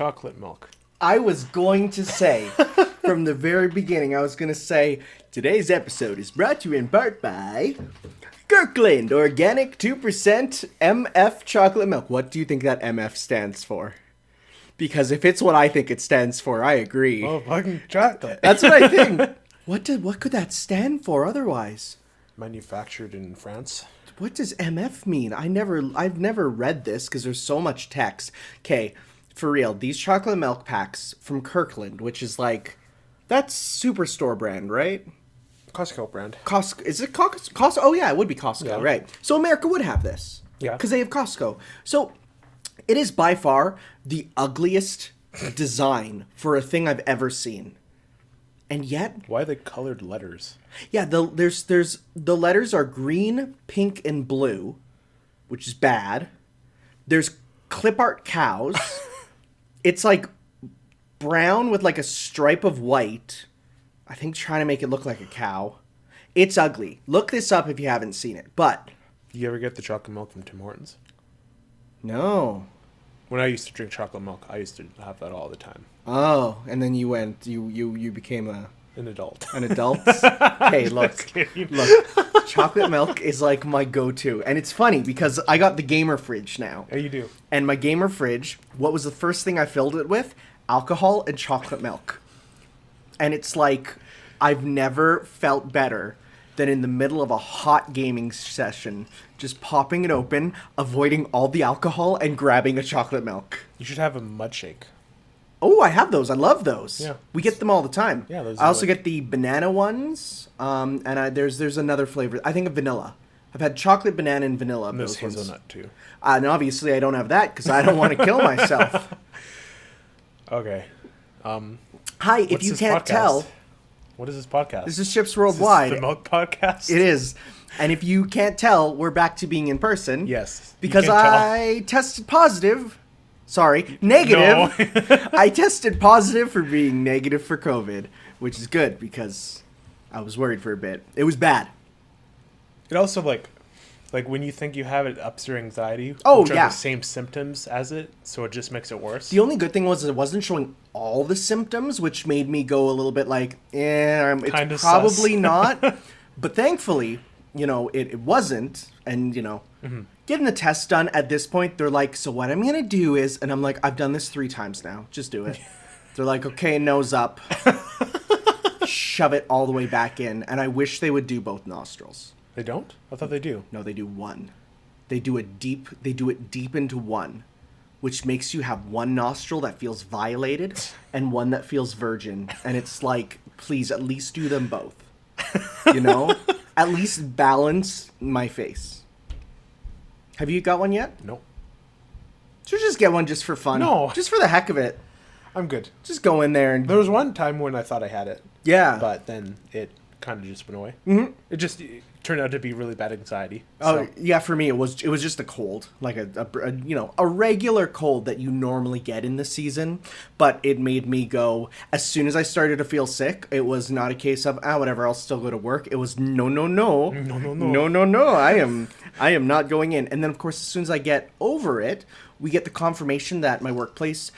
chocolate milk. I was going to say, from the very beginning, I was going to say, today's episode is brought to you in part by Kirkland Organic 2% MF Chocolate Milk. What do you think that MF stands for? Because if it's what I think it stands for, I agree. Oh, fucking chocolate. That's what I think. What could that stand for otherwise? Manufactured in France. What does MF mean? I've never read this because there's so much text. Okay, for real, these chocolate milk packs from Kirkland, which is like, that's Superstore brand, right? Costco brand. Costco, is it Costco? Oh yeah, it would be Costco, Yeah. right? So America would have this, Yeah. because they have Costco. So it is by far the ugliest design for a thing I've ever seen, and yet, Why the colored letters? yeah, the letters are green, pink, and blue, which is bad. There's clip art cows. It's like brown with like a stripe of white. I think trying to make it look like a cow. It's ugly. Look this up if you haven't seen it. But You ever get the chocolate milk from Tim Hortons? no. When I used to drink chocolate milk, I used to have that all the time. Oh, and then you became An adult. an adult. Hey, look. kidding. Look. Chocolate milk is like my go-to. And it's funny because I got the gamer fridge now. Yeah, you do. And my gamer fridge, what was the first thing I filled it with? Alcohol and chocolate milk. And it's like, I've never felt better than in the middle of a hot gaming session, just popping it open, avoiding all the alcohol, and grabbing a chocolate milk. You should have a mud shake. Oh, I have those. I love those. Yeah. We get them all the time. Yeah, those I are also like- get the banana ones, and there's another flavor. I think of vanilla. I've had chocolate, banana, and vanilla. And there's those ones. hazelnut too. And obviously I don't have that because I don't want to kill myself. Okay. Hi, if What's you this can't podcast? tell, What is this podcast? this is Chips Is this Worldwide. the Milk Podcast? It is. And if you can't tell, we're back to being in person. Yes. you Because can tell. I tested positive. Sorry, negative. No. I tested positive for being negative for COVID, which is good because I was worried for a bit. It was bad. It also like when you think you have it ups your anxiety. Oh, which are yeah. the same symptoms as it, so it just makes it worse. The only good thing was it wasn't showing all the symptoms, which made me go a little bit like, it's Kinda probably sus. not. But thankfully, it wasn't. And, getting the test done at this point, they're like, so what I'm going to do is, and I'm like, I've done this 3 times now. Just do it. They're like, okay, nose up. Shove it all the way back in. And I wish they would do both nostrils. They don't? I thought they do. No, they do one. They do it deep into one, which makes you have one nostril that feels violated and one that feels virgin. And it's like, please at least do them both. At least balance my face. Have you got one yet? Nope. Should just get one just for fun. No. Just for the heck of it. I'm good. Just go in there and There was one time when I thought I had it, yeah. but then it kind of just went away. Mm-hmm. It turned out to be really bad anxiety. Oh So, yeah, for me it was just a cold, like a regular cold that you normally get in the season, but it made me go. As soon as I started to feel sick, it was not a case of whatever, I'll still go to work. It was no. I am not going in. And then of course as soon as I get over it, we get the confirmation that my workplace,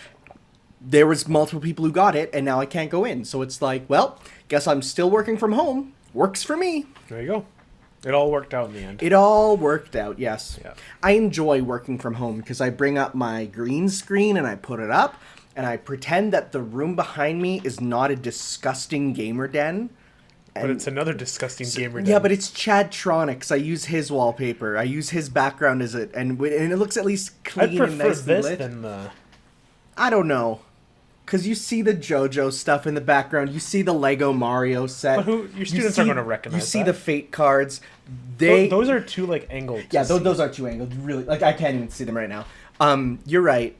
there was multiple people who got it, and now I can't go in. So it's like, well, guess I'm still working from home. Works for me. there you go. It all worked out in the end. It all worked out, yes. Yeah. I enjoy working from home because I bring up my green screen and I put it up and I pretend that the room behind me is not a disgusting gamer den. But it's another disgusting gamer. Yeah, but it's Chadtronics. I use his wallpaper. I use his background as it, and it looks at least I'd clean and prefer nice and this lit. than the. I don't know. Because you see the JoJo stuff in the background. You see the Lego Mario set. But your students are gonna recognize You see that. the Fate cards. They Those are two angled. Yeah, those are 2 angled. Really, I can't even see them right now. You're right.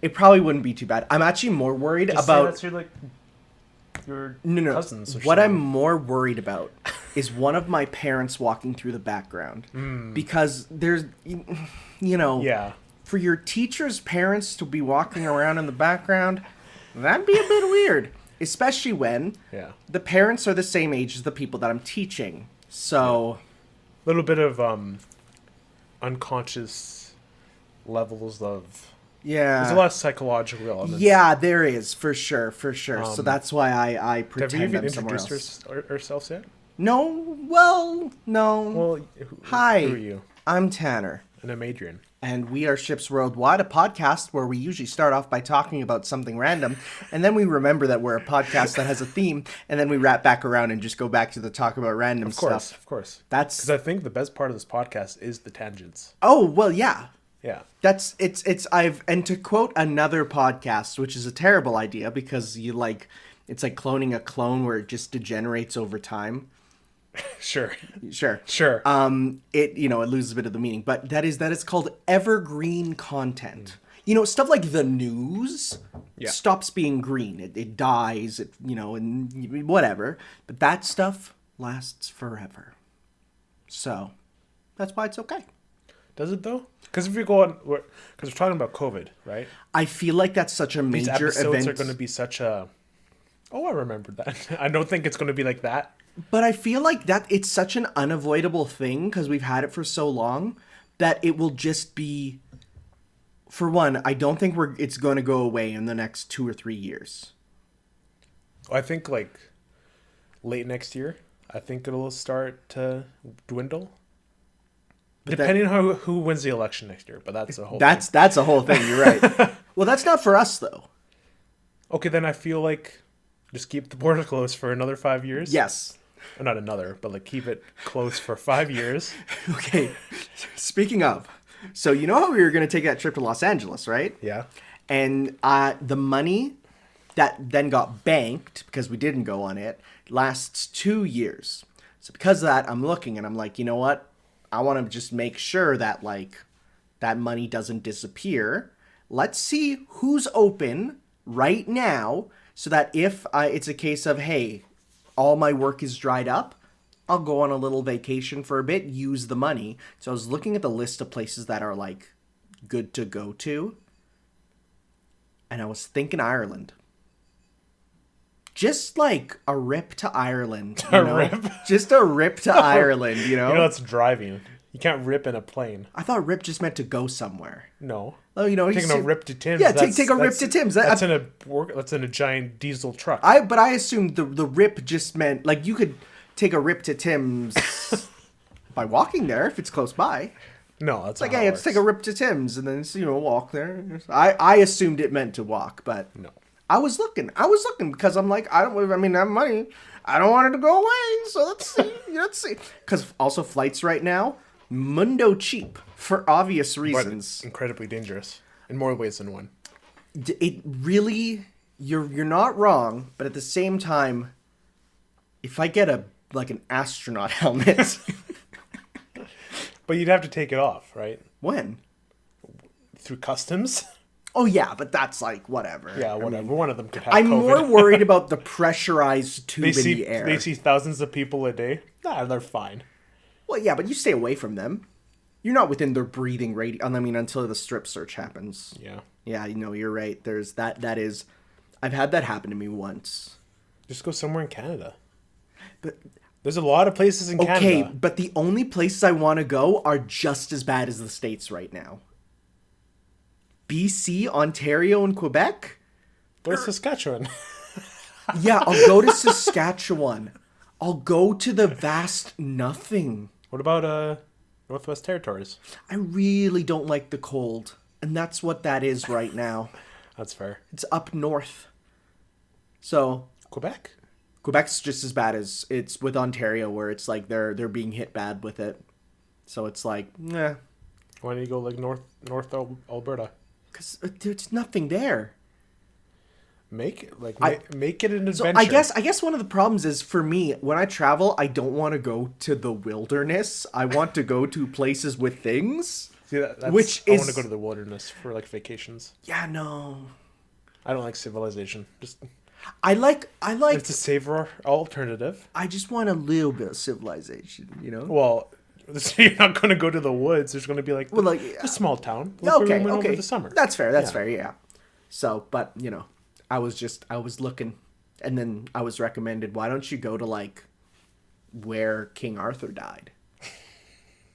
It probably wouldn't be too bad. I'm actually more worried about. That's your No. cousins. Or What I'm something. more worried about is one of my parents walking through the background because there's, Yeah. for your teachers' parents to be walking around in the background, that'd be a bit weird, especially when Yeah. the parents are the same age as the people that I'm teaching. So. Little bit of unconscious levels of Yeah. There's a lot of psychological elements. Yeah, there is, for sure. So that's why I pretend Have we even I'm somewhere else. introduced ourselves yet? No. Well, Hi. Who are you? I'm Tanner. And I'm Adrian. And we are Ships Worldwide, a podcast where we usually start off by talking about something random, and then we remember that we're a podcast that has a theme, and then we wrap back around and just go back to the talk about random stuff. Of course. That's because I think the best part of this podcast is the tangents. Oh, well, yeah. Yeah. And to quote another podcast, which is a terrible idea because it's like cloning a clone where it just degenerates over time. Sure. It loses a bit of the meaning, but that is called evergreen content. Stuff like the news stops being green. It dies, and whatever. But that stuff lasts forever. So that's why it's okay. Does it though? Because if you go on, because we're talking about COVID, right? I feel like that's such a major event. These episodes are going to be such a. Oh, I remembered that. I don't think it's going to be like that. But I feel like that it's such an unavoidable thing because we've had it for so long that it will just be. For one, I don't think it's going to go away in the next 2 or 3 years. I think like late next year. I think it'll start to dwindle. Depending on who wins the election next year, but that's a whole. That's a whole thing. You're right. Well, that's not for us though. Okay, then I feel like just keep the border closed for another 5 years. Yes. Or not another, but like keep it closed for 5 years. Okay. Speaking of, so you know how we were going to take that trip to Los Angeles, right? Yeah. And the money that then got banked because we didn't go on it lasts 2 years. So because of that, I'm looking and I'm like, you know what? I want to just make sure that that money doesn't disappear. Let's see who's open right now so that if it's a case of, hey, all my work is dried up, I'll go on a little vacation for a bit, use the money. So I was looking at the list of places that are good to go to. And I was thinking Ireland. Just like a rip to Ireland. Rip? Just a rip to Ireland, That's driving. You can't rip in a plane. I thought rip just meant to go somewhere. No. Oh, taking a rip to Tim's. Yeah, take a rip to Tim's. That's in a giant diesel truck. But I assumed the rip just meant you could take a rip to Tim's by walking there if it's close by. No, that's hey, let's take a rip to Tim's and then walk there. I assumed it meant to walk, but no. I was looking because I'm like, that money, I don't want it to go away. So let's see. Because also flights right now, mundo cheap for obvious reasons. But incredibly dangerous in more ways than one. It really, you're not wrong, but at the same time, if I get an astronaut helmet. But you'd have to take it off, right? When? Through customs? Oh, yeah, but that's whatever. Yeah, whatever. One of them could have I'm COVID. more worried about the pressurized tube in the air. They see thousands of people a day. Nah, they're fine. Well, yeah, but you stay away from them. You're not within their breathing radius. Until the strip search happens. Yeah. Yeah, you're right. There's that. That is... I've had that happen to me once. Just go somewhere in Canada. But... There's a lot of places in Canada. Okay, but the only places I want to go are just as bad as the States right now. BC, Ontario, and Quebec? Go to Saskatchewan. Yeah, I'll go to Saskatchewan. I'll go to the vast nothing. What about Northwest Territories? I really don't like the cold. And that's what that is right now. That's fair. It's up north. So... Quebec's just as bad as it's with Ontario, where it's they're being hit bad with it. So it's nah. Why don't you go North Alberta? Because there's nothing there. Make it an adventure. So I guess one of the problems is for me when I travel, I don't want to go to the wilderness. I want to go to places with things. See, I want to go to the wilderness for vacations. Yeah, no. I don't like civilization. I like. It's a safer alternative. I just want a little bit of civilization, Well, you're not going to go to the woods. There's going to be a small town. Okay. Over the summer. That's fair. That's fair. Yeah. So, but I was looking, and then I was recommended. Why don't you go to where King Arthur died?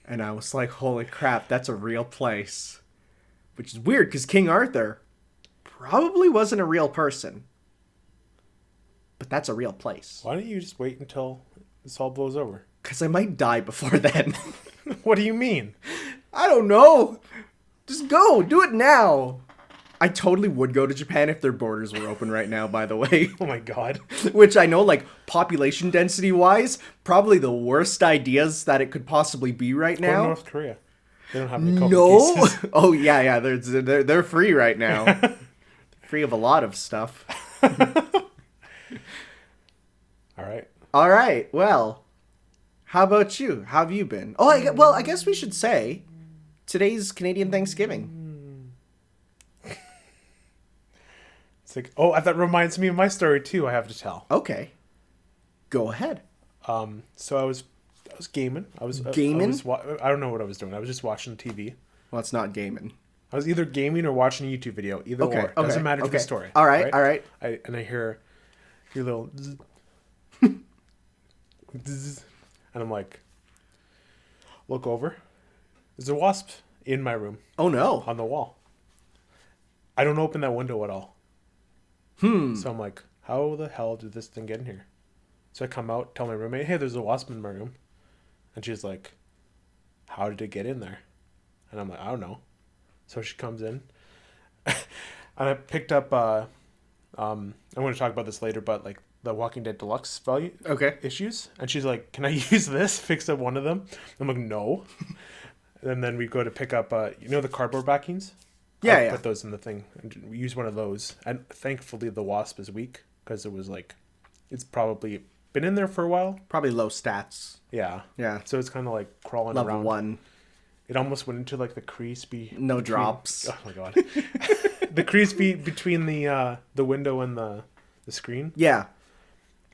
And I was like, holy crap, that's a real place. Which is weird because King Arthur probably wasn't a real person. But that's a real place. Why don't you just wait until this all blows over? Because I might die before then. What do you mean? I don't know. Just go. Do it now. I totally would go to Japan if their borders were open right now, by the way. Oh my god. Which I know, like, population density-wise, probably the worst ideas that it could possibly be right Go to now. North Korea. They don't have any COVID No. cases. Oh, yeah. They're free right now. Free of a lot of stuff. All right. Well, how about you? How have you been? Oh, I guess we should say today's Canadian Thanksgiving. It's like, oh, that reminds me of my story too. I have to tell. Okay. Go ahead. So I was gaming. Gaming? I don't know what I was doing. I was just watching TV. Well, it's not gaming. I was either gaming or watching a YouTube video. Either or. Doesn't matter to the story. All right. I hear your little zzz, zzz, and I'm like, look over. There's a wasp in my room. Oh no. On the wall. I don't open that window at all. So I'm like, how the hell did this thing get in here? So I come out, tell my roommate, hey, there's a wasp in my room. And she's like, how did it get in there? And I'm like, I don't know. So she comes in. And I picked up, I'm going to talk about this later, but like the Walking Dead Deluxe value issues. And she's like, can I use this? Fix up one of them. I'm like, no. And then we go to pick up, the cardboard backings? I put those in the thing and we use one of those. And thankfully the wasp is weak because it was like, it's probably been in there for a while. Probably low stats. Yeah. Yeah. So it's kind of like crawling Level around. 1. It almost went into like the crease. No drops. Oh my god. The crease between the window and the screen. Yeah.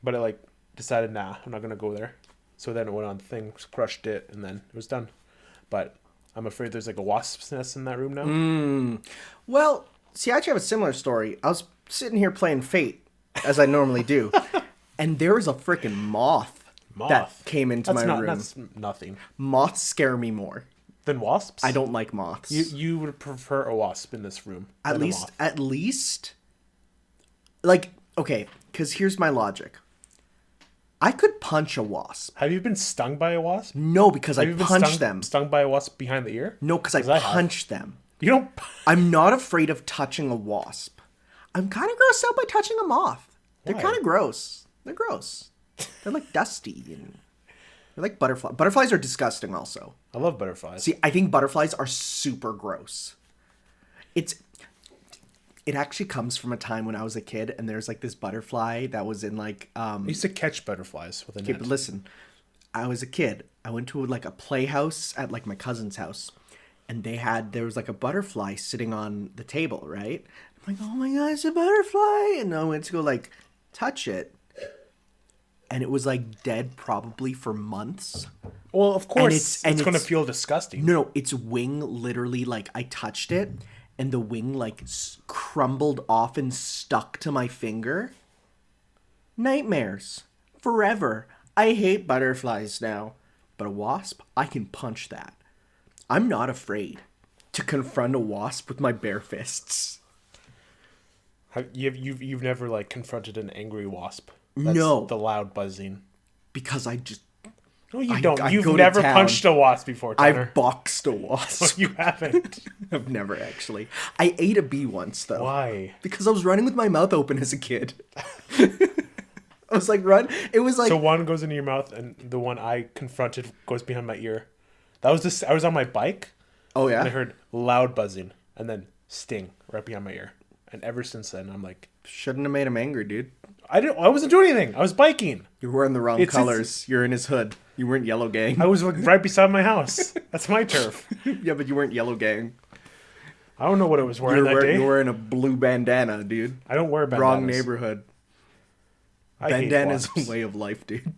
But it like decided, nah, I'm not going to go there. So then it went on the thing, crushed it, and then it was done. But I'm afraid there's like a wasp's nest in that room now. Well, see, I actually have a similar story. I was sitting here playing Fate, as I normally do, and there was a freaking moth that came into my room. That's nothing. Moths scare me more than wasps. I don't like moths. You would prefer a wasp in this room. At least, like, okay, because here's my logic. I could punch a wasp. Have you been stung by a wasp? No, because I punched them. Stung by a wasp behind the ear? No, because I punched them. You don't... I'm not afraid of touching a wasp. I'm kind of grossed out by touching a moth. They're kind of gross. They're gross. They're like dusty. And they're like butterflies. Butterflies are disgusting also. I love butterflies. See, I think butterflies are super gross. It actually comes from a time when I was a kid, and there's like this butterfly that was in like I used to catch butterflies with a net. But listen, I was a kid. I went to like a playhouse at like my cousin's house, and there was like a butterfly sitting on the table, right? I'm like, oh my god, it's a butterfly, and I went to go like touch it, and it was like dead probably for months. Well, of course, it's going to feel disgusting. No, its wing literally, like, I touched it, and the wing, like, crumbled off and stuck to my finger. Nightmares. Forever. I hate butterflies now. But a wasp, I can punch that. I'm not afraid to confront a wasp with my bare fists. You've never, like, confronted an angry wasp? No. The loud buzzing. Because I just... No, you don't. You've never punched a wasp before, Tanner. I've boxed a wasp. No, you haven't. I've never, actually. I ate a bee once, though. Why? Because I was running with my mouth open as a kid. I was like, run. It was like... So one goes into your mouth, and the one I confronted goes behind my ear. That was this. I was on my bike. Oh, yeah? And I heard loud buzzing, and then sting right behind my ear. And ever since then, I'm like... Shouldn't have made him angry, dude. I wasn't doing anything. I was biking. You're wearing the wrong colors. You're in his hood. You weren't Yellow Gang. I was like, right beside my house. That's my turf. Yeah, but you weren't Yellow Gang. I don't know what I was wearing that day. You were wearing a blue bandana, dude. I don't wear bandanas. Wrong neighborhood. Bandana's a way of life, dude.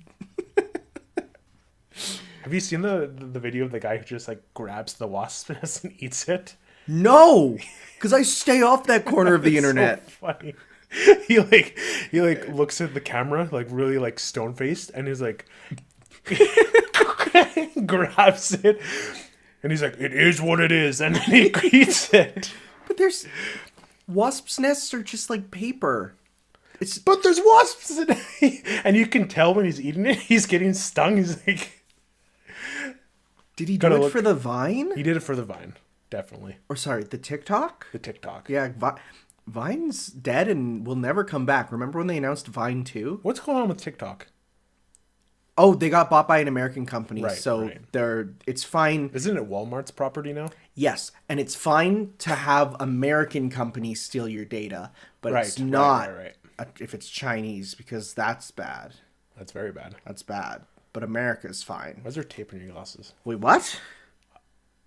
Have you seen the video of the guy who just like grabs the wasp nest and eats it? No, because I stay off that corner of the internet. So funny. He looks at the camera like really like stone faced and he's like grabs it. And he's like, it is what it is. And then he eats it. But there's... Wasps' nests are just like paper. But there's wasps in it. And you can tell when he's eating it, he's getting stung. He's like... Did he do it for the Vine? He did it for the Vine. Definitely. Or sorry, the TikTok? The TikTok. Yeah, Vine's dead and will never come back. Remember when they announced Vine 2? What's going on with TikTok? Oh, they got bought by an American company, Right, so right. it's fine. Isn't it Walmart's property now? Yes, and it's fine to have American companies steal your data, but it's not if it's Chinese, because that's bad. That's very bad. That's bad. But America's fine. Why is there tape in your glasses? Wait, what?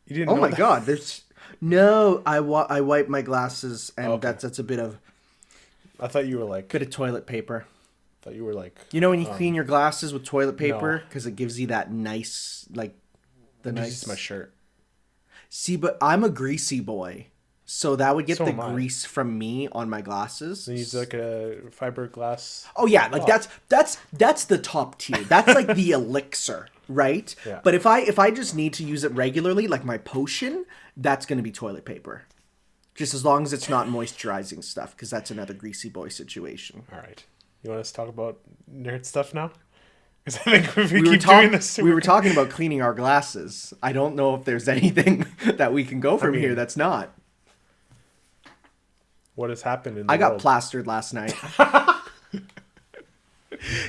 You didn't know that? My God, there's... No, I wipe my glasses, and that's a bit of... I thought you were like... Bit of toilet paper. I thought you were like... You know when you clean your glasses with toilet paper? Because it gives you that nice, like... This is my shirt. See, but I'm a greasy boy. So that would get the grease from me on my glasses. So you use like a fiberglass... Oh yeah, like that's the top tier. That's like the elixir, right? Yeah. But if I just need to use it regularly, like my potion, that's going to be toilet paper. Just as long as it's not moisturizing stuff, because that's another greasy boy situation. All right. You want us to talk about nerd stuff now? Because I think if we keep doing this... We were talking about cleaning our glasses. I don't know if there's anything that we can go from here that's not. What has happened in the I got plastered last night.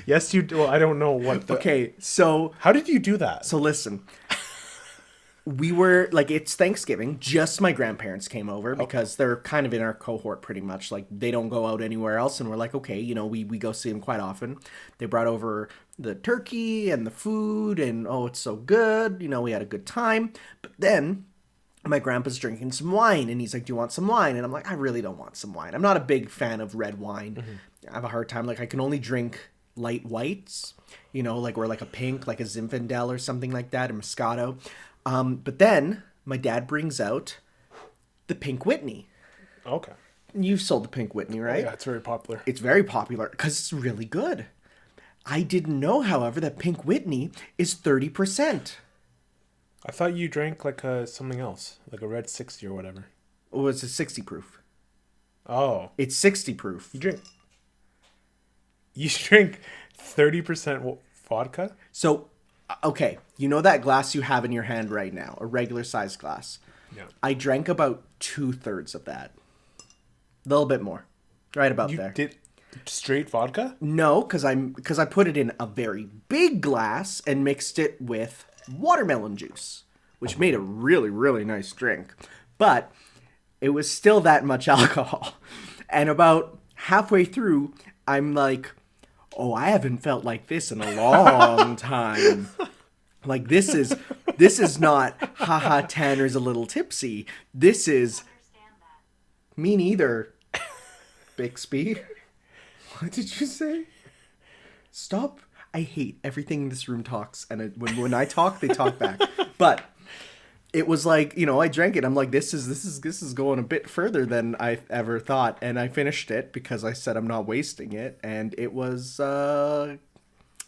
Yes, you do. Well, I don't know what the... Okay, so... How did you do that? So listen. We were, like, it's Thanksgiving. Just my grandparents came over because they're kind of in our cohort pretty much. Like, they don't go out anywhere else. And we're like, okay, you know, we go see them quite often. They brought over the turkey and the food and, oh, it's so good. You know, we had a good time. But then... my grandpa's drinking some wine, and he's like, do you want some wine? And I'm like, I really don't want some wine. I'm not a big fan of red wine. Mm-hmm. I have a hard time. Like, I can only drink light whites, you know, like, or like a pink, like a Zinfandel or something like that, or Moscato. But then my dad brings out the Pink Whitney. Okay. You've sold the Pink Whitney, right? Oh, yeah, it's very popular. It's very popular because it's really good. I didn't know, however, that Pink Whitney is 30%. I thought you drank like something else, like a red 60 or whatever. Oh, it's a 60 proof. Oh. It's 60 proof. You drink 30% vodka? So, okay, you know that glass you have in your hand right now, a regular sized glass. Yeah. I drank about 2/3 of that. A little bit more. Right about there. You did straight vodka? No, because I put it in a very big glass and mixed it with watermelon juice, which made a really, really nice drink. But it was still that much alcohol. And about halfway through, I'm like, oh, I haven't felt like this in a long time. Like, this is not, haha, Tanner's a little tipsy. This is... Me neither, Bixby. What did you say? Stop. I hate everything in this room talks, and when I talk, they talk back. But it was like, you know, I drank it. I'm like, this is going a bit further than I ever thought, and I finished it because I said I'm not wasting it, and it was,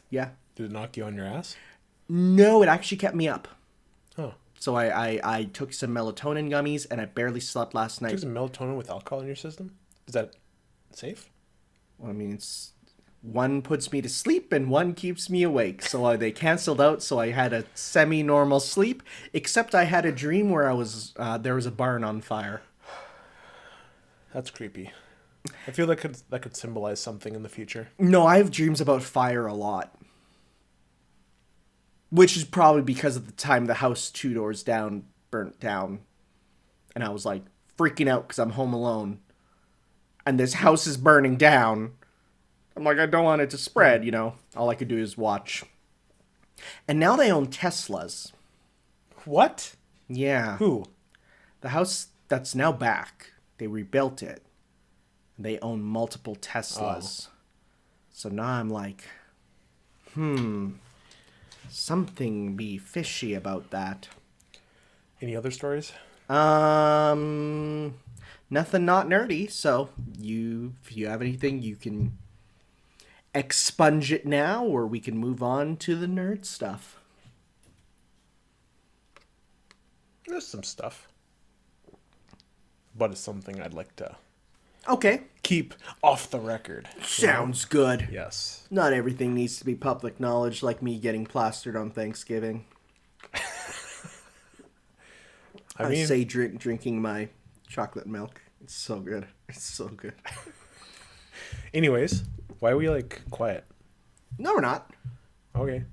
yeah. Did it knock you on your ass? No, it actually kept me up. Oh. So I took some melatonin gummies, and I barely slept last night. Took some melatonin with alcohol in your system? Is that safe? Well, I mean, one puts me to sleep and one keeps me awake. So they canceled out, so I had a semi-normal sleep, except I had a dream where there was a barn on fire. That's creepy. I feel like that could symbolize something in the future. No, I have dreams about fire a lot. Which is probably because of the time the house 2 doors down burnt down. And I was like freaking out because I'm home alone. And this house is burning down. I'm like, I don't want it to spread, you know. All I could do is watch. And now they own Teslas. What? Yeah. Who? The house that's now back. They rebuilt it. They own multiple Teslas. Oh. So now I'm like, something be fishy about that. Any other stories? Nothing not nerdy. So if you have anything, you can expunge it now, or we can move on to the nerd stuff. There's some stuff. But it's something I'd like to Okay. keep off the record. Sounds good. Yes. Not everything needs to be public knowledge, like me getting plastered on Thanksgiving. I mean, say drinking my chocolate milk. It's so good. It's so good. anyways, why are we like quiet? No, we're not. Okay.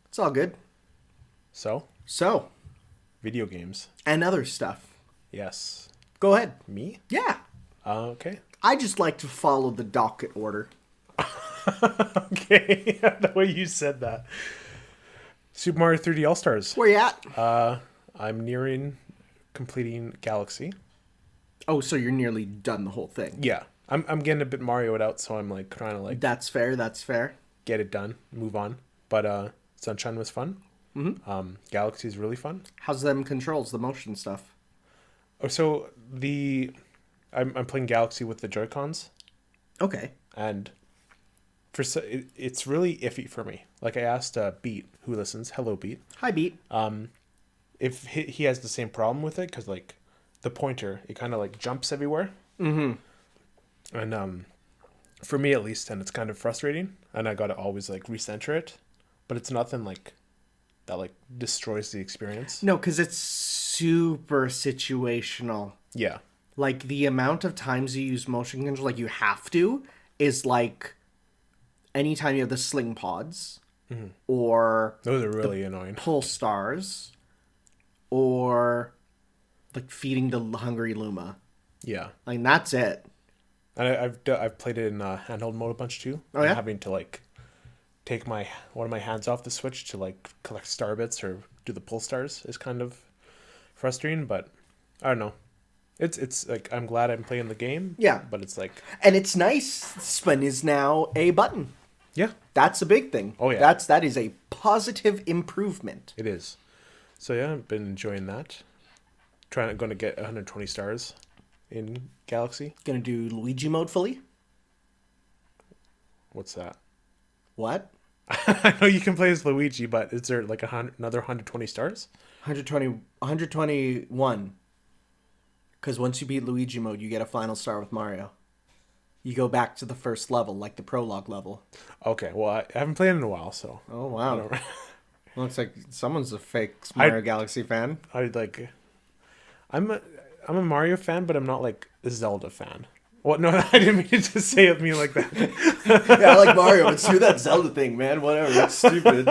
It's all good. So, Video games. And other stuff. Yes. Go ahead. Me? Yeah. Okay. I just like to follow the docket order. Okay. The way you said that. Super Mario 3D All-Stars. Where you at? I'm nearing completing Galaxy. Oh, so you're nearly done the whole thing. Yeah. I'm getting a bit Marioed out, so I'm like trying to like That's fair. get it done, move on. But Sunshine was fun. Mm-hmm. Galaxy is really fun. How's them controls, the motion stuff? Oh, so I'm playing Galaxy with the Joy-Cons, Okay. and it's really iffy for me. Like I asked Beat, who listens, hello Beat, Hi, Beat. if he has the same problem with it, because like the pointer, it kind of like jumps everywhere. Mm-hmm. And for me at least, and it's kind of frustrating, and I gotta always like recenter it, but it's nothing like that like destroys the experience. No, because it's super situational. Yeah. Like, the amount of times you use motion control, like, you have to, is, like, anytime you have the sling pods, or Those are really annoying. pull stars, or, like, feeding the hungry Luma. Yeah. Like, that's it. And I've played it in handheld mode a bunch too. Oh, yeah? And having to, like, take one of my hands off the Switch to, like, collect star bits or do the pull stars is kind of frustrating, but I don't know. It's like, I'm glad I'm playing the game. Yeah. But it's like... And it's nice. Spin is now a button. Yeah. That's a big thing. Oh, yeah. That is a positive improvement. It is. So, yeah, I've been enjoying that. Going to get 120 stars in Galaxy. Gonna do Luigi mode fully? What's that? What? I know you can play as Luigi, but is there like another 120 stars? 121. Because once you beat Luigi mode, you get a final star with Mario. You go back to the first level, like the prologue level. Okay, well, I haven't played in a while, so... Oh, wow. Looks like someone's a fake Mario Galaxy fan. I'm a Mario fan, but I'm not like a Zelda fan. Well, no, I didn't mean to say it me like that. Yeah, I like Mario, but screw that Zelda thing, man. Whatever, that's stupid.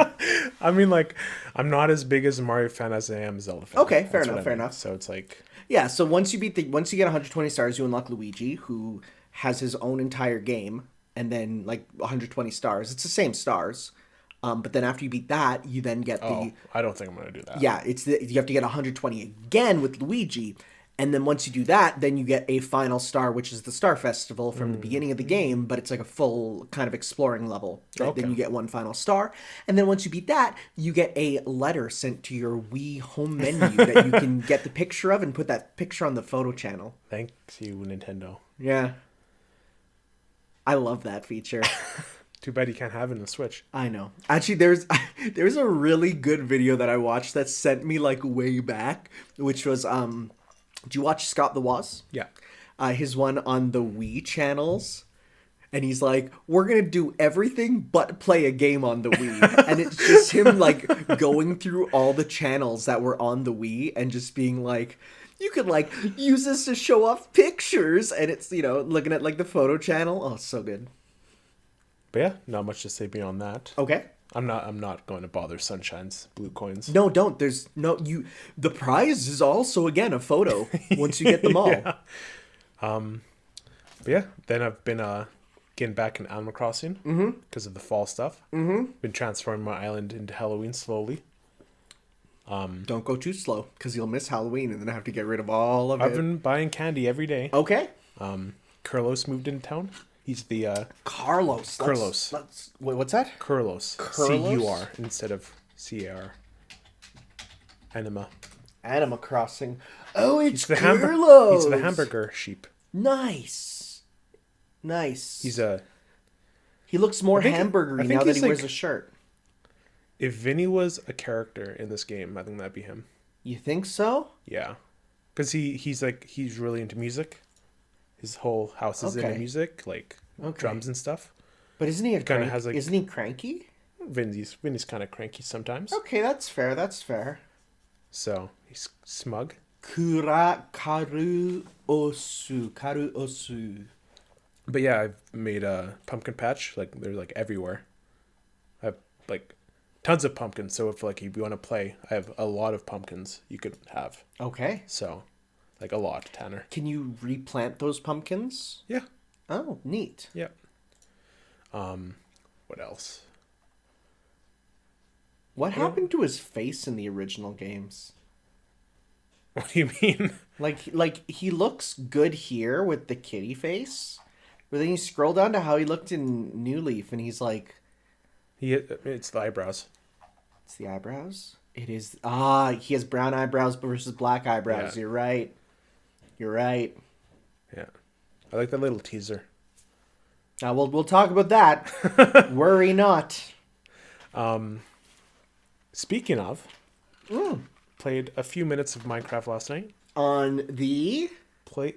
I mean, like, I'm not as big as a Mario fan as I am a Zelda fan. Okay, fair enough. So it's like... Yeah, so once you get 120 stars, you unlock Luigi, who has his own entire game, and then like 120 stars. It's the same stars, but then after you beat that, you then get the. I don't think I'm gonna do that. Yeah, you have to get 120 again with Luigi, and then once you do that, then you get a final star, which is the Star Festival from the beginning of the game, but it's like a full kind of exploring level. Okay. Then you get one final star, and then once you beat that, you get a letter sent to your Wii home menu that you can get the picture of and put that picture on the photo channel. Thanks you, Nintendo. Yeah. I love that feature. Too bad you can't have it in the Switch. I know. Actually, there's a really good video that I watched that sent me like way back, which was do you watch Scott the Woz? Yeah. His one on the Wii channels. And he's like, we're going to do everything but play a game on the Wii. And it's just him like going through all the channels that were on the Wii and just being like, you could like use this to show off pictures. And it's, looking at like the photo channel. Oh, it's so good. But yeah, not much to say beyond that. Okay. I'm not going to bother Sunshine's blue coins. No, don't. The prize is also, again, a photo once you get them all. Yeah. But yeah, then I've been getting back in Animal Crossing because of the fall stuff. Mm-hmm. Been transforming my island into Halloween slowly. Don't go too slow because you'll miss Halloween and then have to get rid of all of it. I've been buying candy every day. Okay. Carlos moved into town. He's the Carlos. Carlos. Wait, what's that? Carlos. C-U-R instead of C-A-R. Animal Crossing. Oh, it's Carlos. He's the hamburger sheep. Nice. He looks more hamburgery now that he wears a shirt. If Vinny was a character in this game, I think that'd be him. You think so? Yeah, because he's really into music. His whole house is into music, like drums and stuff. But isn't he Kind of has like isn't he cranky? Vinny's kind of cranky sometimes. Okay, that's fair. That's fair. So he's smug. Karu osu. But yeah, I've made a pumpkin patch. Like they're like everywhere. I have like tons of pumpkins. So if like if you want to play, I have a lot of pumpkins you could have. Okay. So, like a lot, Tanner. Can you replant those pumpkins? Yeah. Oh, neat. Yeah. What else? What happened to his face in the original games? What do you mean? Like he looks good here with the kitty face, but then you scroll down to how he looked in New Leaf, and he's like, It's the eyebrows. it's the eyebrows. It is he has brown eyebrows versus black eyebrows. Yeah. You're right. You're right. Yeah. I like that little teaser. Now we'll talk about that. Worry not. Speaking of, played a few minutes of Minecraft last night. On the Play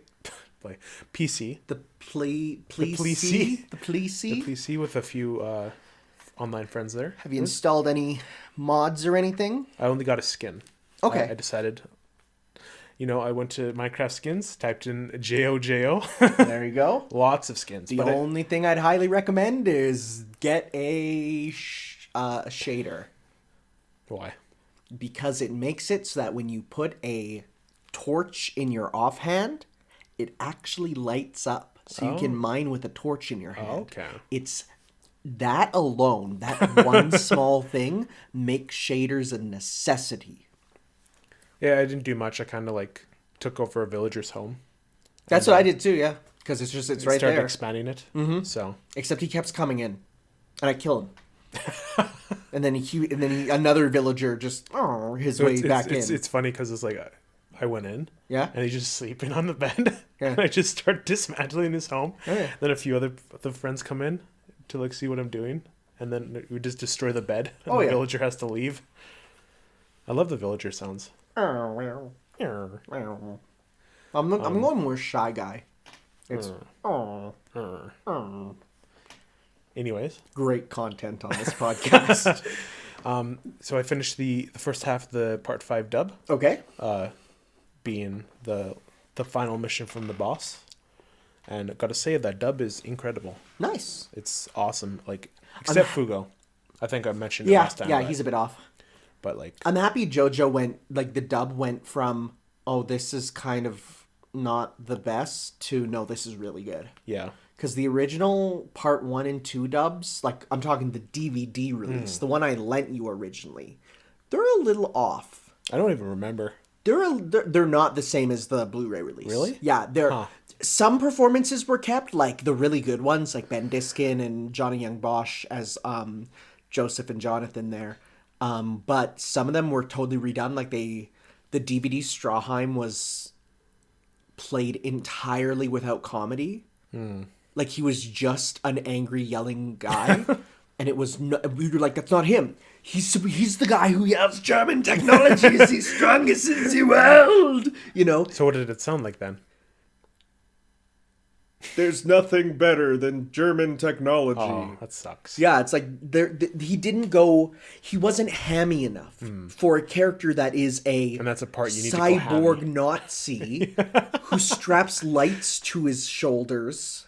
PC. the play The PC. the PC. The PC with a few online friends there. Have you installed any mods or anything? I only got a skin. Okay. I decided. I went to Minecraft skins, typed in JOJO. There you go. Lots of skins. The only thing I'd highly recommend is get a shader. Why? Because it makes it so that when you put a torch in your offhand, it actually lights up. So you can mine with a torch in your hand. Okay. It's that alone, that one small thing, makes shaders a necessity. Yeah, I didn't do much. I kind of like took over a villager's home. That's what I did too, yeah. Because it's right started there. expanding it. Mm-hmm. So Except he kept coming in, and I kill him. and then another villager just his way back in. It's funny because it's like I went in, Yeah, and he's just sleeping on the bed, Yeah. and I just start dismantling his home. Oh, yeah. Then a few other friends come in to like see what I'm doing, and then we just destroy the bed. And the villager has to leave. I love the villager sounds. I'm going more shy guy. It's Anyways, great content on this podcast. so I finished the first half of the part 5 dub. Okay. Being the final mission from the boss, and I gotta say that dub is incredible. Nice. It's awesome. Like except Fugo, I think I mentioned it last time. Yeah, he's a bit off. But like, I'm happy JoJo went, like the dub went from, oh, this is kind of not the best to, no, this is really good. yeah, Because the original part 1 and 2 dubs, like I'm talking the DVD release, the one I lent you originally, they're a little off. I don't even remember. They're not the same as the Blu-ray release. Really? Yeah, some performances were kept, like the really good ones, like Ben Diskin and Johnny Young Bosch as Joseph and Jonathan there. But some of them were totally redone. Like the DVD Strawheim was played entirely without comedy. Like he was just an angry yelling guy, and it was we were like, that's not him. He's the guy who yells German technology is the strongest in the world. So what did it sound like then? There's nothing better than German technology. Oh, that sucks. Yeah, it's like he wasn't hammy enough for a character that is And that's a part you need to go cyborg hammy. Nazi who straps lights to his shoulders.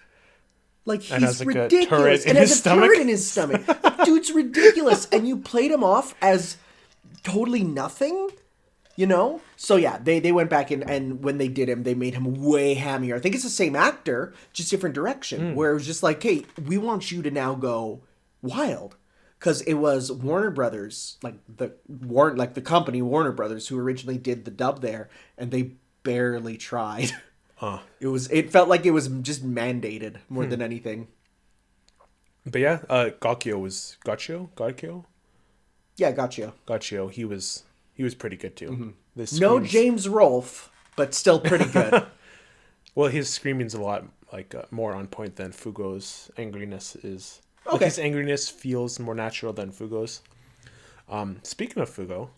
Like, he's And has, like, a ridiculous. turret in and has his a stomach. turret in his stomach. The dude's ridiculous. And you played him off as totally nothing. So yeah, they went back and when they did him, they made him way hammier. I think it's the same actor, just different direction. Where it was just like, hey, we want you to now go wild, because it was Warner Brothers, like the company Warner Brothers, who originally did the dub there, and they barely tried. It felt like it was just mandated more than anything. But yeah, Gakio was Gakio. Yeah, gotcha. Gakio. He was pretty good too. No James Rolfe, but still pretty good. Well, his screaming's a lot like more on point than Fugo's angriness is. Like, Okay. his angriness feels more natural than Fugo's. Speaking of Fugo,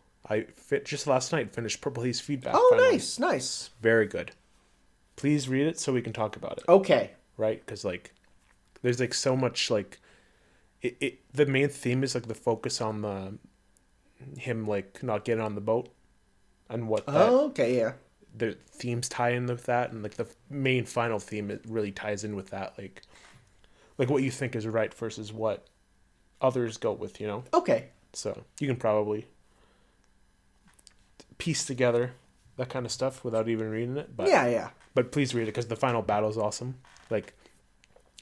Just last night finished Purple Haze Feedback. Oh, finally. nice. Very good. Please read it so we can talk about it. Okay. Right? Because like, there's like so much like, the main theme is like the focus on him like not getting on the boat, and what. Okay, yeah. The themes tie in with that, and like the main final theme, it really ties in with that, like what you think is right versus what others go with, Okay. So you can probably piece together that kind of stuff without even reading it. But Yeah. But please read it, because the final battle is awesome. Like,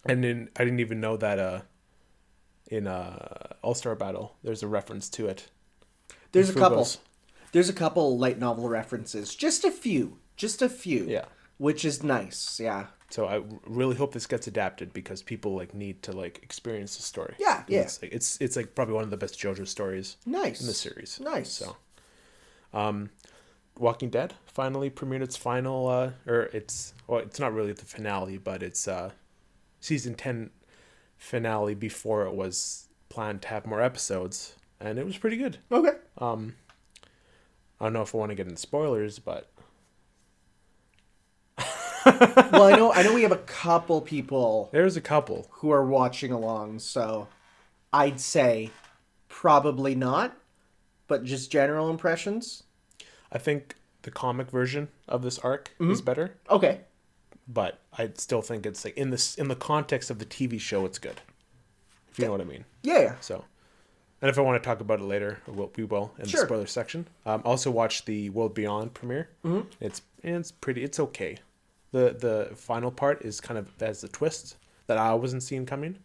and then I didn't even know that in All-Star Battle there's a reference to it. There's a couple. There's a couple light novel references. Just a few. Yeah. Which is nice. Yeah. So I really hope this gets adapted, because people like need to like experience the story. Yeah. It's like probably one of the best JoJo stories. Nice. In the series. Nice. So, Walking Dead finally premiered its final, it's not really the finale, but it's season 10 finale before it was planned to have more episodes, and it was pretty good. Okay. I don't know if I want to get into spoilers, but Well, I know we have a couple people there's a couple who are watching along, so I'd say probably not, but just general impressions. I think the comic version of this arc is better, Okay. but I still think it's like in the context of the TV show, it's good. If you know what I mean. Yeah. So, and if I want to talk about it later, we will in the spoiler section. Also watched the World Beyond premiere. Mm-hmm. It's okay. The final part is kind of as a twist that I wasn't seeing coming,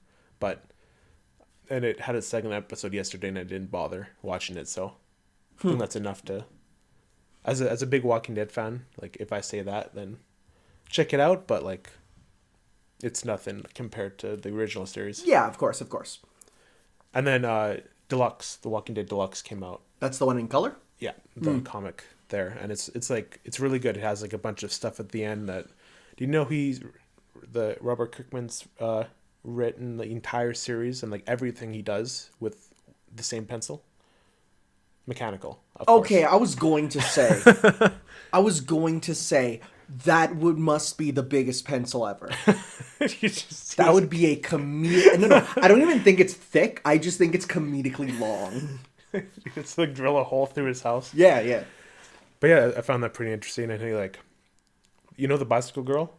and it had its second episode yesterday, and I didn't bother watching it. So I think that's enough to, as a big Walking Dead fan, like if I say that, then check it out. But like, it's nothing compared to the original series. Yeah, of course. And then Deluxe, The Walking Dead Deluxe came out. That's the one in color? Yeah, the comic there, and it's really good. It has like a bunch of stuff at the end that. Do you know the Robert Kirkman's written the entire series, and like everything he does with the same pencil? Mechanical. Of course. I was going to say that must be the biggest pencil ever. That would be a comedic. No, I don't even think it's thick. I just think it's comedically long. It's like drill a hole through his house. Yeah. But yeah, I found that pretty interesting. I think like, the Bicycle Girl?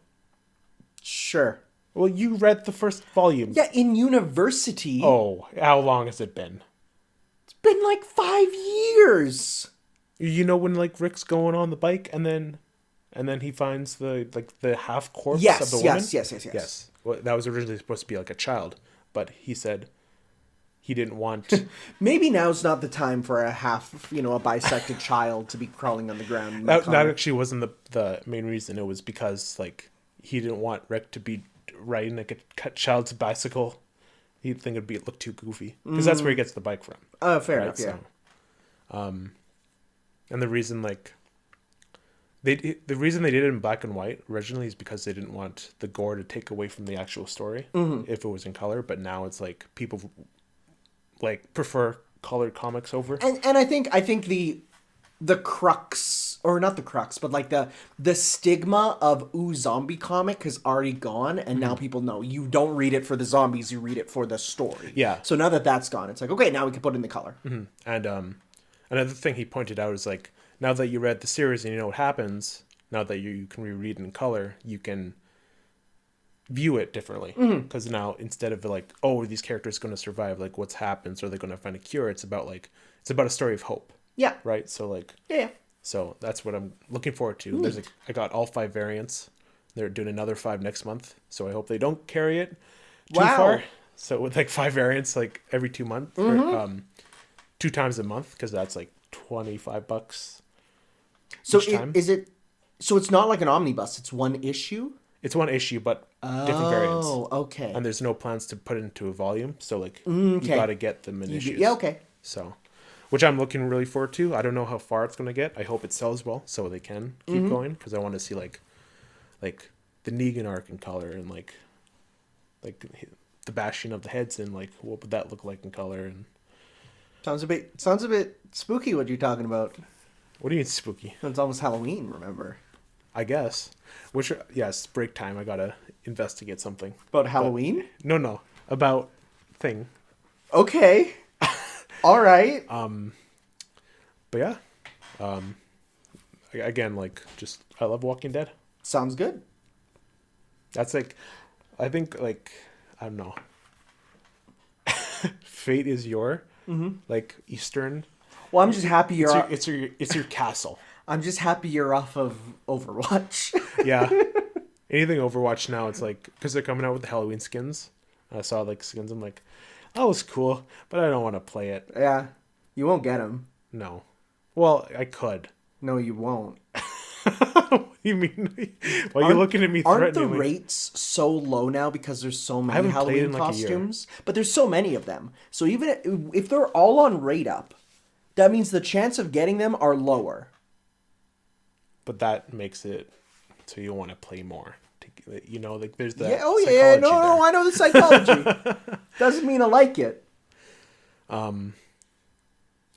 Sure. Well, you read the first volume. Yeah, in university. Oh, how long has it been? It's been like 5 years. When like Rick's going on the bike and then he finds the half corpse of the woman? Yes. Well, that was originally supposed to be like a child, but he said he didn't want. Maybe now's not the time for a bisected child to be crawling on the ground. That actually wasn't the main reason. It was because like he didn't want Rick to be riding like a child's bicycle. He'd think it'd look too goofy, because that's where he gets the bike from. Oh, fair enough. Yeah. So, and the reason they did it in black and white originally is because they didn't want the gore to take away from the actual story if it was in color. But now it's like people like prefer colored comics over. And I think the crux, or not the crux, but like the stigma of zombie comic has already gone, and now people know you don't read it for the zombies, you read it for the story. Yeah. So now that that's gone, it's like, okay, now we can put in the color. Mm-hmm. And another thing he pointed out is like, now that you read the series and you know what happens, now that you can reread it in color, you can view it differently. Because now instead of like, oh, are these characters going to survive? Like, what's happened? So are they going to find a cure? It's about a story of hope. Yeah. Right. So like. Yeah. So that's what I'm looking forward to. I got all 5 variants. They're doing another 5 next month, so I hope they don't carry it too far. So with like 5 variants, like every 2 months, or 2 times a month, because that's like $25. So is it? So it's not like an omnibus. It's one issue. It's one issue, but different variants. Oh, okay. And there's no plans to put it into a volume, so like you got to get them in issues. Yeah. Okay. So, which I'm looking really forward to. I don't know how far it's going to get. I hope it sells well, so they can keep going, because I want to see like the Negan arc in color, and like the bashing of the heads, and like what would that look like in color, and Sounds a bit spooky. What you're talking about? What do you mean spooky? It's almost Halloween. Remember? I guess. Which yes, break time. I gotta investigate something About Halloween? No, about thing. Okay. All right. But yeah, again, like just I love Walking Dead. Sounds good. That's like, I think like I don't know. Fate is your like Eastern. Well, I'm just happy you're. It's your castle. I'm just happy you're off of Overwatch. Yeah. Anything Overwatch now, it's like because they're coming out with the Halloween skins. I saw like skins. I'm like, oh, it's cool, but I don't want to play it. Yeah, you won't get them. No. Well, I could. No, you won't. What do you mean? Why are you looking at me Aren't the threateningly? rates so low now because there's so many haven't played Halloween in, like, a year. costumes? But there's so many of them. So even if they're all on rate up, that means the chance of getting them are lower. But that makes it so you want to play more. You know, like there's that. Yeah. Oh yeah. psychology No. there. I know the psychology. Doesn't mean I like it. But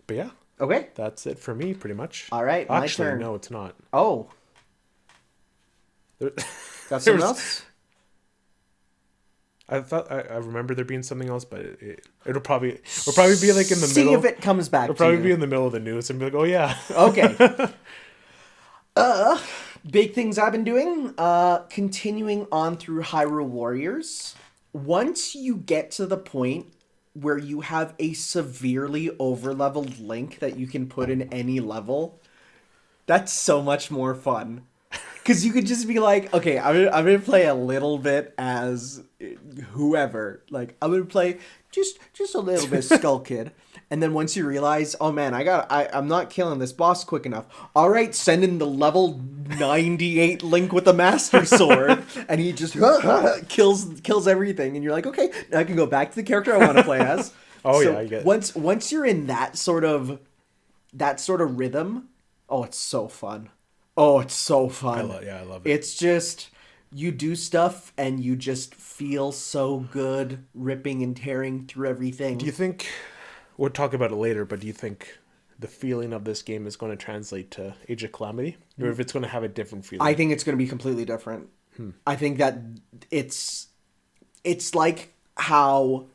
yeah, Okay. that's it for me, pretty much. All right, my Actually, turn. no, it's not. Oh, There, got there something was- else? I thought I remember there being something else, but we'll probably be like in the See middle. if it comes back. It'll to probably you. be in the middle of the news and be like, oh yeah. Okay. Big things I've been doing. Continuing on through Hyrule Warriors. Once you get to the point where you have a severely overleveled Link that you can put in any level, that's so much more fun. Because you could just be like, okay, I'm gonna play a little bit as whoever. Like, I'm gonna play just a little bit Skull Kid. And then once you realize, oh man, I'm not killing this boss quick enough. All right, send in the level 98 Link with the Master Sword, and he just kills everything. And you're like, okay, now I can go back to the character I want to play as. Oh So yeah, I get it. once you're in that sort of rhythm, oh, it's so fun. Oh, it's so fun. I love it. It's just, you do stuff and you just feel so good ripping and tearing through everything. Do you think, we'll talk about it later, but do you think the feeling of this game is going to translate to Age of Calamity? Or if it's going to have a different feeling? I think it's going to be completely different. I think that it's like how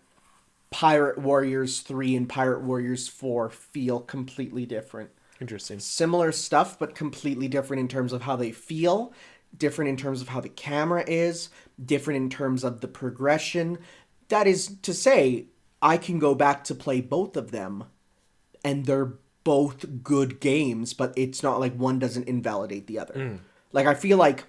Pirate Warriors 3 and Pirate Warriors 4 feel completely different. Interesting. Similar stuff, but completely different in terms of how they feel, different in terms of how the camera is, different in terms of the progression. That is to say, I can go back to play both of them, and they're both good games, but it's not like one doesn't invalidate the other. Like, I feel like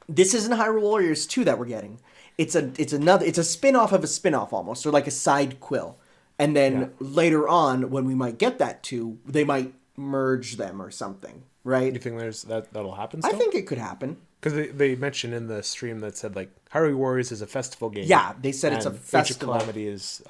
this isn't Hyrule Warriors 2 that we're getting. It's a spin-off of a spin-off almost, or like a side quill. And then later on, when we might get that 2, they might merge them or something, right? You think that'll happen I still? think it could happen. Because they mentioned in the stream that said, like, Hyrule Warriors is a festival game. Yeah, they said it's a and festival. Age of Calamity is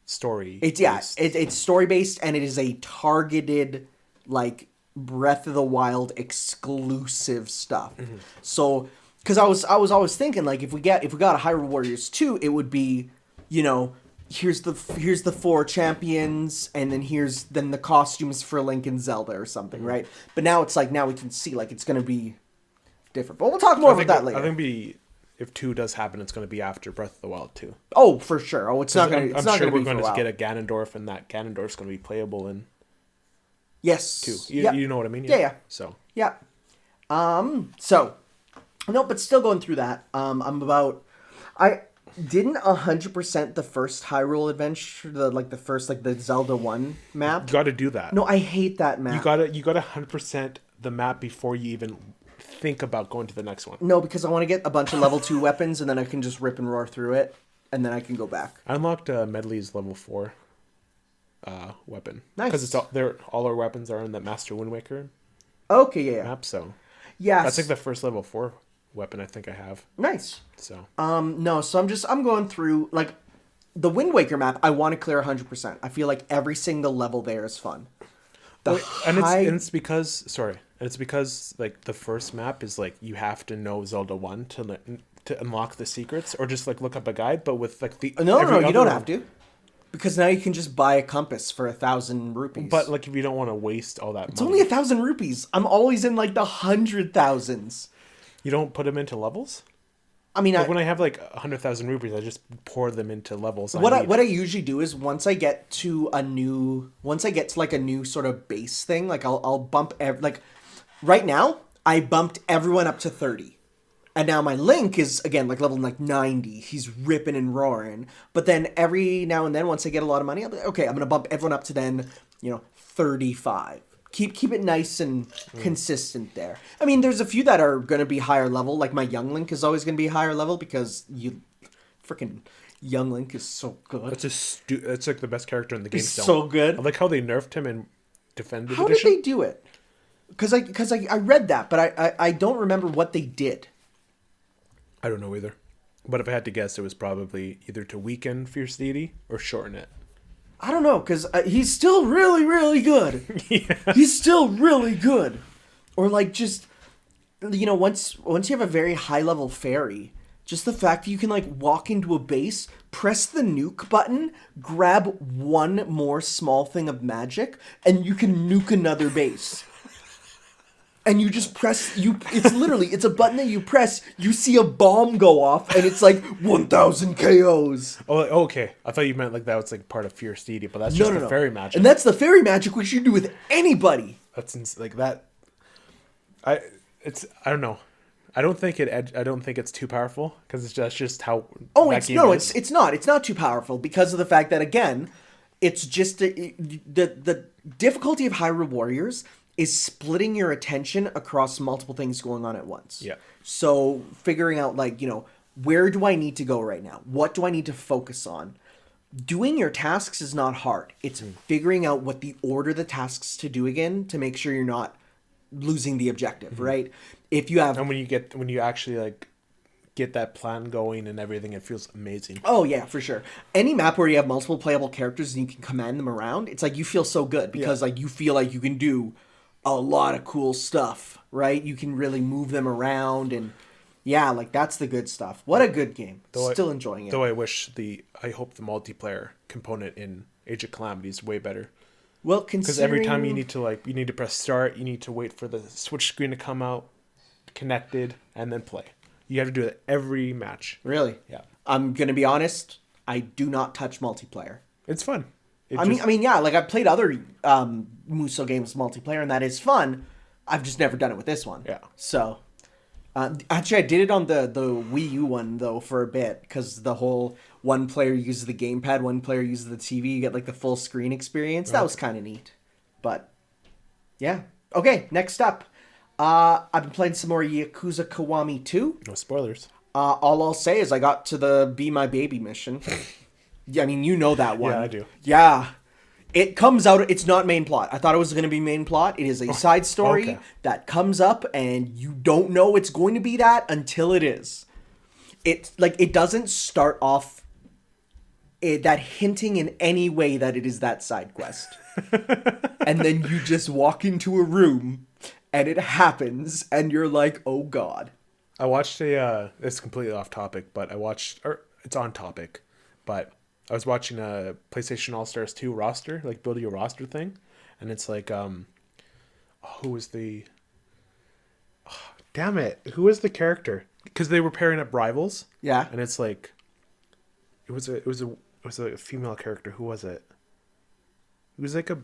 story. It's story-based, and it is a targeted, like, Breath of the Wild exclusive stuff. So, because I was always thinking, like, if we got a Hyrule Warriors 2, it would be, you know, here's the 4 champions, and then the costumes for Link and Zelda or something, right? But now it's like, now we can see, like, it's going to be different. But we'll talk more about that later. I think if 2 does happen, it's going to be after Breath of the Wild 2. Oh, for sure. Oh, it's not going to. I'm It's not sure going to we're be going for a to while. get a Ganondorf, and that Ganondorf's going to be playable in Yes. 2. Yep. You know what I mean? Yeah. So Yeah. So, no, but still going through that. I didn't 100% the first Hyrule Adventure, the Zelda 1 map. you got to do that. No, I hate that map. You got to 100% the map before you even think about going to the next one. No, because I want to get a bunch of level 2 weapons, and then I can just rip and roar through it, and then I can go back. I unlocked Medley's level 4 weapon. Nice. Because all our weapons are in the Master Wind Waker Okay, yeah. map, so Yes. that's like the first level 4 weapon I think I have. Nice. So No, so I'm going through, like, the Wind Waker map, I want to clear 100%. I feel like every single level there is fun. it's because like the first map is like you have to know Zelda 1 to unlock the secrets, or just like look up a guide, but with like the No, you don't have to. Because now you can just buy a compass for 1,000 rupees. But like, if you don't want to waste all that it's money, only 1,000 rupees. I'm always in like the 100,000s. you don't put them into levels. I mean, Like when I have like 100,000 rupees, I just pour them into levels. What I usually do is once I get to like a new sort of base thing, like I'll bump like right now I bumped everyone up to 30. And now my Link is again like level like 90. He's ripping and roaring. But then every now and then once I get a lot of money, I'll be like, okay, I'm going to bump everyone up to then, 35. Keep it nice and consistent there. I mean, there's a few that are going to be higher level. Like my Young Link is always going to be higher level because freaking Young Link is so good. That's like the best character in the game. He's so good. I like how they nerfed him in Defended How Edition. did they do it? Because I read that, but I don't remember what they did. I don't know either. But if I had to guess, it was probably either to weaken Fierce Deity or shorten it. I don't know, because he's still really, really good. Yeah. He's still really good. Or like just, once you have a very high level fairy, just the fact that you can like walk into a base, press the nuke button, grab one more small thing of magic, and you can nuke another base. And you just it's a button that you press, you see a bomb go off, and it's like 1,000 KOs. Oh, okay. I thought you meant like that was like part of Fierce Deity, but that's just the fairy magic. And that's the fairy magic, which you do with anybody. That's like that. I don't know. I don't think it's too powerful because that's just how. Oh, it's not. It's not too powerful because of the fact that again, it's just the difficulty of Hyrule Warriors is splitting your attention across multiple things going on at once. Yeah. So figuring out like, where do I need to go right now? What do I need to focus on? Doing your tasks is not hard. It's figuring out what the order the tasks to do again to make sure you're not losing the objective, right? If you have... And when you actually like get that plan going and everything, it feels amazing. Oh yeah, for sure. Any map where you have multiple playable characters and you can command them around, it's like you feel so good because like you feel like you can do a lot of cool stuff, right? You can really move them around and yeah, like that's the good stuff. What a good game. Still enjoying it. Though I hope the multiplayer component in Age of Calamity is way better. Well, because every time you need to press start, you need to wait for the switch screen to come out, connected, and then play. You have to do it every match. Really? Yeah. I'm gonna be honest. I do not touch multiplayer. It's fun. I mean, yeah. Like I've played other Muso games multiplayer, and that is fun. I've just never done it with this one. Yeah. So, actually, I did it on the Wii U one though for a bit because the whole one player uses the gamepad, one player uses the TV. You get like the full screen experience. That was kind of neat. But yeah. Okay. Next up, I've been playing some more Yakuza Kiwami 2. No spoilers. All I'll say is I got to the Be My Baby mission. Yeah, I mean, you know that one. Yeah, I do. Yeah. It comes out, it's not main plot. I thought it was going to be main plot. It is a side story that comes up, and you don't know it's going to be that until it is. It doesn't start off that hinting in any way that it is that side quest. And then you just walk into a room, and it happens, and you're like, oh god. I watched it's completely off topic, but it's on topic, but I was watching a PlayStation All-Stars 2 roster, like build your roster thing, and it's like, who was the character? Because they were pairing up rivals. Yeah. And it's like, it was a female character. Who was it? It was like a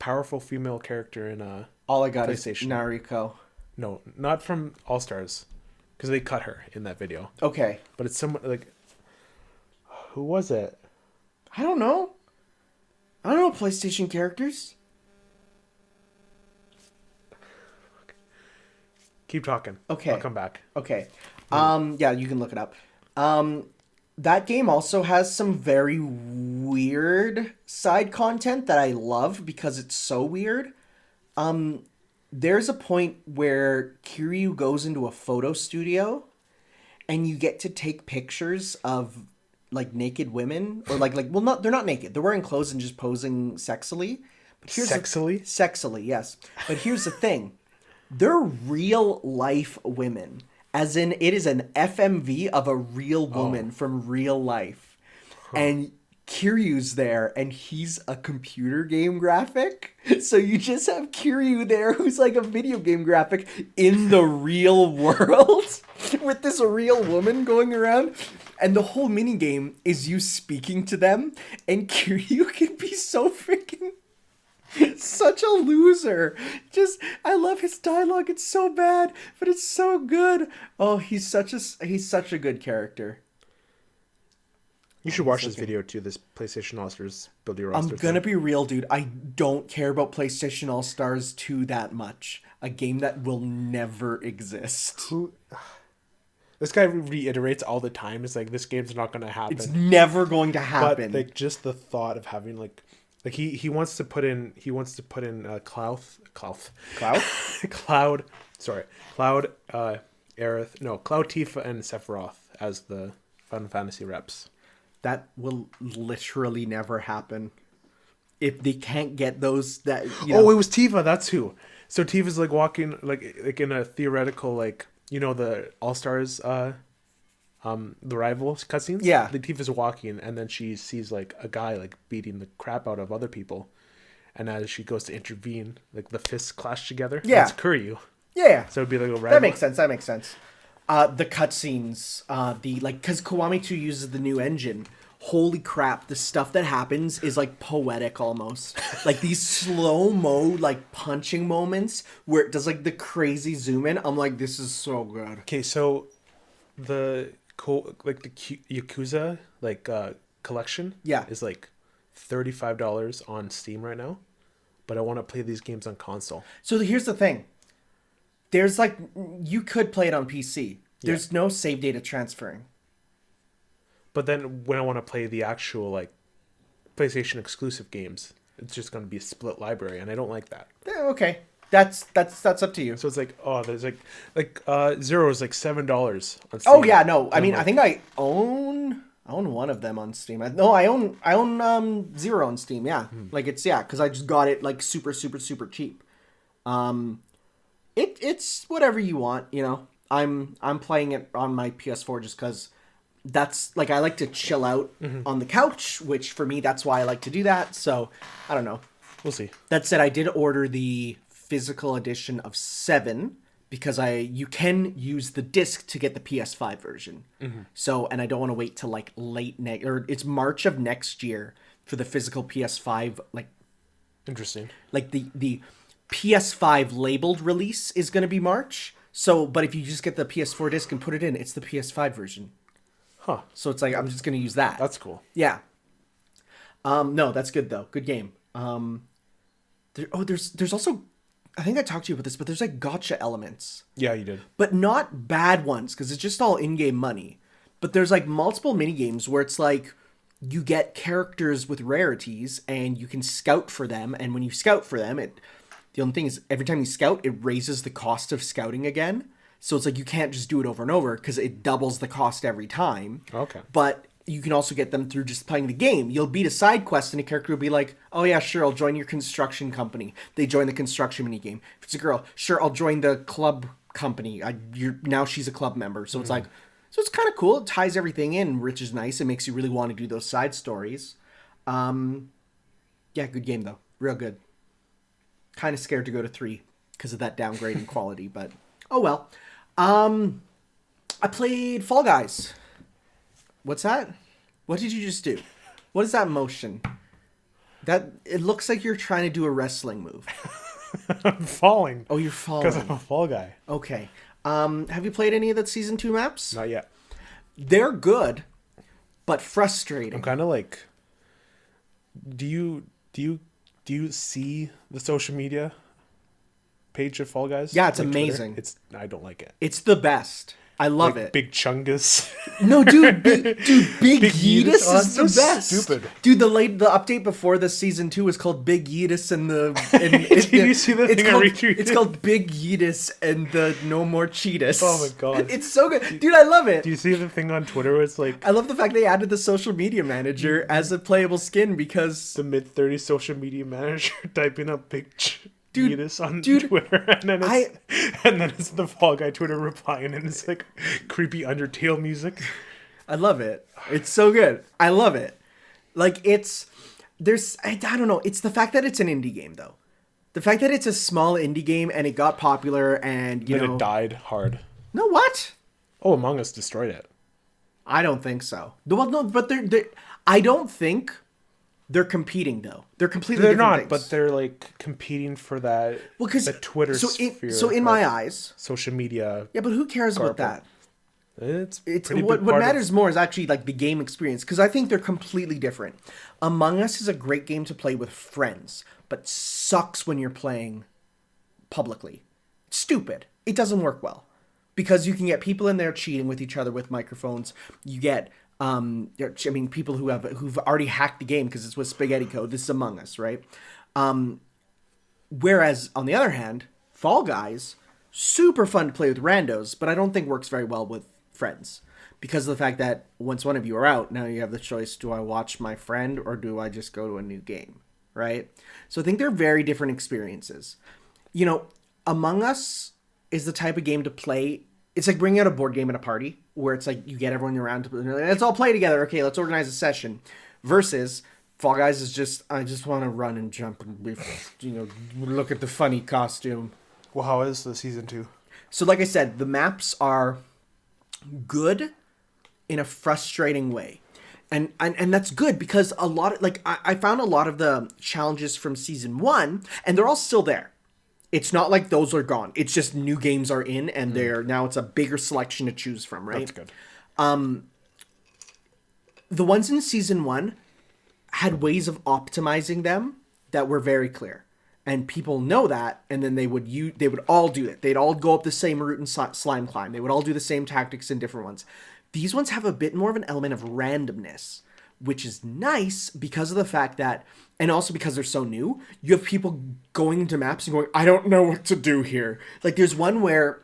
powerful female character in All I got PlayStation. is Nariko. No, not from All-Stars, because they cut her in that video. Okay. But it's someone like, who was it? I don't know. I don't know PlayStation characters. Keep talking. Okay. I'll come back. Okay. Yeah, you can look it up. That game also has some very weird side content that I love because it's so weird. There's a point where Kiryu goes into a photo studio and you get to take pictures of like naked women or they're not naked. They're wearing clothes and just posing sexily. But sexily, yes. But here's the thing. They're real life women. As in, it is an FMV of a real woman from real life. Huh. And Kiryu's there, and he's a computer game graphic. So you just have Kiryu there, who's like a video game graphic in the real world with this real woman going around. And the whole mini game is you speaking to them, and Kiryu can be so freaking such a loser. Just, I love his dialogue. It's so bad, but it's so good. Oh, he's such a good character. You should watch this video too. This PlayStation All Stars build your roster. I'm gonna be real, dude. I don't care about PlayStation All Stars 2 that much. A game that will never exist. This guy reiterates all the time. It's like, this game's not gonna happen. It's never going to happen. But like, just the thought of having like he wants to put in Cloud Tifa and Sephiroth as the Final Fantasy reps. That will literally never happen. If they can't get those, that it was Tifa. That's who. So Tifa's like walking like in a theoretical the All Stars the rivals cutscenes. Yeah. The Tifa's walking, and then she sees like a guy like beating the crap out of other people, and as she goes to intervene, like the fists clash together. Yeah. It's Kiryu. Yeah. So it'd be like a rival. That makes sense. The cutscenes, because Kiwami 2 uses the new engine. Holy crap, the stuff that happens is like poetic almost. Like these slow-mo like punching moments where it does like the crazy zoom in. I'm like, this is so good. Okay, so the Yakuza collection is like $35 on Steam right now, but I want to play these games on console. So here's the thing. There's you could play it on PC. There's no save data transferring. But then when I want to play the actual PlayStation exclusive games, it's just going to be a split library, and I don't like that. Yeah, okay. That's up to you. So it's there's Zero is like $7 on Steam. Oh yeah, no. I mean, I think I own one of them on Steam. I own Zero on Steam. Yeah. Cuz I just got it like super super super cheap. It's whatever you want, I'm playing it on my PS4 just cuz that's I like to chill out on the couch, which for me that's why I like to do that. So, I don't know. We'll see. That said, I did order the physical edition of 7 because you can use the disc to get the PS5 version. So, and I don't want to wait till late it's March of next year for the physical PS5 Interesting. The PS5 labeled release is going to be March. So, but if you just get the PS4 disc and put it in, it's the PS5 version. Huh. So it's I'm just going to use that. That's cool. Yeah. No, that's good though. Good game. There's also, I think I talked to you about this, but there's gotcha elements. Yeah, you did. But not bad ones, because it's just all in-game money. But there's multiple mini games where it's you get characters with rarities and you can scout for them, and when you scout for them, the only thing is every time you scout, it raises the cost of scouting again. So it's you can't just do it over and over because it doubles the cost every time. Okay. But you can also get them through just playing the game. You'll beat a side quest and a character will be like, oh yeah, sure, I'll join your construction company. They join the construction mini game. If it's a girl, sure, I'll join the club company. Now she's a club member. So it's so it's kind of cool. It ties everything in, which is nice. It makes you really want to do those side stories. Yeah, good game though. Real good. Kind of scared to go to 3 because of that downgrade in quality, but oh well. I played Fall Guys. What's that? What did you just do? What is that motion? It looks like you're trying to do a wrestling move. I'm falling. Oh, you're falling. Because I'm a Fall Guy. Okay. Have you played any of the season 2 maps? Not yet. They're good, but frustrating. I'm kind of do you see the social media page of Fall Guys? Yeah, it's amazing. Twitter? I don't like it. It's the best. I love it. Big Chungus. No, dude, Big Yeetus is the best. Stupid. Dude, the update before the season 2 is called Big Yeetus and the. Did you see the thing I retweeted? It's called Big Yeetus and the No More Cheetus. Oh my god, it's so good, dude. I love it. Do you see the thing on Twitter where it's I love the fact they added the social media manager as a playable skin because the mid-30s social media manager typing up Big Yeetus on Twitter, and then it's the Fall Guy Twitter replying, and it's creepy Undertale music. I love it. It's so good. I love it. Like I don't know. It's the fact that it's an indie game though. The fact that it's a small indie game and it got popular and it died hard. No, what? Oh, Among Us destroyed it. I don't think so. Well, no, but I don't think they're competing though. They're completely They're different not, things. but they're like competing for that. Well, because the Twitter sphere. So in my eyes, social media. Yeah, but who cares about that? It's what matters more is actually like the game experience, because I think they're completely different. Among Us is a great game to play with friends, but sucks when you're playing publicly. It's stupid. It doesn't work well because you can get people in there cheating with each other with microphones. You get people who've already hacked the game because it's with spaghetti code. This is Among Us, right? Whereas on the other hand, Fall Guys, super fun to play with randos, but I don't think works very well with friends because of the fact that once one of you are out, now you have the choice: do I watch my friend or do I just go to a new game, right? So I think they're very different experiences. Among Us is the type of game to play. It's like bringing out a board game at a party where it's like you get everyone around to let's all play together. Okay, let's organize a session. Versus Fall Guys is just I just want to run and jump and look at the funny costume. Well, how is the season 2? So like I said, the maps are good in a frustrating way. And that's good because a lot of I found a lot of the challenges from season 1 and they're all still there. It's not like those are gone. It's just new games are in and now it's a bigger selection to choose from, right? That's good. The ones in season 1 had ways of optimizing them that were very clear. And people know that, and then they would all do it. They'd all go up the same route in Slime Climb. They would all do the same tactics in different ones. These ones have a bit more of an element of randomness, which is nice because of the fact that, and also because they're so new, you have people going into maps and going, I don't know what to do here. Like there's one where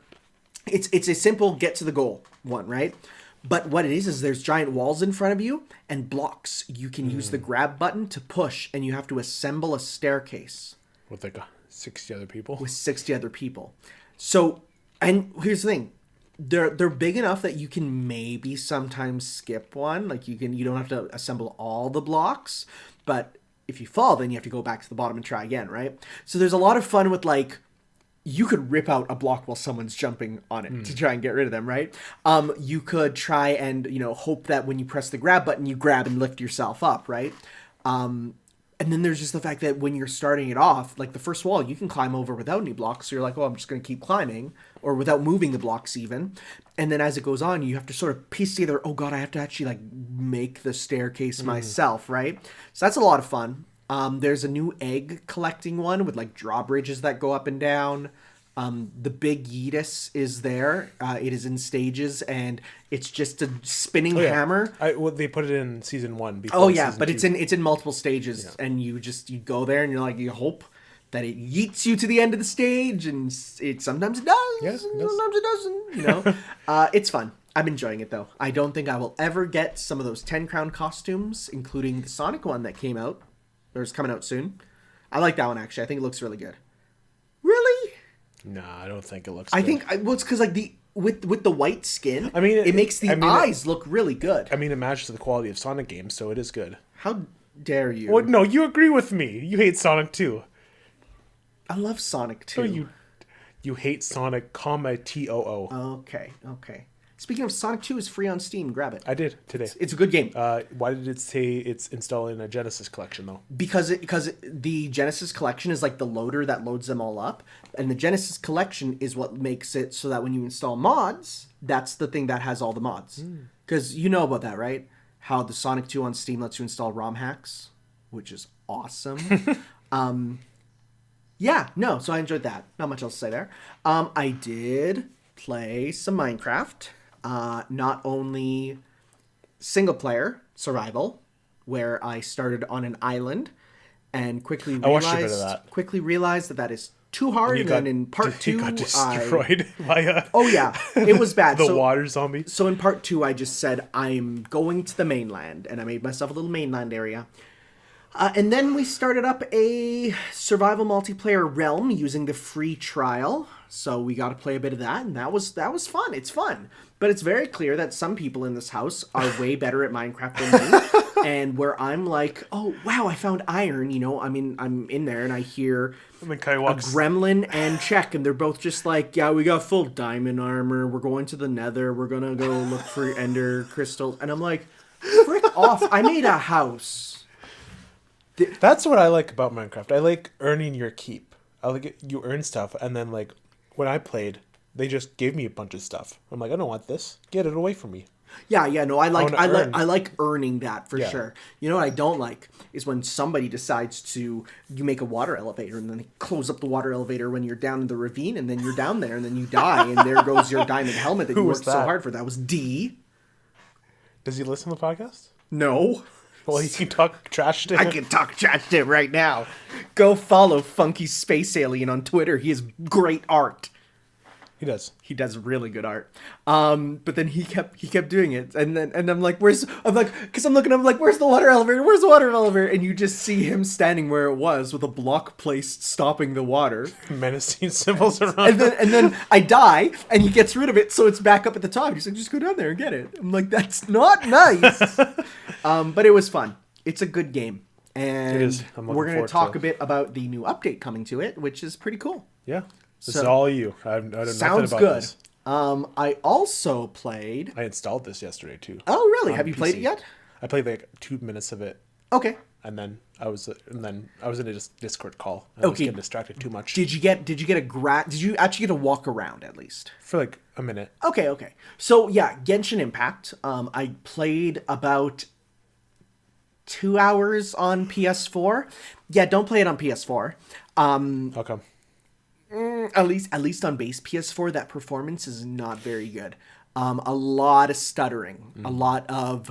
it's a simple get to the goal one, right? But what it is there's giant walls in front of you and blocks. You can use the grab button to push, and you have to assemble a staircase. With like 60 other people? With 60 other people. So, and here's the thing. They're big enough that you can maybe sometimes skip one. Like you don't have to assemble all the blocks. But if you fall, then you have to go back to the bottom and try again, right? So there's a lot of fun with you could rip out a block while someone's jumping on it to try and get rid of them, right? You could try and, hope that when you press the grab button, you grab and lift yourself up, right? And then there's just the fact that when you're starting it off, like the first wall, you can climb over without any blocks. So you're like, oh, I'm just going to keep climbing, or without moving the blocks even. And then as it goes on, you have to sort of piece together, oh God, I have to actually make the staircase myself, right? So that's a lot of fun. There's a new egg collecting one with drawbridges that go up and down. The big Yeetus is there. It is in stages, and it's just a spinning hammer. They put it in season 1. Oh yeah, but 2. it's in multiple stages, and you go there, and you hope that it yeets you to the end of the stage, and it sometimes it does, sometimes it doesn't. It's fun. I'm enjoying it though. I don't think I will ever get some of those 10 crown costumes, including the Sonic one that came out, or is coming out soon. I like that one actually. I think it looks really good. Really? No, I don't think it looks good. I think it's because with the white skin, it makes the eyes look really good. I mean, it matches the quality of Sonic games, so it is good. How dare you? Well, no, you agree with me. You hate Sonic 2. I love Sonic 2. No, you hate Sonic, T-O-O. Okay. Speaking of, Sonic 2 is free on Steam. Grab it. I did today. It's a good game. Why did it say it's installing a Genesis collection though? Because the Genesis collection is like the loader that loads them all up, and the Genesis collection is what makes it so that when you install mods, that's the thing that has all the mods. Because you know about that, right? How the Sonic 2 on Steam lets you install ROM hacks, which is awesome. So I enjoyed that. Not much else to say there. I did play some Minecraft. Not only single player survival, where I started on an island and quickly realized that is too hard. And then in part 2, got destroyed by a it was bad. the water zombie. So in part 2, I just said I'm going to the mainland, and I made myself a little mainland area. And then we started up a survival multiplayer realm using the free trial. So we got to play a bit of that, and that was fun. It's fun. But it's very clear that some people in this house are way better at Minecraft than me. and where I'm like, oh wow, I found iron. You know, I mean, I'm in there and I hear And then Kai a walks. gremlin and Check, and they're both just like, yeah, we got full diamond armor. We're going to the Nether. We're gonna go look for ender crystals. And I'm like, frick off! I made a house. That's what I like about Minecraft. I like earning your keep. I like it, you earn stuff, and then like when I played, they just gave me a bunch of stuff. I'm like, I don't want this. Get it away from me. Yeah, no, I earn. like earning that for Yeah. sure. You know what I don't like is when somebody decides to you make a water elevator and then they close up the water elevator when you're down in the ravine and then you're down there and then you die and there goes your diamond helmet that Who you was worked so that? hard for. That was D. Does he listen to the podcast? No. Well, he can talk trash to him. I can talk trash to him right now. Go follow Funky Space Alien on Twitter. He has great art. He does. He does really good art. But then he kept doing it, and I'm like, where's the water elevator? Where's the water elevator? And you just see him standing where it was with a block placed stopping the water. Menacing symbols around. And then I die, and he gets rid of it, so it's back up at the top. He's like, just go down there and get it. I'm like, that's not nice. But it was fun. It's a good game, and It is. I'm looking we're gonna forward talk to a bit about the new update coming to it, which is pretty cool. Yeah. This So- is all you. I know nothing Sounds about good. this. I also played. I installed this yesterday too. Oh, really? on Have you played it PC. yet? I played like 2 minutes of it, Okay. and then I was in a Discord call. I was Okay. getting distracted too much Did you actually get a walk around at least? for like a minute. Okay. So yeah, Genshin Impact. I played about 2 hours on PS4. Yeah, don't play it on PS4. How come? At least on base PS4, that performance is not very good. A lot of stuttering, a lot of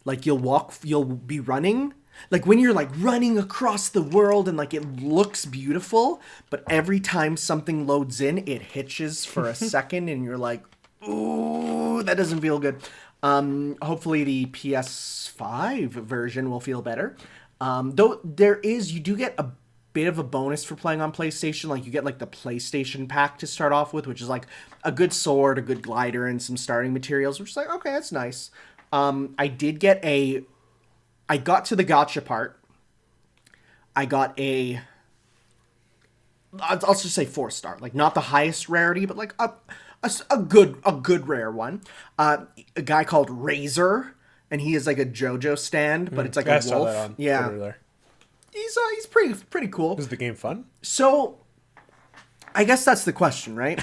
like you'll be running. Like when you're like running across the world and like it looks beautiful, but every time something loads in, it hitches for a second and you're like, ooh, that doesn't feel good. Hopefully the PS5 version will feel better. Though you do get a bit of a bonus for playing on PlayStation. Like you get like the PlayStation pack to start off with, which is like a good sword, a good glider, and some starting materials, which is like, okay, that's nice. I got to the gacha part. I got I'll just say 4-star, like not the highest rarity, but like a good rare one. A guy called Razor, and he is like a JoJo stand, but it's like I a saw wolf. that on Yeah, Twitter there. he's pretty cool. Is the game fun? So, I guess that's the question, right?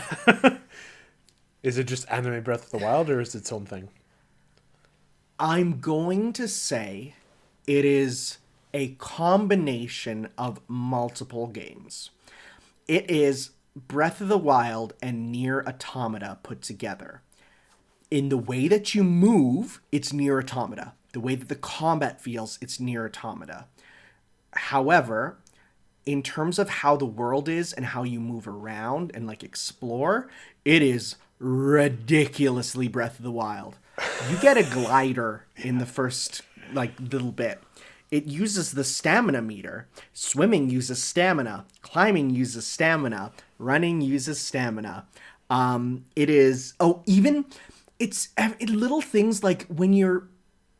Is it just anime Breath of the Wild, or is it its own thing? I'm going to say it is a combination of multiple games. It is Breath of the Wild and Nier Automata put together. In the way that you move, it's Nier Automata. The way that the combat feels, it's Nier Automata. However, in terms of how the world is and how you move around and like explore, it is ridiculously Breath of the Wild. You get a glider in the first like little bit. It uses the stamina meter. Swimming uses stamina. Climbing uses stamina. Running uses stamina. It's little things like when you're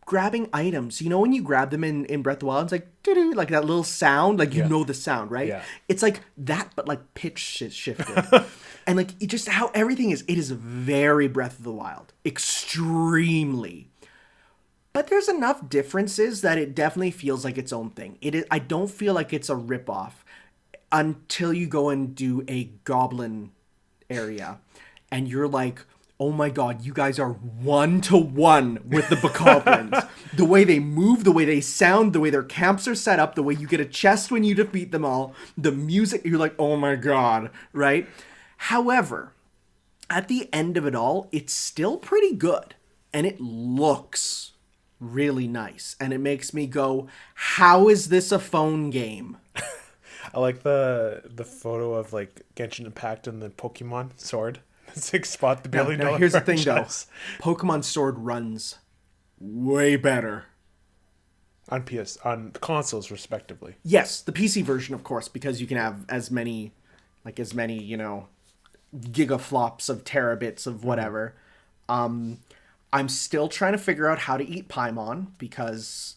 grabbing items, you know, when you grab them in Breath of the Wild, it's like doo-doo, like that little sound, like you know the sound, right? Yeah. It's like that, but like pitch shifted, and like it just how everything is. It is very Breath of the Wild, extremely. But there's enough differences that it definitely feels like its own thing. I don't feel like it's a ripoff until you go and do a goblin area, and you're like, oh my god, you guys are 1-to-1 with the bokoblins. The way they move, the way they sound, the way their camps are set up, the way you get a chest when you defeat them all, the music, you're like, oh my god, right? However, at the end of it all, it's still pretty good. And it looks really nice. And it makes me go, how is this a phone game? I like the photo of like Genshin Impact and the Pokemon Sword. It's like Spot the billion dollar Here's the thing franchise. though. Pokemon Sword runs way better. On consoles respectively. Yes, the PC version, of course, because you can have as many, gigaflops of terabits of whatever. I'm still trying to figure out how to eat Paimon because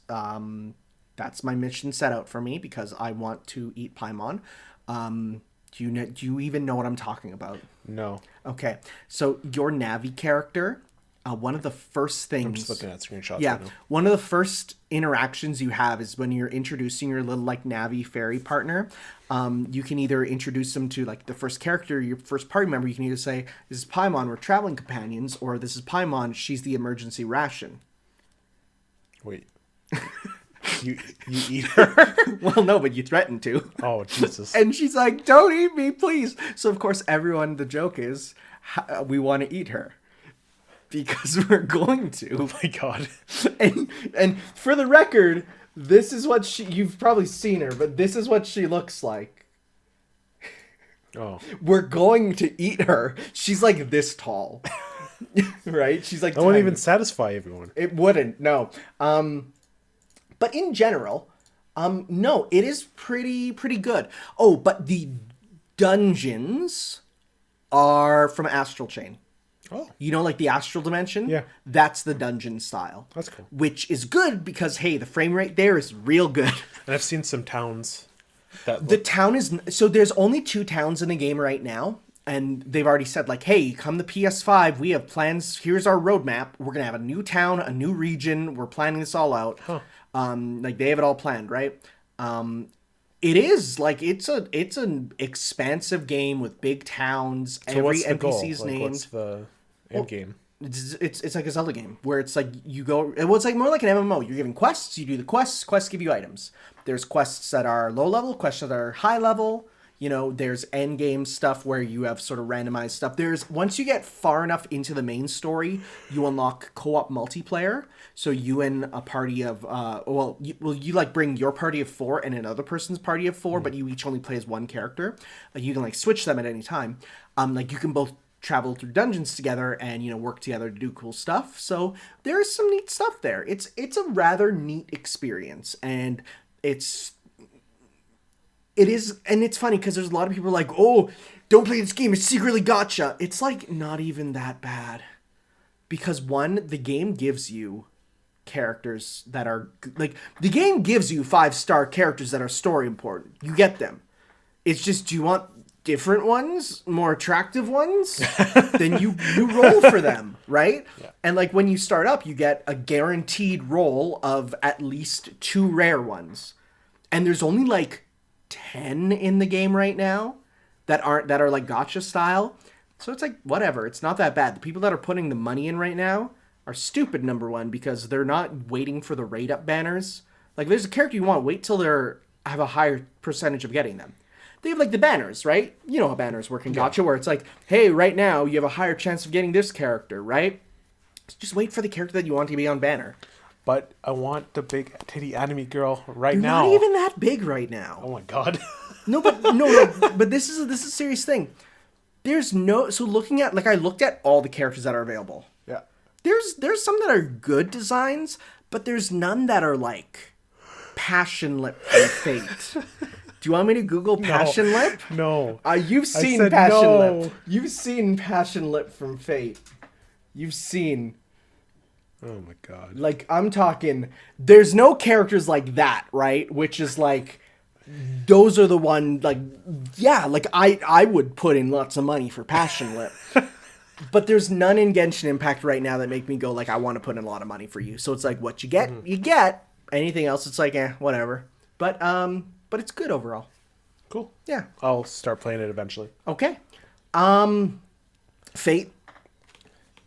that's my mission set out for me because I want to eat Paimon. Do you even know what I'm talking about? No. Okay, so your Navi character, one of the first things... I'm just looking at screenshots Yeah, right now. one of the first interactions you have is when you're introducing your little, like, Navi fairy partner. You can either introduce them to, like, the first character, your first party member. You can either say, this is Paimon, we're traveling companions, or this is Paimon, she's the emergency ration. Wait. You eat her? Well, no, but you threatened to. Oh, Jesus. And she's like, don't eat me, please. So, of course, everyone, the joke is, we want to eat her. Because we're going to. Oh, my God. And for the record, this is what you've probably seen her, but this is what she looks like. Oh. We're going to eat her. She's like this tall. Right? She's like That wouldn't even satisfy everyone. It wouldn't, no. But in general, no, it is pretty good. Oh, but the dungeons are from Astral Chain. Oh. You know, like the Astral Dimension? Yeah. That's the dungeon style. That's cool. Which is good because, hey, the frame rate there is real good. And I've seen some towns that The town is... So there's only 2 towns in the game right now. And they've already said, like, hey, come to PS5. We have plans. Here's our roadmap. We're going to have a new town, a new region. We're planning this all out. Huh. Like, they have it all planned, right? It is, like, it's an expansive game with big towns. So every what's the NPC's goal? Like, named. what's the end game? It's like a Zelda game where it's like you go. Well, it's like more like an MMO. You're given quests. You do the quests. Quests give you items. There's quests that are low level. Quests that are high level. You know, there's end game stuff where you have sort of randomized stuff. There's once you get far enough into the main story, you unlock co-op multiplayer. So you and a party of you like bring your party of 4 and another person's party of 4, but you each only play as one character. Like you can like switch them at any time. Like you can both travel through dungeons together and, you know, work together to do cool stuff. So there's some neat stuff there. It's a rather neat experience, and it is, and it's funny because there's a lot of people like, oh, don't play this game, it's secretly gotcha. It's like not even that bad. Because one, the game gives you characters that are, like, the game gives you 5-star characters that are story important. You get them. It's just, do you want different ones, more attractive ones? Then you roll for them, right? Yeah. And like when you start up, you get a guaranteed roll of at least 2 rare ones. And there's only like 10 in the game right now that are like gacha style. So it's like whatever, it's not that bad. The people that are putting the money in right now are stupid, number one, because they're not waiting for the rate up banners. Like, there's a character you want, wait till they're have a higher percentage of getting them. They have like the banners, right? You know how banners work in gacha, where it's like, hey, right now you have a higher chance of getting this character, right? Just wait for the character that you want to be on banner. But I want the big titty anime girl right They're now. not even that big right now. Oh my God. No, but but this is a serious thing. There's no, so looking at, like, I looked at all the characters that are available. Yeah. There's some that are good designs, but there's none that are like Passion Lip from Fate. Do you want me to Google Passion Lip? No. You've seen said Passion no. Lip. You've seen Passion Lip from Fate. You've seen, Oh my God. like, I'm talking, there's no characters like that, right? Which is like, those are the one, like, yeah, like I would put in lots of money for Passion Lip. But there's none in Genshin Impact right now that make me go, like, I want to put in a lot of money for you. So it's like, what you get, you get. Anything else, it's like, whatever. But it's good overall. Cool. Yeah. I'll start playing it eventually. Okay. Fate.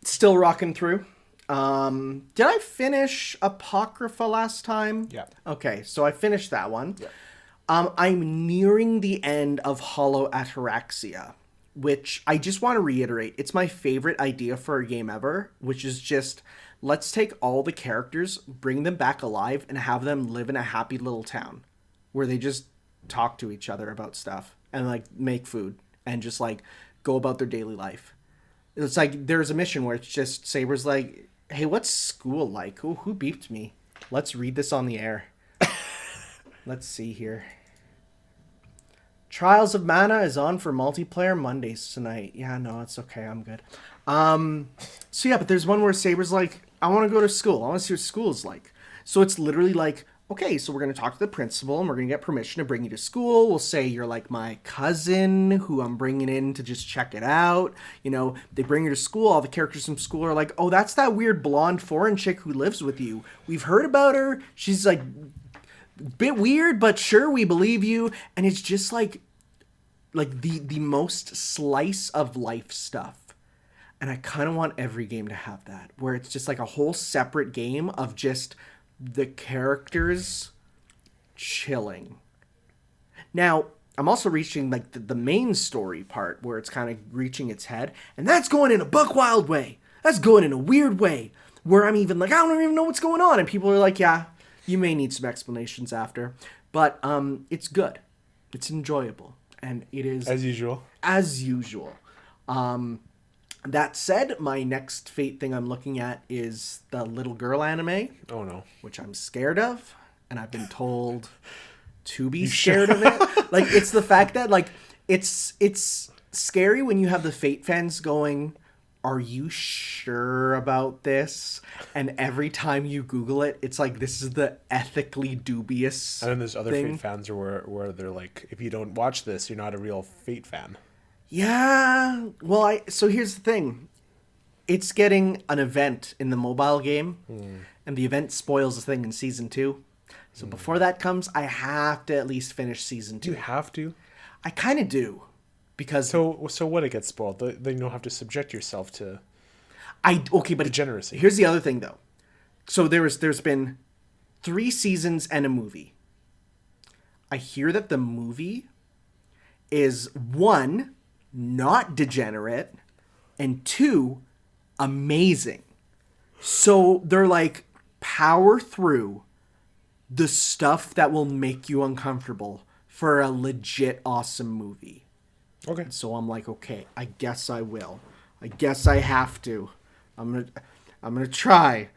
Still rocking through. Did I finish Apocrypha last time? Yeah. Okay, so I finished that one. Yeah. I'm nearing the end of Hollow Ataraxia, which I just want to reiterate. It's my favorite idea for a game ever, which is just, let's take all the characters, bring them back alive, and have them live in a happy little town where they just talk to each other about stuff and, like, make food and just, like, go about their daily life. It's like there's a mission where it's just Saber's like, hey, what's school like? Who beeped me? Let's read this on the air. Let's see here. Trials of Mana is on for multiplayer Mondays tonight. Yeah, no, it's okay. I'm good. So yeah, but there's one where Saber's like, I want to go to school. I want to see what school is like. So it's literally like, okay, so we're going to talk to the principal and we're going to get permission to bring you to school. We'll say you're like my cousin who I'm bringing in to just check it out. You know, they bring you to school. All the characters from school are like, oh, that's that weird blonde foreign chick who lives with you. We've heard about her. She's like a bit weird, but sure, we believe you. And it's just like the most slice of life stuff. And I kind of want every game to have that, where it's just like a whole separate game of just the characters chilling. Now, I'm also reaching like the main story part where it's kind of reaching its head, and that's going in a buck wild way. That's going in a weird way where I'm even like, I don't even know what's going on. And people are like, yeah, you may need some explanations after, but it's good. It's enjoyable. And it is As usual. As usual. That said, my next Fate thing I'm looking at is the little girl anime. Oh no. Which I'm scared of, and I've been told to be scared of it. Like, it's the fact that like it's scary when you have the Fate fans going, are you sure about this? And every time you Google it, it's like, this is the ethically dubious And then there's other thing. Fate fans where they're like, if you don't watch this, you're not a real Fate fan. Yeah. Well, so here's the thing. It's getting an event in the mobile game, and the event spoils the thing in Season 2. So before that comes, I have to at least finish Season 2. Do you have to? I kind of do. Because... So what, it gets spoiled? Then you don't have to subject yourself to Okay, but degeneracy. Here's the other thing, though. So there's been 3 seasons and a movie. I hear that the movie is, 1, not degenerate, and 2, amazing. So they're like, power through the stuff that will make you uncomfortable for a legit awesome movie. Okay. So I'm like, okay, I guess I will. I guess I have to. I'm gonna try.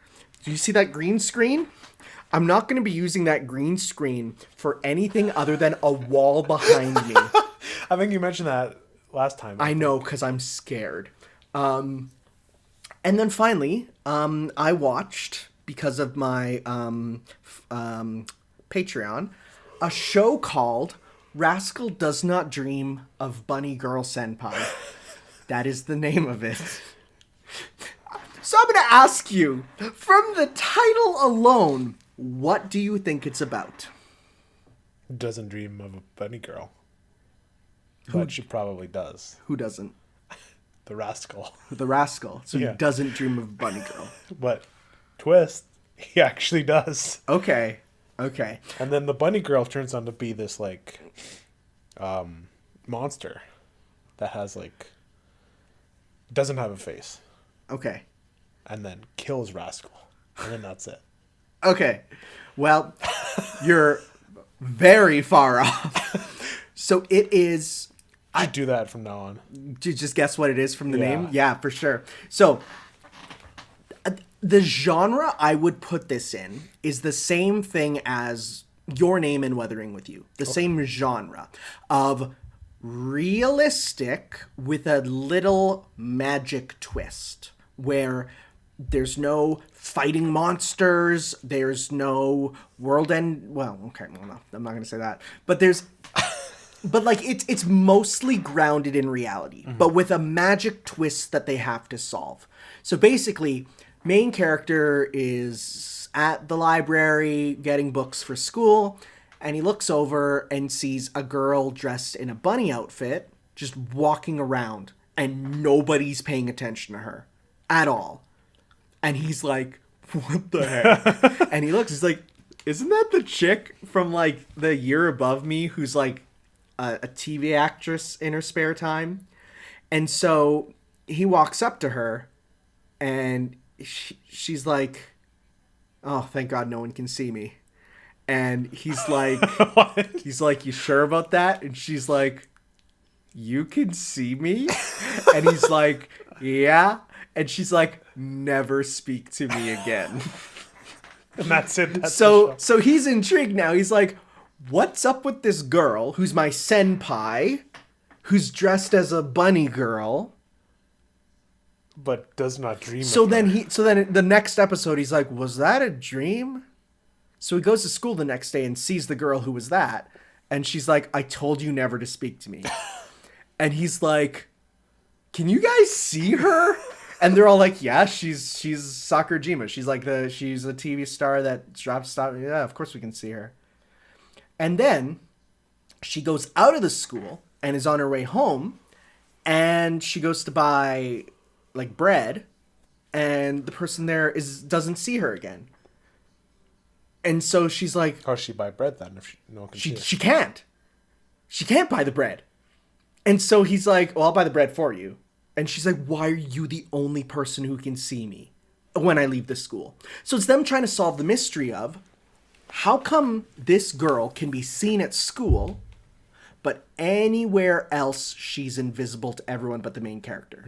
Do you see that green screen? I'm not gonna be using that green screen for anything other than a wall behind me. I think you mentioned that last time. I know, because I'm scared. And then finally, I watched, because of my Patreon, a show called Rascal Does Not Dream of Bunny Girl Senpai. That is the name of it. So I'm going to ask you, from the title alone, what do you think it's about? Doesn't dream of a bunny girl. But she probably does. Who doesn't? The rascal. The rascal. So Yeah. he doesn't dream of a bunny girl. But twist, he actually does. Okay. And then the bunny girl turns out to be this like monster that has like doesn't have a face. Okay. And then kills Rascal. And then that's it. Okay. Well, you're very far off. So it is... I do that from now on. Did you just guess what it is from the Yeah. name? Yeah, for sure. So the genre I would put this in is the same thing as Your Name and Weathering with You. The same genre of realistic with a little magic twist where there's no fighting monsters, there's no world end. Well, okay, well, no, I'm not going to say that. But there's... But like it's mostly grounded in reality, but with a magic twist that they have to solve. So basically, main character is at the library getting books for school, and he looks over and sees a girl dressed in a bunny outfit just walking around, and nobody's paying attention to her at all. And he's like, "What the heck?" And he looks, he's like, "Isn't that the chick from like the year above me who's like a TV actress in her spare time?" And so he walks up to her and she's like, "Oh, thank God no one can see me." And he's like, "You sure about that?" And she's like, "You can see me?" And he's like, "Yeah." And she's like, "Never speak to me again." And that's it. That's So he's intrigued now. He's like, what's up with this girl who's my senpai, who's dressed as a bunny girl, but does not dream. So of then her. so then the next episode, he's like, was that a dream? So he goes to school the next day and sees the girl who was that. And she's like, I told you never to speak to me. And he's like, can you guys see her? And they're all like, yeah, she's Sakurajima. She's a TV star that drops stop. Yeah, of course we can see her. And then she goes out of the school and is on her way home. And she goes to buy like bread. And the person there doesn't see her again. And so she's like, how does she buy bread then if no one can see her? She can't. She can't buy the bread. And so he's like, well, I'll buy the bread for you. And she's like, why are you the only person who can see me when I leave the school? So it's them trying to solve the mystery of how come this girl can be seen at school, but anywhere else she's invisible to everyone but the main character.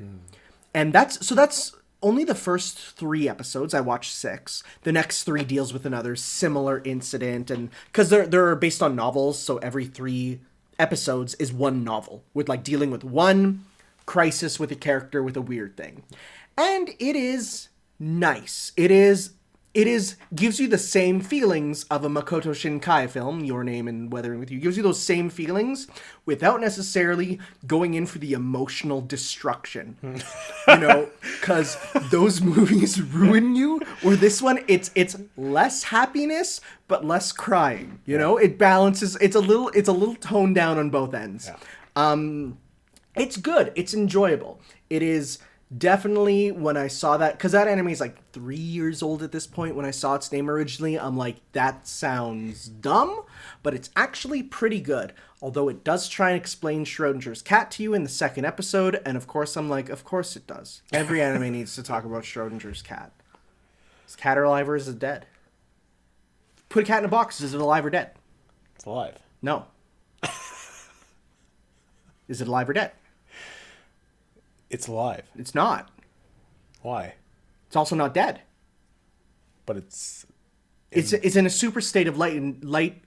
And that's only the first 3 episodes. I watched 6. The next 3 deals with another similar incident, and because they're based on novels, so every 3 episodes is one novel with like dealing with one crisis with a character with a weird thing. And it is nice. It gives you the same feelings of a Makoto Shinkai film, Your Name and Weathering with You. It gives you those same feelings without necessarily going in for the emotional destruction. Because those movies ruin you. Or this one, it's less happiness, but less crying. It balances. It's a little toned down on both ends. Yeah. It's good. It's enjoyable. It is definitely, when I saw that, because that anime is like 3 years old at this point. When I saw its name originally, I'm like, that sounds dumb, but it's actually pretty good. Although it does try and explain Schrodinger's cat to you in the 2nd episode, and of course I'm like, of course it does. Every anime needs to talk about Schrodinger's cat. Is cat alive or is it dead? Put a cat in a box. Is it alive or dead? It's alive. No. Is it alive or dead? It's alive. It's not. Why? It's also not dead. But it's in a super state of light.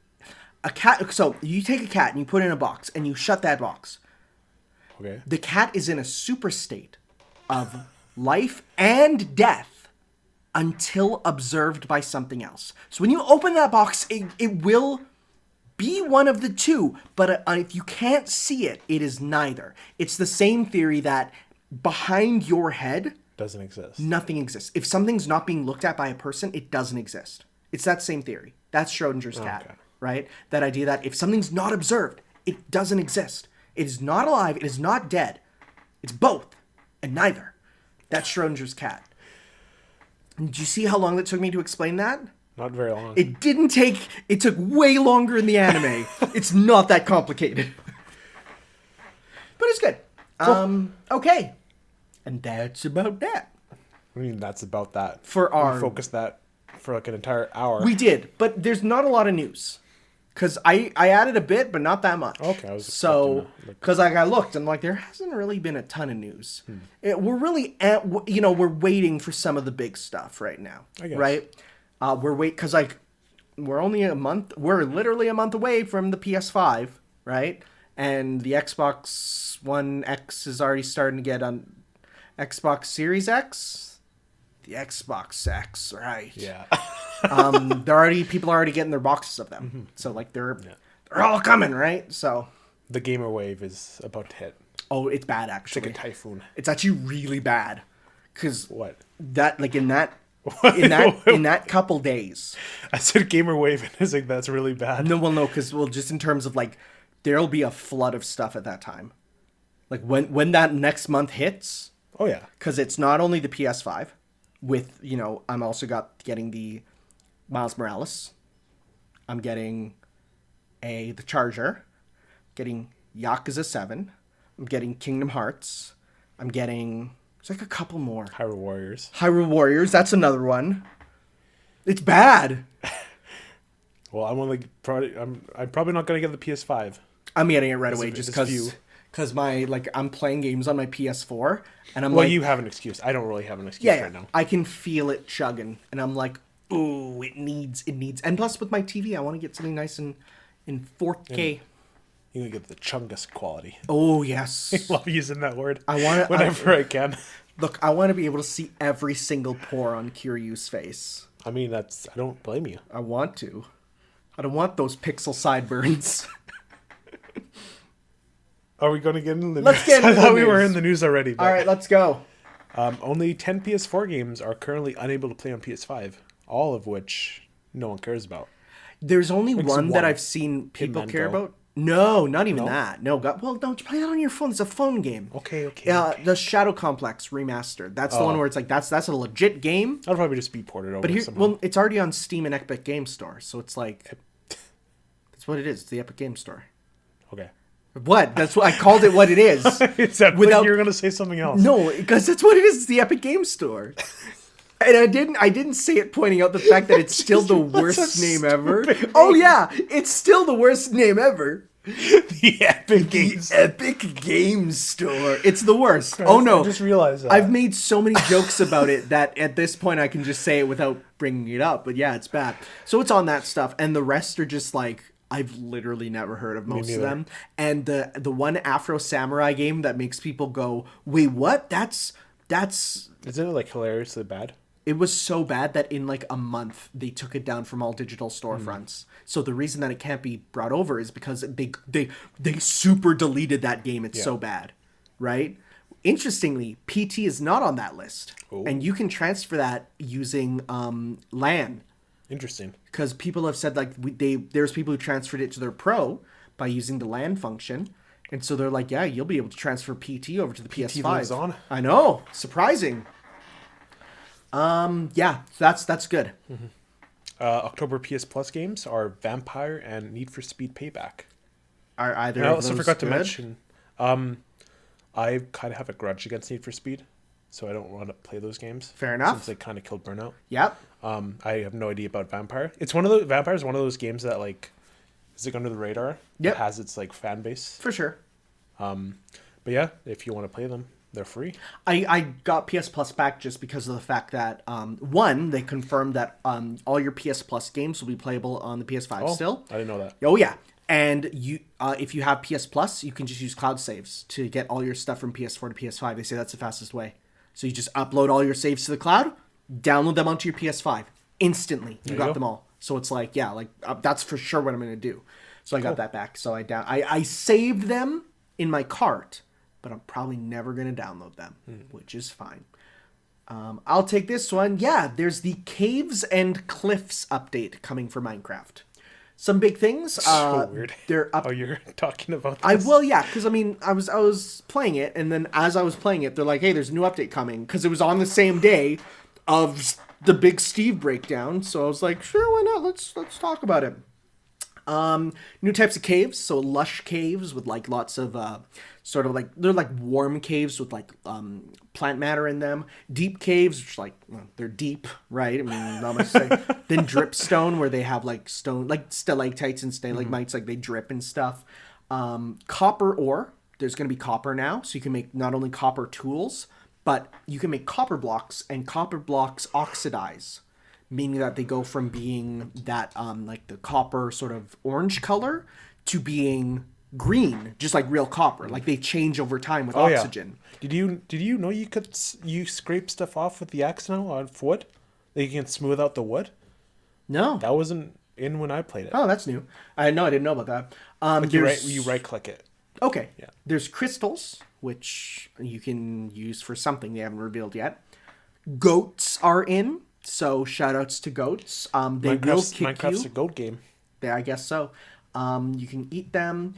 A cat. So you take a cat and you put it in a box and you shut that box. Okay. The cat is in a super state of life and death until observed by something else. So when you open that box, it will be one of the two, but if you can't see it, it is neither. It's the same theory that behind your head doesn't exist. Nothing exists. If something's not being looked at by a person, it doesn't exist. It's that same theory. That's Schrodinger's cat, right? That idea that if something's not observed, it doesn't exist. It is not alive. It is not dead. It's both and neither. That's Schrodinger's cat. Did you see how long it took me to explain that? Not very long. It took way longer in the anime. It's not that complicated. But it's good. Cool. Okay. And that's about that. I mean, that's about that. We focused that for like an entire hour. We did, but there's not a lot of news. Because I added a bit, but not that much. Okay. Because I looked, and like, there hasn't really been a ton of news. We're really, we're waiting for some of the big stuff right now. I guess. Right? Because we're literally a month away from the PS5, right? And the Xbox One X is already starting to get on Xbox Series X, the Xbox X, right? Yeah. People are already getting their boxes of them. Mm-hmm. So like they're all coming, right? So the gamer wave is about to hit. Oh, it's bad actually. It's like a typhoon. It's actually really bad. Cause what? That like in that couple days. I said gamer wave and it's like that's really bad. No, because just in terms of like there'll be a flood of stuff at that time. Like when that next month hits. Oh yeah. Because it's not only the PS5 with, I'm also getting the Miles Morales. I'm getting the Charger. Getting Yakuza 7. I'm getting Kingdom Hearts. I'm getting there's like a couple more. Hyrule Warriors, that's another one. It's bad. Well, I'm probably not gonna get the PS5. I'm getting it right away just because I'm playing games on my PS4 and I'm you have an excuse. I don't really have an excuse right now. I can feel it chugging and I'm like, ooh, it needs, and plus with my TV, I want to get something nice in 4K. You're gonna get the chungus quality. Oh yes, I love using that word. I want it whenever I can. Look, I want to be able to see every single pore on Kiryu's face. I mean, I don't blame you. I want to. I don't want those pixel sideburns. Are we going to get into the Let's news? get into I thought the we were news. in the news already. But, All right, let's go. only 10 PS4 games are currently unable to play on PS5, all of which no one cares about. There's only one one. that I've seen people Hitman care Go. about. No, not even No? that. No, don't play that on your phone. It's a phone game. Okay. The Shadow Complex remastered. That's the one where it's like that's a legit game. That'll probably just be ported over But here, somehow. well, it's already on Steam and Epic Game Store, so it's like that's what it is. It's the Epic Game Store. Okay. What? That's what I called it. What it is? It's that Without- like you're going to say something else. No, because that's what it is. It's the Epic Game Store. And I didn't say it pointing out the fact that it's still the What's worst a name ever. stupid Oh name? yeah, it's still the worst name ever. The Epic Games. Epic Game Store. It's the worst. Oh no. I just realized that. I've made so many jokes about it that at this point I can just say it without bringing it up. But yeah, it's bad. So it's on that stuff, and the rest are just like I've literally never heard of most of neither. them. And the one Afro Samurai game that makes people go, "Wait, what? That's." Isn't it like hilariously bad? It was so bad that in like a month they took it down from all digital storefronts. So the reason that it can't be brought over is because they super deleted that game. It's so bad, right? Interestingly, PT is not on that list, and you can transfer that using LAN Interesting. because people have said like there's people who transferred it to their Pro by using the LAN function. And so they're like, yeah, you'll be able to transfer PT over to the PS5. lives on. I know, surprising. Yeah, that's good. October PS Plus games are Vampire and Need for Speed Payback. Are either And I of also those forgot to good? mention, I kind of have a grudge against Need for Speed, so I don't want to play those games. Fair enough. Since they kind of killed Burnout. Yep. I have no idea about Vampire. It's one of the Vampire is one of those games that like is like under the radar. Yep. It has its like fan base. For sure. But yeah, if you want to play them, they're free. I got PS Plus back just because of the fact that one, they confirmed that all your PS Plus games will be playable on the PS5 still. I didn't know that. Oh yeah. And you if you have PS Plus, you can just use cloud saves to get all your stuff from PS4 to PS5. They say that's the fastest way. So you just upload all your saves to the cloud, download them onto your PS5 instantly. You got go. them all. So it's like, yeah, like that's for sure what I'm going to do. So I got that back. So I saved them in my cart, but I'm probably never going to download them, which is fine. I'll take this one. Yeah, there's the Caves and Cliffs update coming for Minecraft. Some big things. So weird. They're up. Oh, you're talking about this? Because I mean, I was playing it, and then as I was playing it, they're like, "Hey, there's a new update coming," because it was on the same day of the big Steve breakdown. So I was like, "Sure, why not? Let's talk about it." New types of caves, so lush caves with like lots of sort of like they're like warm caves with like plant matter in them. Deep caves, which like they're deep, right? I mean, not much to say. Then dripstone, where they have like stone, like stalactites and stalagmites, like they drip and stuff. Copper ore. There's going to be copper now, so you can make not only copper tools, but you can make copper blocks, and copper blocks oxidize. Meaning that they go from being that like the copper sort of orange color to being green, just like real copper. Like they change over time with oxygen. Yeah. Did you know you scrape stuff off with the axe now on wood? That you can smooth out the wood? No. That wasn't in when I played it. Oh, that's new. I didn't know about that. Like you right click it. Okay. Yeah. There's crystals, which you can use for something they haven't revealed yet. Goats are in. So shout-outs to goats. They will kick Minecraft's you. a goat game. Yeah, I guess so. You can eat them.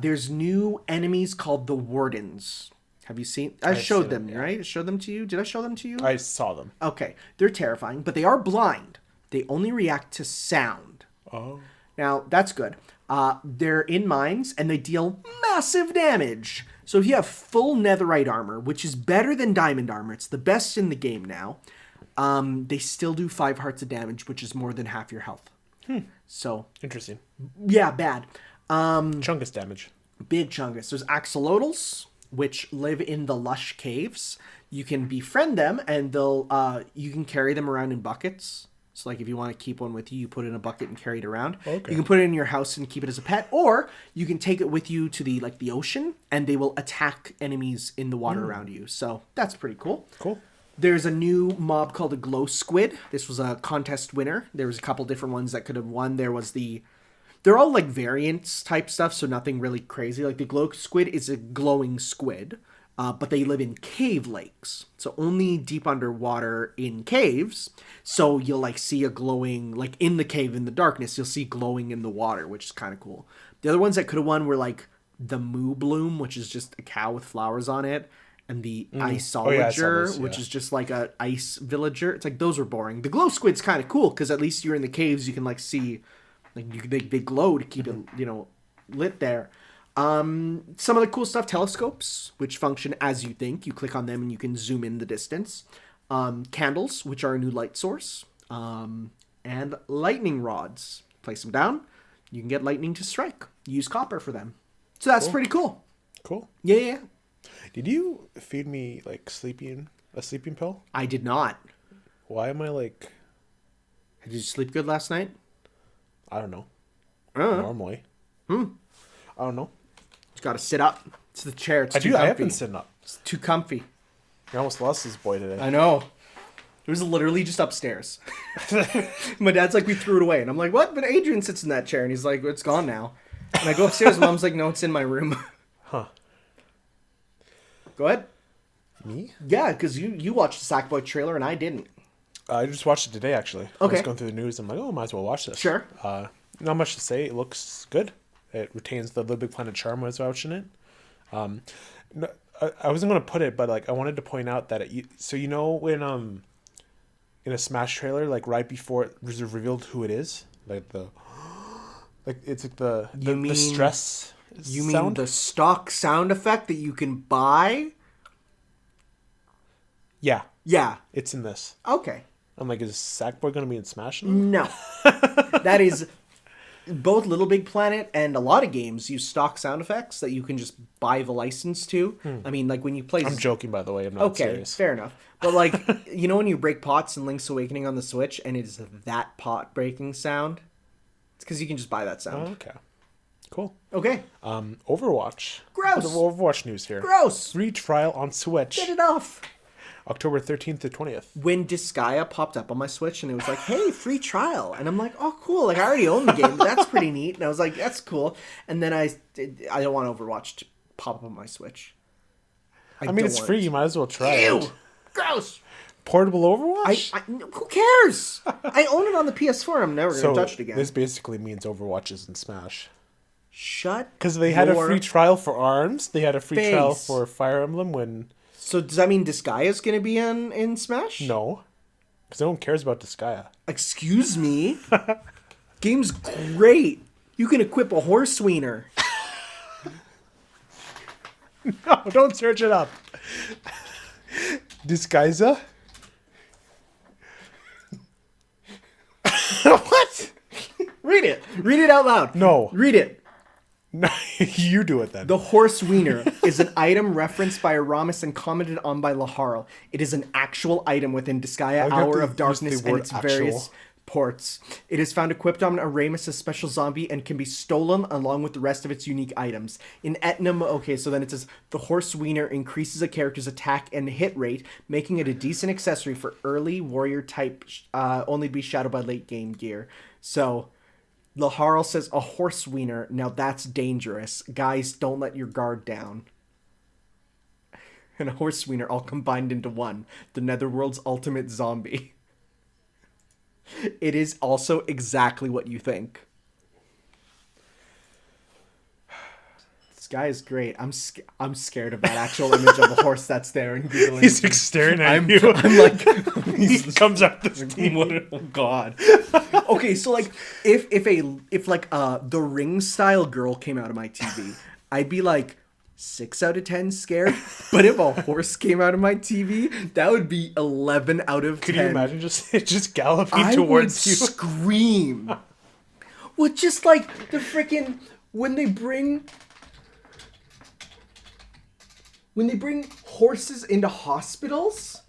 There's new enemies called the Wardens. Have you seen? I showed them, right? I showed them to you. Did I show them to you? I saw them. Okay. They're terrifying, but they are blind. They only react to sound. Oh. Now, that's good. They're in mines, and they deal massive damage. So if you have full netherite armor, which is better than diamond armor, it's the best in the game now, they still do 5 hearts of damage, which is more than half your health. So, Interesting. yeah, bad. Chungus damage. Big chungus. There's axolotls, which live in the lush caves. You can befriend them, and they'll you can carry them around in buckets. So, like, if you want to keep one with you, you put it in a bucket and carry it around. Okay. You can put it in your house and keep it as a pet, or you can take it with you to the ocean, and they will attack enemies in the water around you. So, that's pretty cool. Cool. There's a new mob called a glow squid. This was a contest winner. There was a couple different ones that could have won. They're all, like, variants type stuff, so nothing really crazy. Like, the glow squid is a glowing squid. But they live in cave lakes. So only deep underwater in caves. So you'll like see a glowing, like in the cave in the darkness, you'll see glowing in the water, which is kind of cool. The other ones that could have won were like the moo bloom, which is just a cow with flowers on it. And the isolager, which is just like a ice villager. It's like those were boring. The glow squid's kind of cool because at least you're in the caves. You can like see, like they glow to keep it, lit there. Some of the cool stuff, telescopes, which function as you think. You click on them and you can zoom in the distance. Candles, which are a new light source. And lightning rods. Place them down. You can get lightning to strike. Use copper for them. So that's pretty cool. Cool. Yeah. Did you feed me like a sleeping pill? I did not. Why am I like... Did you sleep good last night? I don't know. Normally. I don't know. You gotta sit up. It's the chair. It's too comfy. comfy. I have been sitting up. It's too comfy. You almost lost this boy today. I know. It was literally just upstairs. My dad's like, we threw it away. And I'm like, what? But Adrian sits in that chair. And he's like, it's gone now. And I go upstairs. Mom's like, no, it's in my room. Huh. Go ahead. Me? Yeah, because you watched the Sackboy trailer and I didn't. I just watched it today, actually. Okay. I was going through the news. I'm like, might as well watch this. Sure. Not much to say. It looks good. It retains the Little Big Planet charm when I was watching it. No, I wasn't going to put it, but like I wanted to point out that when in a Smash trailer, like right before it was revealed who it is, it's like the stress. You mean the stock sound effect that you can buy? Yeah. Yeah. It's in this. Okay. I'm like, is Sackboy going to be in Smash now? No. That is... Both Little Big Planet and a lot of games use stock sound effects that you can just buy the license to. I mean, like when you play... I'm joking, by the way. I'm not serious. Fair enough. But like, when you break pots in Link's Awakening on the Switch and it's that pot breaking sound? It's because you can just buy that sound. Oh, okay. Cool. Okay. Overwatch. Gross. Bit of Overwatch news here. Gross. Free trial on Switch. Get it off. October 13th to 20th. When Disgaea popped up on my Switch and it was like, hey, free trial. And I'm like, oh, cool. Like, I already own the game. That's pretty neat. And I was like, that's cool. And then I don't want Overwatch to pop up on my Switch. I mean, it's free. You might as well try it. Gross. Portable Overwatch? Who cares? I own it on the PS4. I'm never going to touch it again. This basically means Overwatch is in Smash. Shut Because they had a free trial for ARMS. They had a free trial for Fire Emblem when... So does that mean Disgaea is going to be in Smash? No. Because no one cares about Disgaea. Excuse me? Game's great. You can equip a horse wiener. No, don't search it up. Disgaea? What? Read it. Read it out loud. No. Read it. No, you do it then. The horse wiener is an item referenced by Aramis and commented on by Laharl. It is an actual item within Disgaea Hour of Darkness and its various ports. It is found equipped on Aramis' special zombie and can be stolen along with the rest of its unique items. In Etnam, so then it says, the horse wiener increases a character's attack and hit rate, making it a decent accessory for early warrior type, only to be shadowed by late game gear. So... Laharl says a horse wiener. Now that's dangerous. Guys, don't let your guard down. And a horse wiener all combined into one. The Netherworld's ultimate zombie. It is also exactly what you think. This guy is great. I'm scared of that actual image of a horse that's there and Googling. He's like staring at you. I'm like, he comes out this game. Oh God. Okay, so like if the Ring style girl came out of my TV, I'd be like 6 out of 10 scared. But if a horse came out of my TV, that would be 11 out of 10. Could you imagine just galloping towards you? I would scream. Well, just like the freaking when they bring horses into hospitals.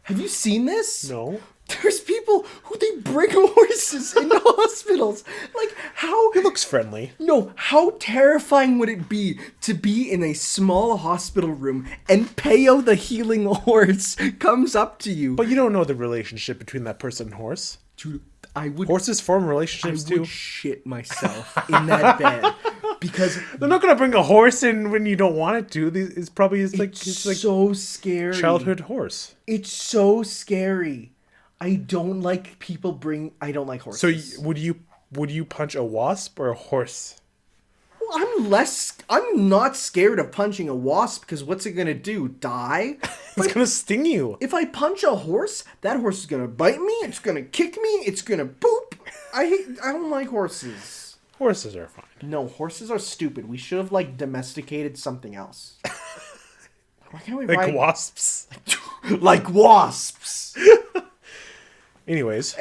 Have you seen this? No. There's people who they bring horses into hospitals. Like, how... He looks friendly. No, how terrifying would it be to be in a small hospital room and Peo the healing horse comes up to you? But you don't know the relationship between that person and horse. Dude, I would... Horses form relationships too. I would shit myself in that bed. Because... They're not going to bring a horse in when you don't want it to. It's probably like so scary. Childhood horse. It's so scary. I don't like people bring... I don't like horses. So would you punch a wasp or a horse? Well, I'm not scared of punching a wasp because what's it gonna do? Die? It's gonna sting you. If I punch a horse, that horse is gonna bite me. It's gonna kick me. It's gonna poop. I don't like horses. Horses are fine. No, horses are stupid. We should have domesticated something else. Why can't we like wasps? Like wasps. Anyways,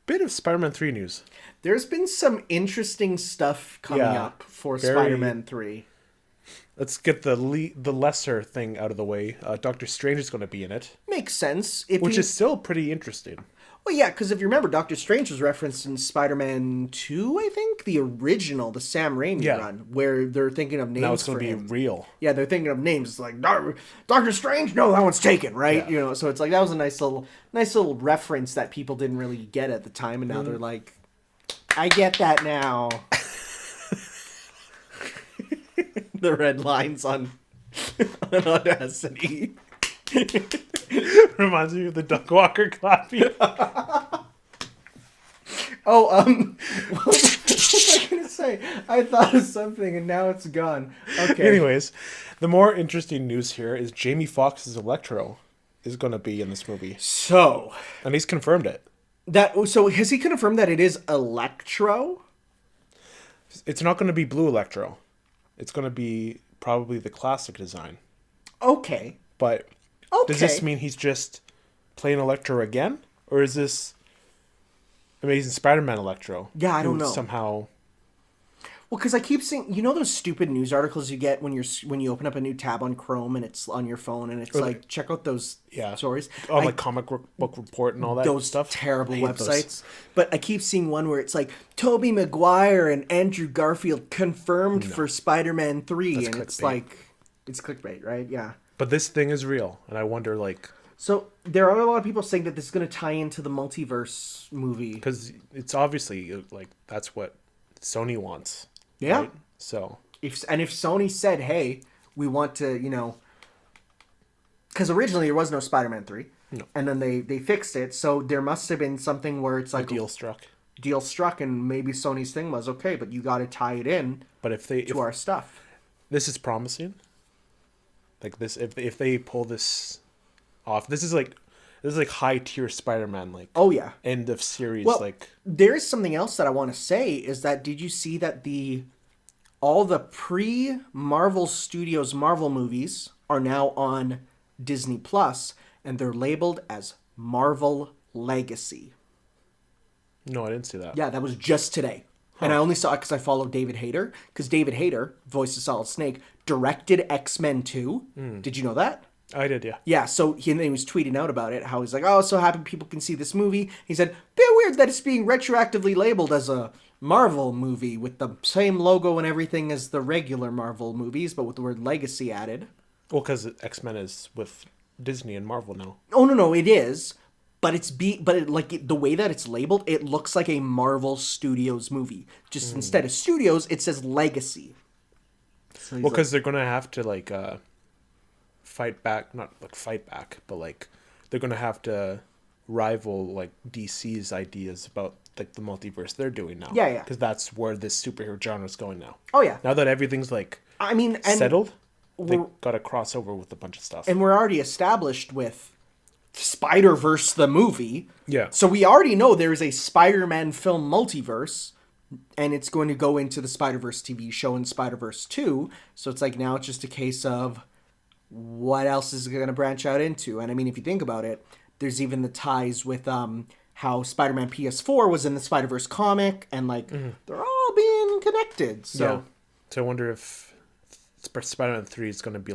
bit of Spider-Man 3 news. There's been some interesting stuff coming up for Spider-Man 3. Let's get the lesser thing out of the way. Doctor Strange is going to be in it. Makes sense. Which is still pretty interesting. Well, yeah, because if you remember, Doctor Strange was referenced in Spider-Man 2, I think? The original, the Sam Raimi run, where they're thinking of names. Now it's going to be real. Yeah, they're thinking of names. It's like, Doctor Strange? No, that one's taken, right? Yeah. So it's like, that was a nice little reference that people didn't really get at the time, and now they're like, I get that now. The red lines on Audacity. Reminds me of the duck walker clapping. What was I going to say? I thought of something and now it's gone. Okay. Anyways, the more interesting news here is Jamie Foxx's Electro is going to be in this movie. So. And he's confirmed it. So has he confirmed that it is Electro? It's not going to be blue Electro. It's going to be probably the classic design. Okay. But does this mean he's just playing Electro again? Or is this Amazing Spider-Man Electro? Yeah, I don't know. Somehow... Well, because I keep seeing, those stupid news articles you get when you open up a new tab on Chrome and it's on your phone and it's like, check out those stories. Oh, like Comic Book Report and all that those stuff. Terrible websites. Those. But I keep seeing one where it's like, Tobey Maguire and Andrew Garfield confirmed for Spider-Man 3. That's and clickbait. It's like, it's clickbait, right? Yeah. But this thing is real. And I wonder, So there are a lot of people saying that this is going to tie into the multiverse movie. Because it's obviously, that's what Sony wants. Yeah. Right? So if Sony said, "Hey, we want to," because originally there was no Spider-Man 3, and then they fixed it, so there must have been something where it's like a deal struck, and maybe Sony's thing was okay, but you got to tie it in. But if our stuff, this is promising. Like this, if they pull this off, this is like high tier Spider-Man. Oh yeah, end of series. Well, there is something else that I want to say is that did you see that all the pre-Marvel Studios Marvel movies are now on Disney Plus and they're labeled as Marvel Legacy. No, I didn't see that. Yeah, that was just today. Huh. And I only saw it because I follow David Hayter. Because David Hayter, voice of Solid Snake, directed X-Men 2. Did you know that? I did, yeah. Yeah, so he was tweeting out about it, how he's like, oh, so happy people can see this movie. He said, bit weird that it's being retroactively labeled as a Marvel movie with the same logo and everything as the regular Marvel movies, but with the word legacy added. Well, because X-Men is with Disney and Marvel now. Oh, no, it is. But the way that it's labeled, it looks like a Marvel Studios movie. Just instead of Studios, it says Legacy. So because they're going to have to, fight back, but they're going to have to rival, DC's ideas about, the multiverse they're doing now. Yeah, yeah. Because that's where this superhero genre is going now. Oh, yeah. Now that everything's, settled, they got to cross over with a bunch of stuff. And we're already established with Spider-Verse the movie. Yeah. So we already know there is a Spider-Man film multiverse, and it's going to go into the Spider-Verse TV show in Spider-Verse 2. So it's now it's just a case of what else is it going to branch out into? And I mean, if you think about it, there's even the ties with how Spider-Man PS4 was in the Spider-Verse comic, and they're all being connected. So, So I wonder if Spider-Man 3 is going to be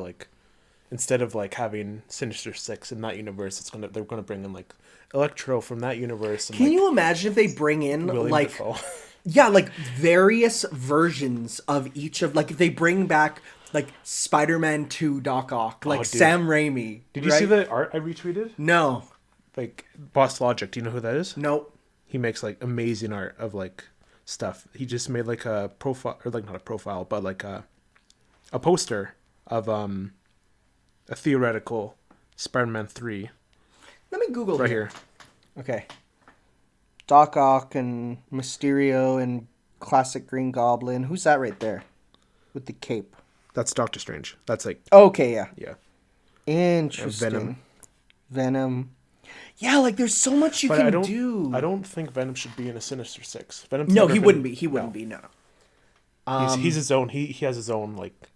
instead of like having Sinister Six in that universe, they're gonna bring in like Electro from that universe. And, Can like, you imagine if they bring in William like Dafoe. yeah, like various versions of each of like if they bring back like Spider-Man 2 Doc Ock, like dude. Sam Raimi. Did you see the art I retweeted? No. Like Boss Logic, do you know who that is? Nope. He makes like amazing art of like stuff. He just made like a profile, or like not a profile, but like a poster of a theoretical Spider-Man 3 Let me Google right here. Okay. Doc Ock and Mysterio and classic Green Goblin. Who's that right there? With the cape. That's Doctor Strange. That's like Okay, yeah. yeah. Interesting. Venom. Yeah, like there's so much you can do. I don't think Venom should be in a Sinister Six. Venom. No, he wouldn't be. He wouldn't be. No. He's his own. He has his own like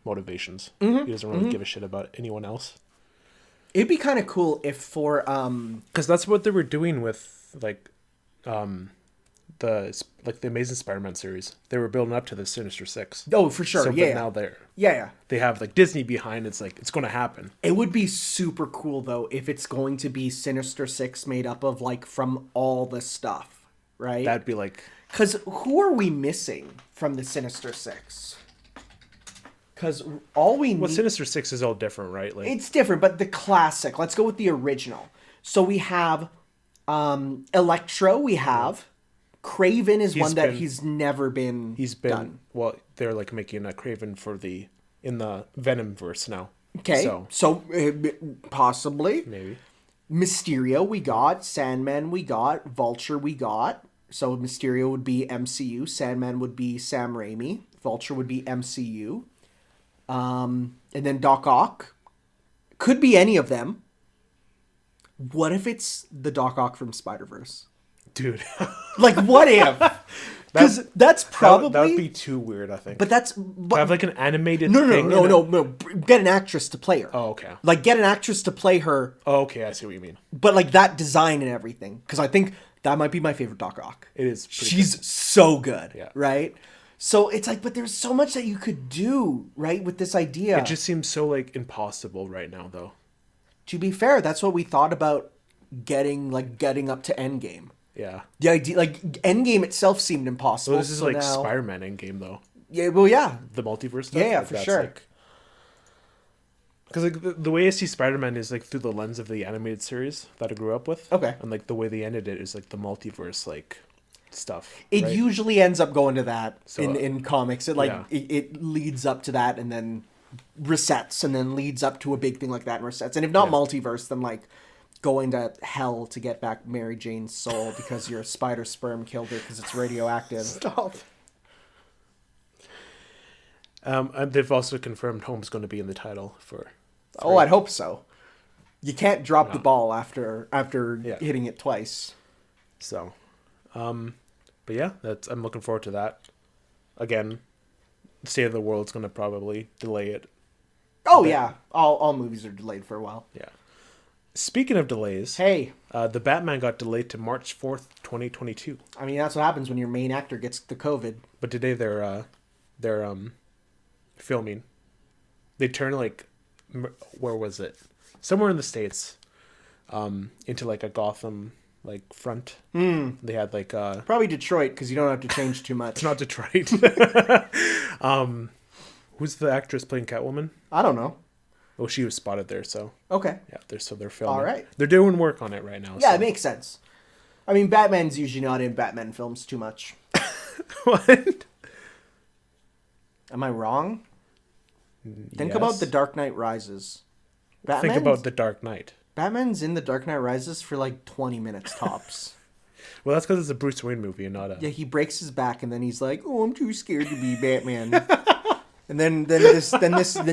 motivations. He doesn't really give a shit about anyone else. It'd be kind of cool if for because that's what they were doing with like the Amazing Spider-Man series. They were building up to the Sinister Six. Oh, for sure. So, yeah. But now yeah. They have like Disney behind. It's like it's going to happen. It would be super cool though if it's going to be Sinister Six made up of like from all the stuff, right? That'd be like because who are we missing from the Sinister Six? Because all we need... Well, Sinister Six is all different, right? Like it's different, but the classic. Let's go with the original. So we have Electro. We have Kraven is one that he's never been. He's been done. Well, they're like making a Kraven in the Venomverse now. Okay, so possibly maybe Mysterio. We got Sandman. We got Vulture. We got. So Mysterio would be MCU. Sandman would be Sam Raimi. Vulture would be MCU. And then Doc Ock. Could be any of them. What if it's the Doc Ock from Spider-Verse? Dude. Like, what if? Because that's probably... That would be too weird, I think. But that's... have like an animated thing? No. Get an actress to play her. Oh, okay. Like, get an actress to play her. Oh, okay. I see what you mean. But, like, that design and everything. Because I think that might be my favorite Doc Ock. It is. She's so good. Yeah. Right? So it's like, but there's so much that you could do, right, with this idea. It just seems so, like, impossible right now, though. To be fair, that's what we thought about getting up to Endgame. Yeah. The idea, like, Endgame itself seemed impossible. Well, this is like Spider-Man Endgame, though. Yeah, well, yeah. The multiverse stuff. Yeah, like, for sure. Because, like, the way I see Spider-Man is, like, through the lens of the animated series that I grew up with. Okay. And, like, the way they ended it is, like, the multiverse, like, stuff. It right? usually ends up going to that So, in comics. It, like, it leads up to that and then resets and then leads up to a big thing like that and resets. And if not multiverse, then, like, going to hell to get back Mary Jane's soul because your spider sperm killed her because it's radioactive. Stop. And they've also confirmed Home's going to be in the title for... 3. Oh, I'd hope so. You can't drop the ball after hitting it twice. So, but yeah, I'm looking forward to that. Again, State of the World's going to probably delay it. Oh yeah, all movies are delayed for a while. Yeah. Speaking of delays, hey, the Batman got delayed to March 4th, 2022. I mean, that's what happens when your main actor gets the COVID. But today they're filming. They turned like, where was it? Somewhere in the States, into like a Gotham like front. They had like probably Detroit because you don't have to change too much. It's not Detroit. Who's the actress playing Catwoman? I don't know. Well, she was spotted there, so okay. Yeah, they're filming. All right, they're doing work on it right now. Yeah, so. It makes sense. I mean, Batman's usually not in Batman films too much. What? Am I wrong? Think about The Dark Knight Rises. Think about The Dark Knight. Batman's in The Dark Knight Rises for like 20 minutes tops. Well, that's because it's a Bruce Wayne movie and not a... Yeah, he breaks his back and then he's like, "Oh, I'm too scared to be Batman." And then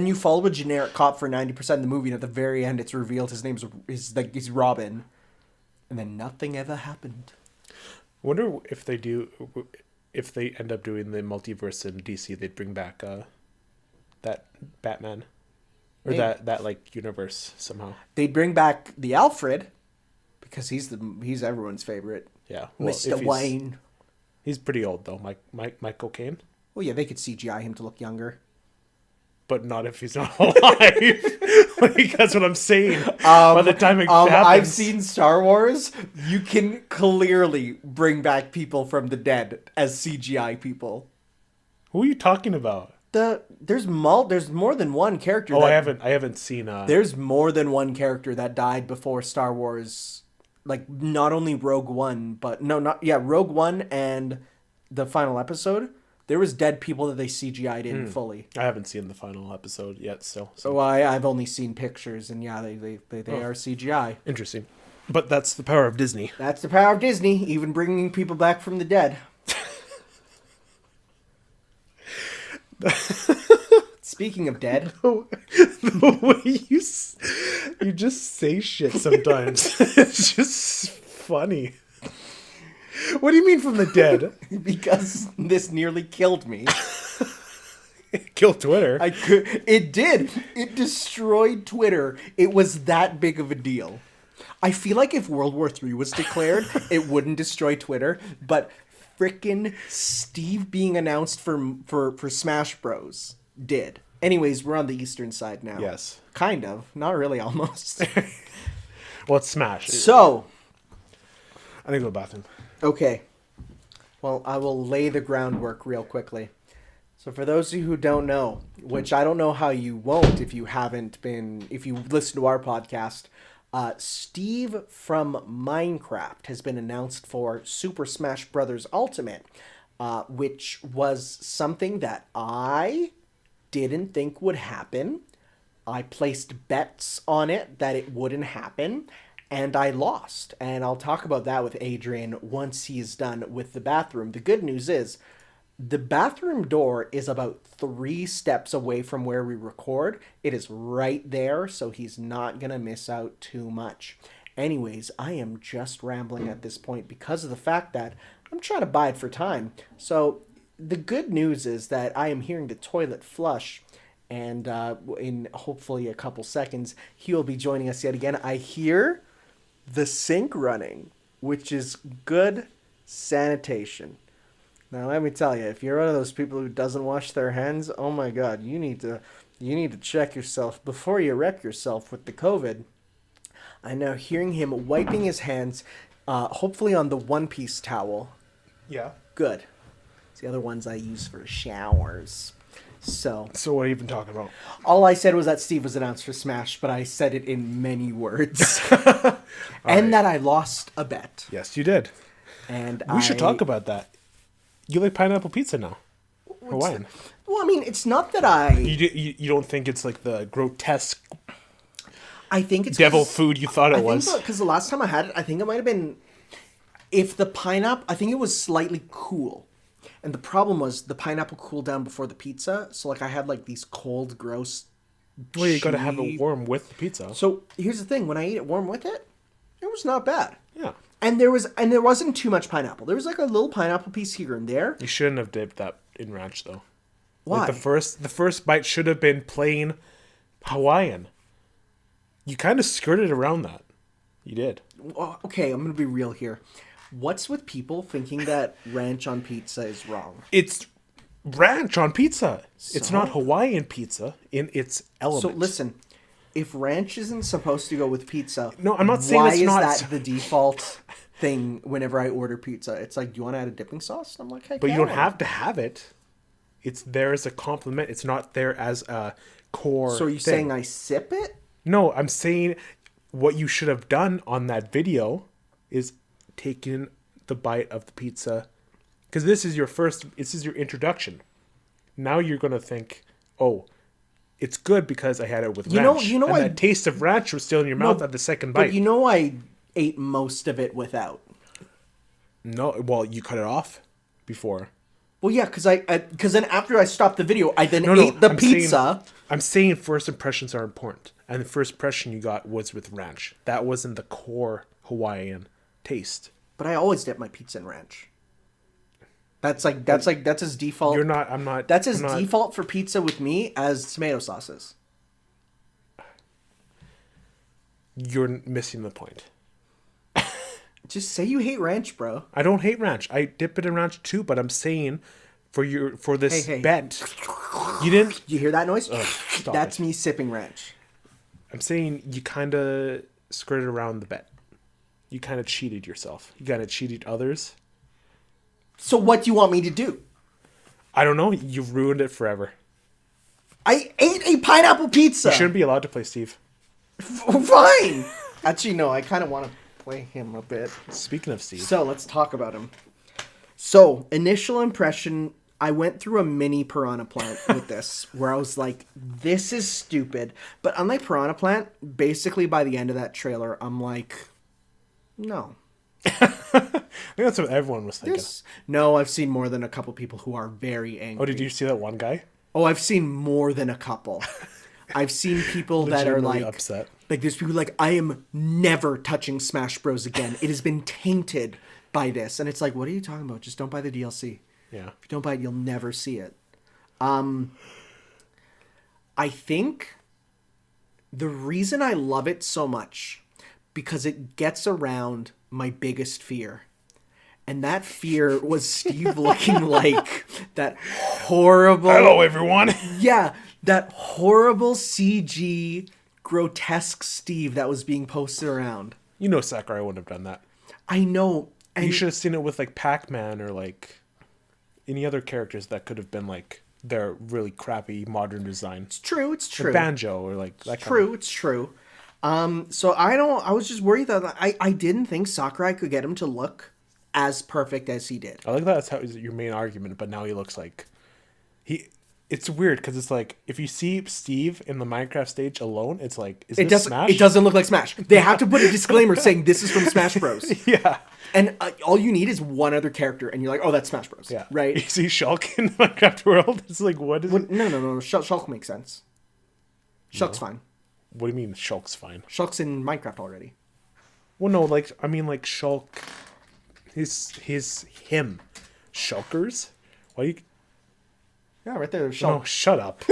you follow a generic cop for 90% of the movie, and at the very end, it's revealed his name's he's Robin, and then nothing ever happened. I wonder if they end up doing the multiverse in DC, they'd bring back that Batman, or that like universe somehow. They'd bring back the Alfred, because he's everyone's favorite. Yeah, well, Mr. Wayne. He's pretty old though, Michael Caine. Well, yeah, they could CGI him to look younger. but not if he's not alive. Like, that's what I'm saying. By the time it happens, I've seen Star Wars. You can clearly bring back people from the dead as CGI people. who are you talking about? There's more than one character. Oh, I haven't seen. There's more than one character that died before Star Wars. Like, not only Rogue One, but Rogue One and the final episode. There was dead people that they CGI'd in fully. I haven't seen the final episode yet still. So. Oh, I've only seen pictures, and yeah, they are CGI. Interesting. But that's the power of Disney. That's the power of Disney, even bringing people back from the dead. Speaking of dead. The way you just say shit sometimes. It's just funny. What do you mean from the dead? Because this nearly killed me. Killed Twitter. It did. It destroyed Twitter. It was that big of a deal. I feel like if World War III was declared, it wouldn't destroy Twitter, but frickin' Steve being announced for Smash Bros. Did. Anyways, we're on the eastern side now. Yes. Kind of. Not really, almost. Well, it's Smash. So. I need to go to the bathroom. Okay. Well, I will lay the groundwork real quickly. So for those of you who don't know, which I don't know how you won't if you listen to our podcast, Steve from Minecraft has been announced for Super Smash Bros. Ultimate, which was something that I didn't think would happen. I placed bets on it that it wouldn't happen, and I lost. And I'll talk about that with Adrian once he is done with the bathroom. The good news is, the bathroom door is about 3 steps away from where we record. It is right there, so he's not going to miss out too much. Anyways, I am just rambling at this point because of the fact that I'm trying to bide for time. So the good news is that I am hearing the toilet flush, and in hopefully a couple seconds, he will be joining us yet again. I hear the sink running, which is good sanitation. Now, let me tell you, if you're one of those people who doesn't wash their hands, oh my God, you need to check yourself before you wreck yourself with the COVID. I'm now hearing him wiping his hands, hopefully on the one-piece towel. Yeah. Good. It's the other ones I use for showers. So what are you even talking about? All I said was that Steve was announced for Smash, but I said it in many words. And that I lost a bet. Yes, you did. And we should talk about that. You like pineapple pizza now. Hawaiian. Well, I mean, it's not that I... You don't think it's like the grotesque I think it's devil food you thought it was? Because the last time I had it, I think it might have been... If the pineapple... I think it was slightly cool. And the problem was the pineapple cooled down before the pizza. So, like, I had, like, these cold, gross... Well, you got to have it warm with the pizza. So, here's the thing. When I ate it warm with it, it was not bad. Yeah. And there wasn't too much pineapple. There was like a little pineapple piece here and there. You shouldn't have dipped that in ranch though. Why? Like the first bite should have been plain Hawaiian. You kind of skirted around that. You did. Well, okay, I'm gonna be real here. What's with people thinking that ranch on pizza is wrong? It's ranch on pizza. It's not Hawaiian pizza in its element. So listen, if ranch isn't supposed to go with pizza, no, I'm not saying it's not. Why is that the default thing whenever I order pizza? It's like, do you want to add a dipping sauce? And I'm like, hey, but you don't have to have it. It's there as a compliment. It's not there as a core. So are you saying I sip it? No, I'm saying what you should have done on that video is taken the bite of the pizza, because this is your introduction. Now you're gonna think, oh, it's good because I had it with ranch. And that taste of ranch was still in your mouth at the second bite. But I ate most of it without. No, well, you cut it off before. Well, yeah, because then after I stopped the video, I then ate the pizza. I'm saying first impressions are important, and the first impression you got was with ranch. That wasn't the core Hawaiian taste. But I always dip my pizza in ranch. That's as default. I'm not. That's as default for pizza with me as tomato sauces. You're missing the point. Just say you hate ranch, bro. I don't hate ranch. I dip it in ranch too, but I'm saying for this Hey. bet. You didn't. You hear that noise? Stop That's it. me sipping ranch. I'm saying you kind of skirted around the bet. You kind of cheated yourself. You kind of cheated others. So what do you want me to do? I don't know. You've ruined it forever. I ate a pineapple pizza. You shouldn't be allowed to play Steve. Fine. Actually, no. I kind of want to play him a bit. Speaking of Steve. So let's talk about him. So initial impression, I went through a mini piranha plant with this, where I was like, "This is stupid." But unlike piranha plant, basically by the end of that trailer, I'm like, "No." I think that's what everyone was thinking. No, I've seen more than a couple people who are very angry. Oh, did you see that one guy? Oh, I've seen more than a couple. I've seen people that are like upset. Like there's people like, I am never touching Smash Bros again. It has been tainted by this. And it's like, what are you talking about? Just don't buy the DLC. Yeah. If you don't buy it, you'll never see it. I think the reason I love it so much, because it gets around my biggest fear. And that fear was Steve looking like that horrible... Hello, everyone. Yeah, that horrible CG, grotesque Steve that was being posted around. You know Sakurai wouldn't have done that. I know. And you should have seen it with like Pac-Man or like any other characters that could have been like their really crappy modern design. It's true. Like Banjo or like that. It's true. So I was just worried that I didn't think Sakurai could get him to look as perfect as he did. I like that's how your main argument, but now he looks like it's weird because it's like if you see Steve in the Minecraft stage alone, it's like Smash? It doesn't look like Smash. They have to put a disclaimer saying this is from Smash Bros. Yeah, and all you need is one other character, and you're like, oh, that's Smash Bros. Yeah, right. You see Shulk in the Minecraft world. It's like what is it? No. Shulk makes sense. Shulk's fine. What do you mean Shulk's fine? Shulk's in Minecraft already. Well, no, like I mean like Shulk. Him. Shulkers? Why do you... Yeah, right there. Shulk. No, shut up.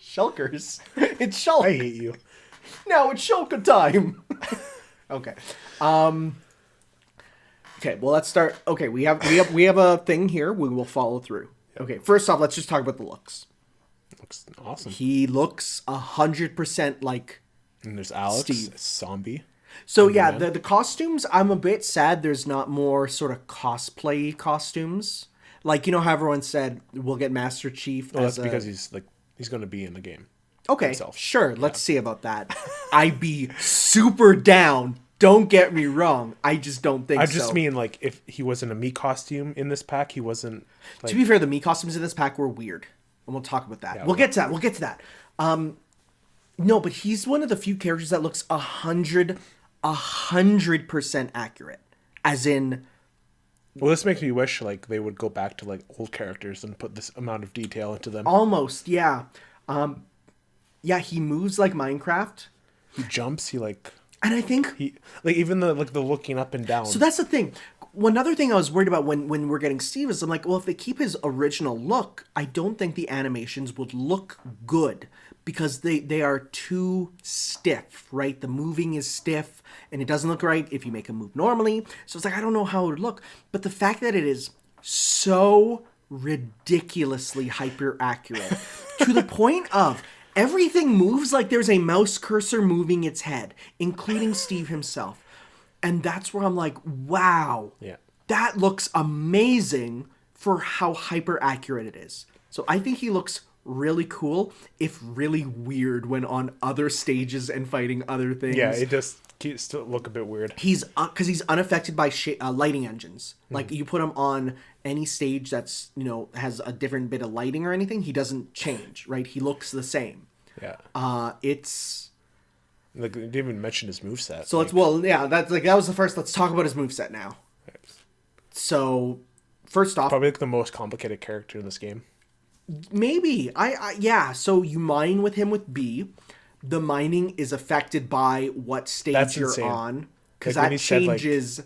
Shulkers. It's Shulk. I hate you. Now it's Shulker time. Okay. Okay, well let's start. Okay, we have a thing here. We will follow through. Okay, first off, let's just talk about the looks. Looks awesome. He looks 100% like And there's Alex, Steve. Zombie. So yeah, the costumes, I'm a bit sad there's not more sort of cosplay costumes. Like, you know how everyone said we'll get Master Chief Well, that's because he's going to be in the game. Okay, himself. sure, let's see about that. I'd be super down. Don't get me wrong. I just don't think so. I just mean, like, if he wasn't a Mii costume in this pack, he wasn't... Like... To be fair, the Mii costumes in this pack were weird. And we'll talk about that. Yeah, we'll get to that. No, but he's one of the few characters that looks 100% accurate. As in... Well, this makes me wish, like, they would go back to, like, old characters and put this amount of detail into them. Almost, yeah. Yeah, he moves like Minecraft. He jumps, he, like... And I think... He, like, even the looking up and down. So that's the thing. One other thing I was worried about when we're getting Steve is I'm like, well, if they keep his original look, I don't think the animations would look good. Because they are too stiff, right? The moving is stiff, and it doesn't look right if you make him move normally. So it's like, I don't know how it would look. But the fact that it is so ridiculously hyper accurate to the point of everything moves like there's a mouse cursor moving its head, including Steve himself. And that's where I'm like, wow, yeah, that looks amazing for how hyper accurate it is. So I think he looks really cool, if really weird when on other stages and fighting other things. Yeah, it does still look a bit weird. He's because he's unaffected by lighting engines. Like you put him on any stage that's, you know, has a different bit of lighting or anything, he doesn't change, right? He looks the same. Yeah. It's like they didn't even mention his moveset. So like... that was the first. Let's talk about his moveset now. So first off, probably like the most complicated character in this game. Maybe. Yeah, so you mine with him with B. The mining is affected by what stage you're on. Because like that changes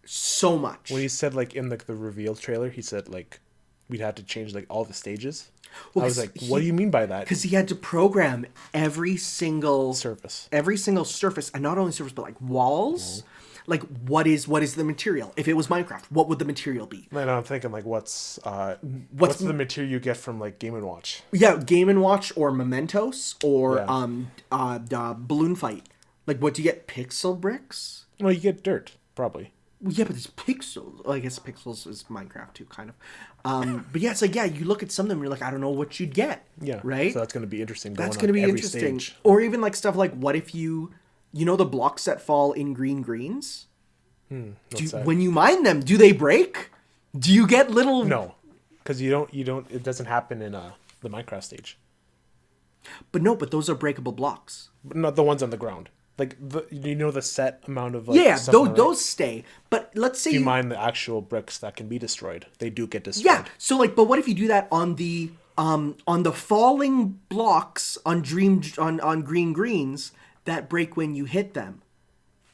so much. When he said, like, in the reveal trailer, he said, like, we'd have to change, like, all the stages. Well, I was like, what do you mean by that? Because he had to program every single... surface. Every single surface. And not only surface, but, like, walls. Like, what is the material? If it was Minecraft, what would the material be? And I'm thinking like, what's the material you get from like Game and Watch? Yeah, Game and Watch or Mementos or Balloon Fight. Like, what do you get? Pixel bricks? Well, you get dirt probably. Well, yeah, but it's pixels. Well, I guess pixels is Minecraft too, kind of. But yeah, it's like, yeah, you look at some of them, you're like, I don't know what you'd get. Yeah. Right? So that's going to be interesting. That's going to be interesting. Stage. Or even like stuff like, what if you know the blocks that fall in green greens? When you mine them, do they break? Do you get little... No, because you don't, it doesn't happen in the Minecraft stage. But those are breakable blocks. But not the ones on the ground. Like, the set amount of... Like, those stay. But let's say... If you mine the actual bricks that can be destroyed, they do get destroyed. Yeah, so like, but what if you do that on the falling blocks on green greens that break when you hit them?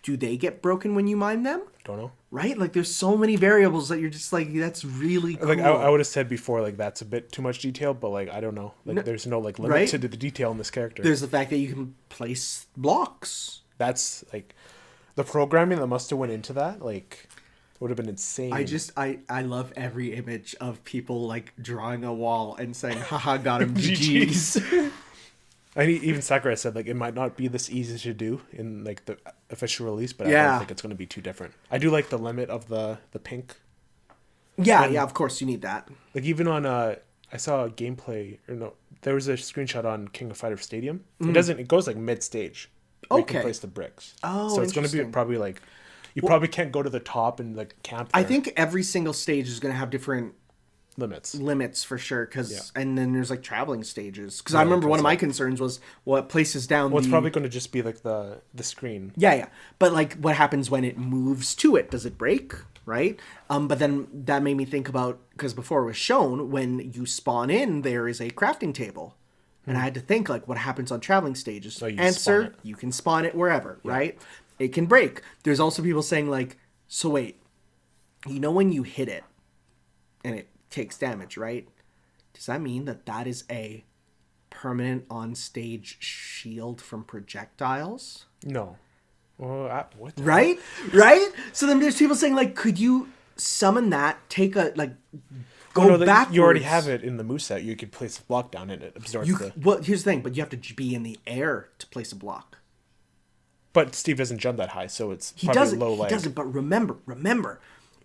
Do they get broken when you mine them? Don't know. Right? Like, there's so many variables that you're just like, that's really cool. Like, I would have said before, like, that's a bit too much detail, but, like, I don't know. Like, there's no, like, limit to the detail in this character. There's the fact that you can place blocks. That's, like, the programming that must have went into that, like, would have been insane. I love every image of people, like, drawing a wall and saying, haha, got him, GG's. And even Sakurai said, like, it might not be this easy to do in, like, the official release, but I don't think it's going to be too different. I do like the limit of the pink. Yeah, of course you need that. Like, even on, I saw a gameplay, there was a screenshot on King of Fighters Stadium. It goes, like, mid-stage. You can place the bricks. Oh, so it's going to be probably, like, probably can't go to the top and, like, camp there. I think every single stage is going to have different... limits for sure, and then there's like traveling stages, because I remember one of my concerns was what places down it's probably going to just be like the screen, but like what happens when it moves to it? Does it break? Right? But then that made me think about, because before it was shown, when you spawn in, there is a crafting table, and I had to think, like, what happens on traveling stages? So answer, you can spawn it wherever. Right? It can break. There's also people saying, like, so wait, when you hit it and it takes damage, right? Does that mean that is a permanent on-stage shield from projectiles? No. Well, what? Right? So then there's people saying, like, could you summon that, take a, like, go backwards? You already have it in the moveset. You could place a block down and it absorbs Well, here's the thing, but you have to be in the air to place a block. But Steve doesn't jump that high, so it's probably low lag. He doesn't, but remember,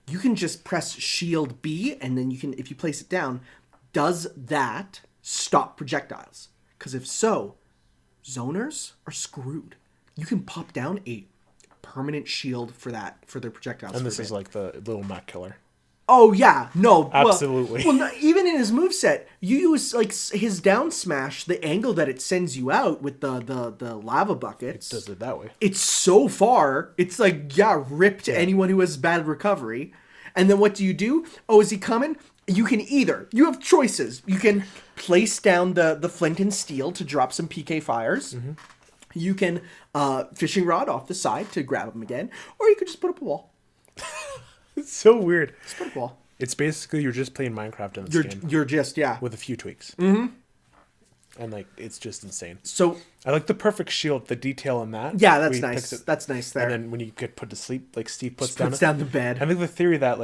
you can just press Shield B, and then you can, if you place it down, does that stop projectiles? Because if so, zoners are screwed. You can pop down a permanent shield for their projectiles. And this is like the little Mac killer. Oh yeah, no, absolutely. Well, even in his moveset, you use like his down smash, the angle that it sends you out with the lava buckets. It does it that way. It's so far. It's like rip to anyone who has bad recovery. And then what do? Oh, is he coming? You have choices. You can place down the flint and steel to drop some PK fires. Mm-hmm. You can fishing rod off the side to grab him again, or you could just put up a wall. It's so weird. Just put up a wall. It's basically you're just playing Minecraft in this game. You're just with a few tweaks. Mm-hmm. And like it's just insane. So I like the perfect shield, the detail in that. Yeah, that's nice. That's nice there. And then when you get put to sleep, like Steve puts down the bed. I think the theory that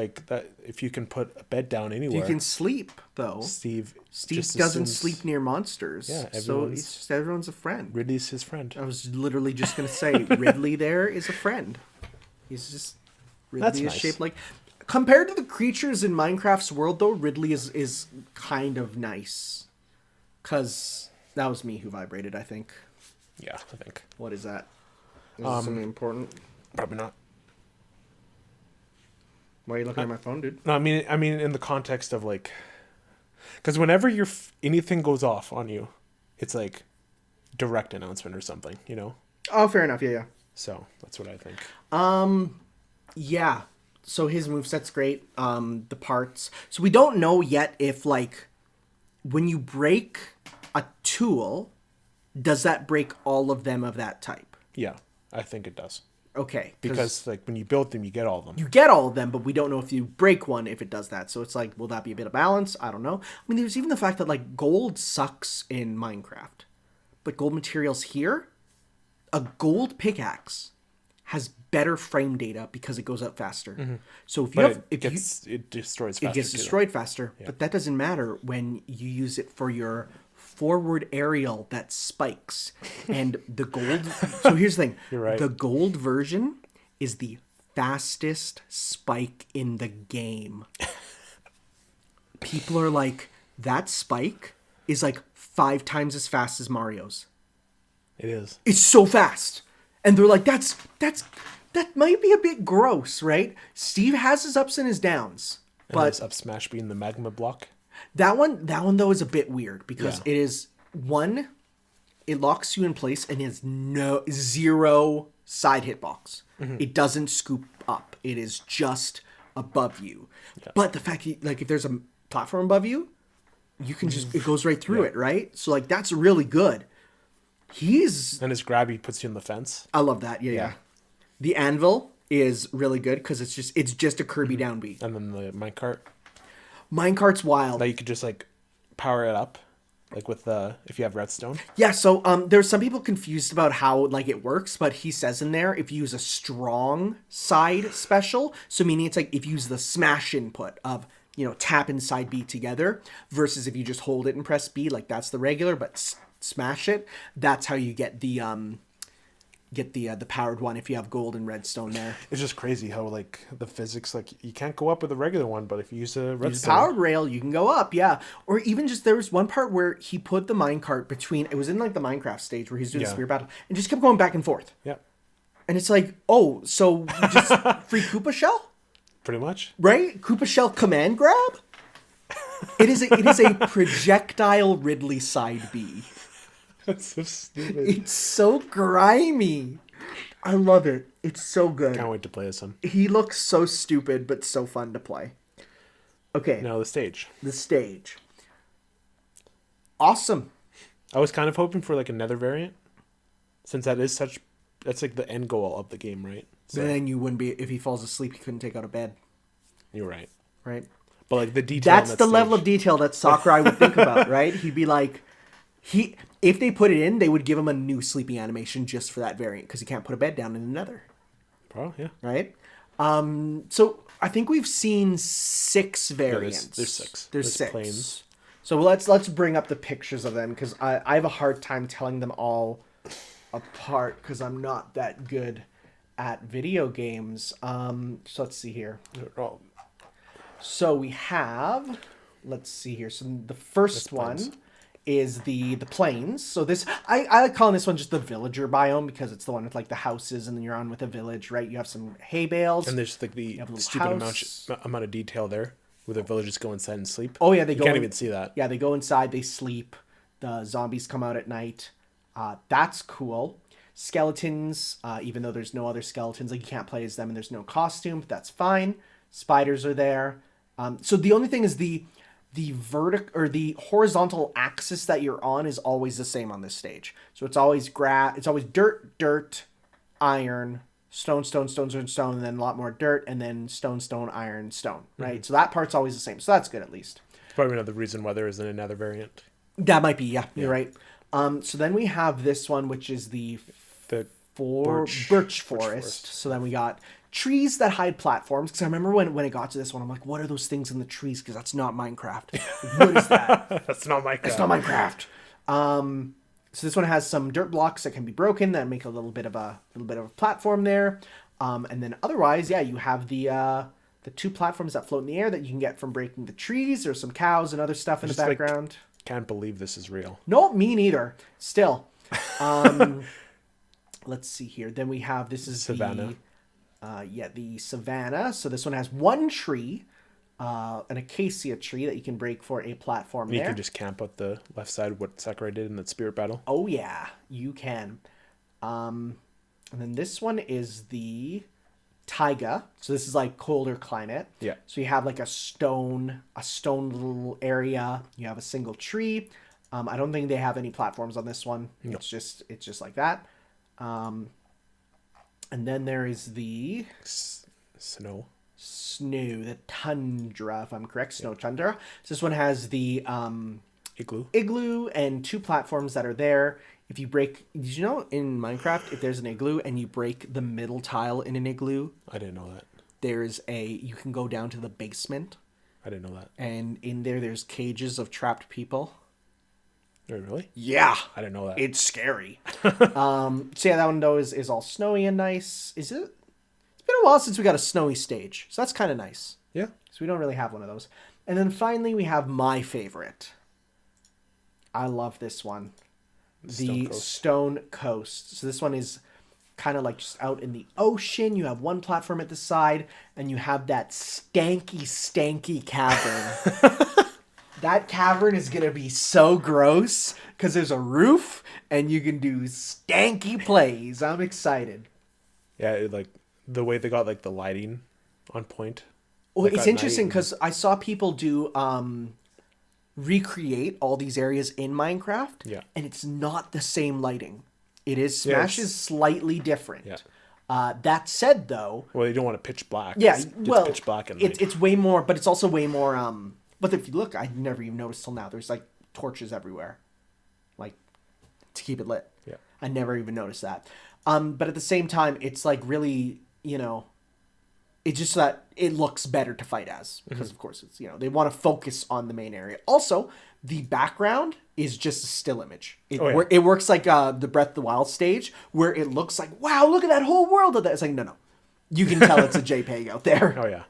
if you can put a bed down anywhere, you can sleep though. Steve doesn't sleep near monsters. Yeah, so it's just everyone's a friend. Ridley's his friend. I was literally just gonna say Ridley there is a friend. He's just Ridley is shaped like. Compared to the creatures in Minecraft's world, though, Ridley is kind of nice. Because that was me who vibrated, I think. Yeah, I think. What is that? Is this something important? Probably not. Why are you looking at my phone, dude? No, I mean, in the context of like, because whenever anything goes off on you, it's like direct announcement or something, you know? Oh, fair enough. Yeah. So that's what I think. Yeah. So his moveset's great. The parts. So we don't know yet if, like, when you break a tool, does that break all of them of that type? Yeah, I think it does. Okay. Because, like, when you build them, you get all of them. You get all of them, but we don't know if you break one, if it does that. So it's like, will that be a bit of balance? I don't know. I mean, there's even the fact that, like, gold sucks in Minecraft. But gold materials here, a gold pickaxe has better frame data because it goes out faster. Mm-hmm. So if But you it destroys faster. it gets destroyed faster, but that doesn't matter when you use it for your forward aerial that spikes. And the gold. So here's the thing: You're right. the gold version is the fastest spike in the game. People are like, that spike is like 5 times as fast as Mario's. It is. It's so fast. And they're like, that might be a bit gross, right? Steve has his ups and his downs. And But this up smash being the magma block. that one though is a bit weird because Yeah. it is one, it locks you in place and has zero side hitbox. Mm-hmm. It doesn't scoop up. It is just above you. Yeah. But the fact that, like, if there's a platform above you, you can just, it goes right through it, right? So like that's really good. And his grabby puts you in the fence. I love that. Yeah. The anvil is really good because it's just a Kirby downbeat. And then the minecart. Minecart's wild. That you could just like power it up. Like with if you have redstone. Yeah, so there's some people confused about how like it works, but he says in there if you use a strong side special, so meaning it's like if you use the smash input of, you know, tap and side B together versus if you just hold it and press B, like that's the regular, but smash it, that's how you get the powered one if you have gold and redstone there. It's just crazy how like the physics, like you can't go up with a regular one, but if you use a redstone, Use a powered rail, you can go up, yeah. Or even just there was one part where he put the minecart between, it was in like the Minecraft stage where he's doing a spear battle and just kept going back and forth. Yeah. And it's like, oh, so just free Koopa Shell? Pretty much. Right? Koopa Shell command grab? It is a projectile Ridley side B. That's so stupid. It's so grimy. I love it. It's so good. Can't wait to play as him. He looks so stupid, but so fun to play. Okay. Now the stage. The stage. Awesome. I was kind of hoping for like another variant, since that's like the end goal of the game, right? So Then you wouldn't be, if he falls asleep, he couldn't take out of bed. you're right. Right? But like the detail. That's the level of detail that Sakurai would think about, right? He'd be like, if they put it in, they would give him a new sleeping animation just for that variant because he can't put a bed down in another. Probably, yeah. Right? So I think we've seen 6 variants. There's 6. There's 6. Planes. So let's bring up the pictures of them because I have a hard time telling them all apart because I'm not that good at video games. So let's see here. Oh, So we have, let's see here. So the first one is the plains. So this, I like calling this one just the villager biome because it's the one with like the houses and then you're on with a village, right? You have some hay bales. and there's like the stupid amount of detail there where the villagers go inside and sleep. Oh yeah, they you go. can't even see that. Yeah, they go inside, they sleep. The zombies come out at night. That's cool. Skeletons, even though there's no other skeletons, like you can't play as them and there's no costume, but that's fine. Spiders are there. So the only thing is the the horizontal axis that you're on is always the same on this stage. So it's always it's always dirt, iron, stone, and then a lot more dirt, and then stone, iron, stone, right? Mm-hmm. So that part's always the same. So that's good at least. Probably another reason why there isn't another variant. That might be, yeah. You're right. So then we have this one, which is the birch forest. So then we got trees that hide platforms. Because I remember when it got to this one, I'm like, what are those things in the trees? Because that's not Minecraft. What is that? That's not Minecraft. That's not Minecraft. So this one has some dirt blocks that can be broken that make a little bit of a platform there. And then otherwise, yeah, you have the two platforms that float in the air that you can get from breaking the trees. There's some cows and other stuff in the background. Can't believe this is real. No, me neither. Still. Let's see here. Then we have, this is Savannah. The Savannah. So this one has one tree, an acacia tree that you can break for a platform and there. You can just camp out the left side, what Sakurai did in that spirit battle. Oh, yeah, you can. And then this one is the taiga. So this is like colder climate. Yeah. So you have like a stone little area. You have a single tree. I don't think they have any platforms on this one. No. It's just like that. And then there is the snow, the tundra, if I'm correct, snow tundra. So this one has the igloo, and two platforms that are there. If you break, did you know in Minecraft, if there's an igloo and you break the middle tile in an igloo, I didn't know that. you can go down to the basement. I didn't know that. And in there's cages of trapped people. Oh, really? Yeah. I didn't know that. It's scary. So yeah, that one though is all snowy and nice. Is it? It's been a while since we got a snowy stage. So that's kind of nice. Yeah. So we don't really have one of those. And then finally we have my favorite. I love this one. The Stone Coast. So this one is kind of like just out in the ocean. You have one platform at the side, and you have that stanky cavern. That cavern is going to be so gross because there's a roof, and you can do stanky plays. I'm excited. Yeah, like the way they got like the lighting on point. Well, like it's interesting because I saw people do recreate all these areas in Minecraft, and it's not the same lighting. It is Smash is slightly different. Yeah. That said, though, well, you don't want to pitch black. Yeah, it's pitch black and it's way more, but it's also way more. But if you look, I never even noticed till now. There's like torches everywhere, like to keep it lit. Yeah, I never even noticed that. But at the same time, it's like really, it's just that it looks better to fight as because of course it's they want to focus on the main area. Also, the background is just a still image. It works like the Breath of the Wild stage where it looks like, wow, look at that whole world of that. It's like no, you can tell it's a JPEG out there. Oh yeah,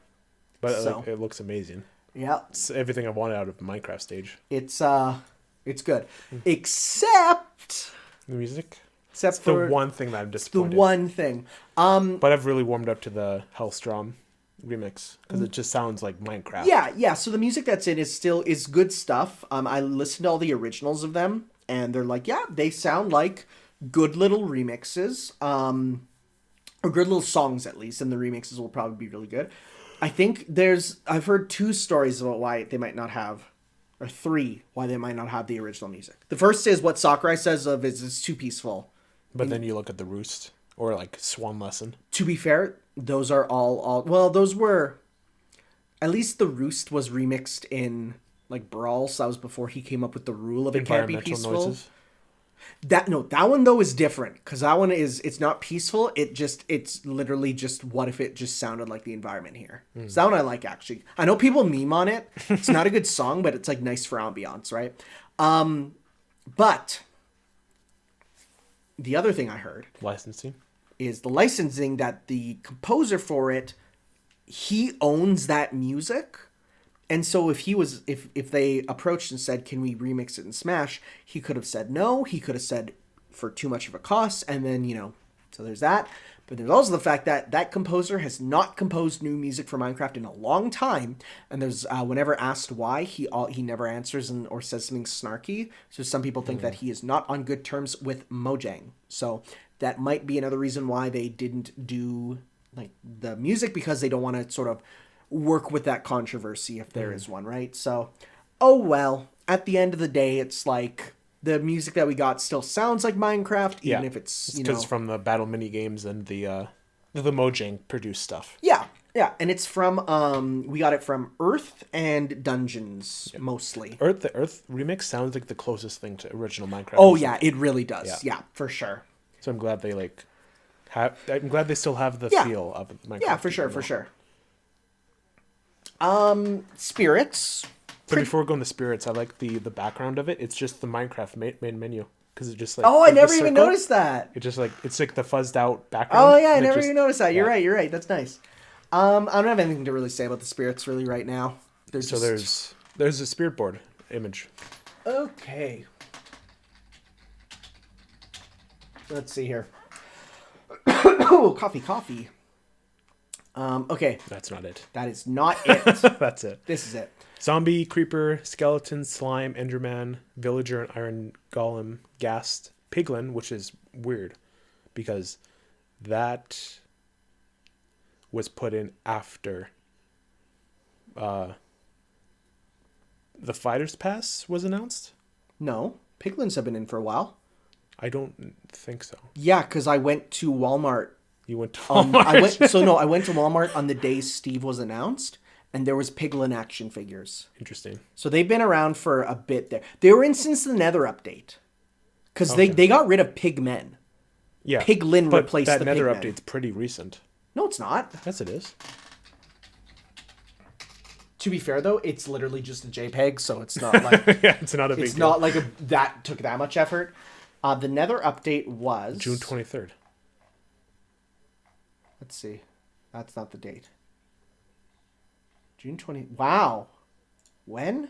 but like, it looks amazing. Yeah, it's everything I wanted out of a Minecraft stage. It's good, except the music. Except it's for the one thing that I'm disappointed. The one thing. But I've really warmed up to the Hellstrom remix because it just sounds like Minecraft. Yeah. So the music that's in is good stuff. I listened to all the originals of them, and they're like, yeah, they sound like good little remixes, or good little songs at least, and the remixes will probably be really good. I think I've heard 2 stories about why they might not have, or 3, why they might not have the original music. The first is what Sakurai says of it's too peaceful. But then you look at the Roost or like Swan Lesson. To be fair, those are all well, those were, at least the Roost was remixed in like Brawl, so that was before he came up with the rule of it can't be peaceful. Noises. That one though is different because that one it's not peaceful. It's literally just what if it just sounded like the environment here. So that one I like actually. I know people meme on it. It's not a good song, but it's like nice for ambiance, right? But the other thing I heard licensing is the licensing that the composer for it, he owns that music. And so if they approached and said, can we remix it in Smash? He could have said no. He could have said for too much of a cost. And then, so there's that. But there's also the fact that that composer has not composed new music for Minecraft in a long time. And there's, whenever asked why, he never answers or says something snarky. So some people think that he is not on good terms with Mojang. So that might be another reason why they didn't do like the music, because they don't want to sort of work with that controversy if there is one, right? So, oh well, at the end of the day, it's like the music that we got still sounds like Minecraft, even if it's because it's from the battle mini games and the Mojang produced stuff. Yeah, and it's from we got it from Earth and Dungeons mostly. The Earth remix sounds like the closest thing to original Minecraft. Oh music. Yeah, it really does. Yeah, for sure. So I'm glad they I'm glad they still have the feel of Minecraft. Yeah, for sure. Spirits. But before we go into spirits, I like the background of it. It's just the Minecraft main menu because it just like. Oh, I never even noticed that. It's like the fuzzed out background. Oh yeah, I never even noticed that. You're right. That's nice. I don't have anything to really say about the spirits really right now. There's a spirit board image. Okay. Let's see here. Oh, coffee. Okay. That's not it. That is not it. That's it. This is it. Zombie, creeper, skeleton, slime, enderman, villager, and iron golem, ghast, piglin, which is weird because that was put in after the Fighter's Pass was announced. No, piglins have been in for a while. I don't think so. Yeah, because I went to Walmart. You went to Walmart? I went to Walmart on the day Steve was announced, and there was piglin action figures. Interesting. So they've been around for a bit there. They were in since the Nether update. Because they got rid of pigmen. Yeah. Piglin but replaced that the Nether pigmen. update's pretty recent. No, it's not. Yes, it is. To be fair, though, it's literally just a JPEG, so it's not like Yeah, it's not a big it's deal. not like that took that much effort. The Nether update was June 23rd. Let's see. That's not the date. June 20. Wow. When?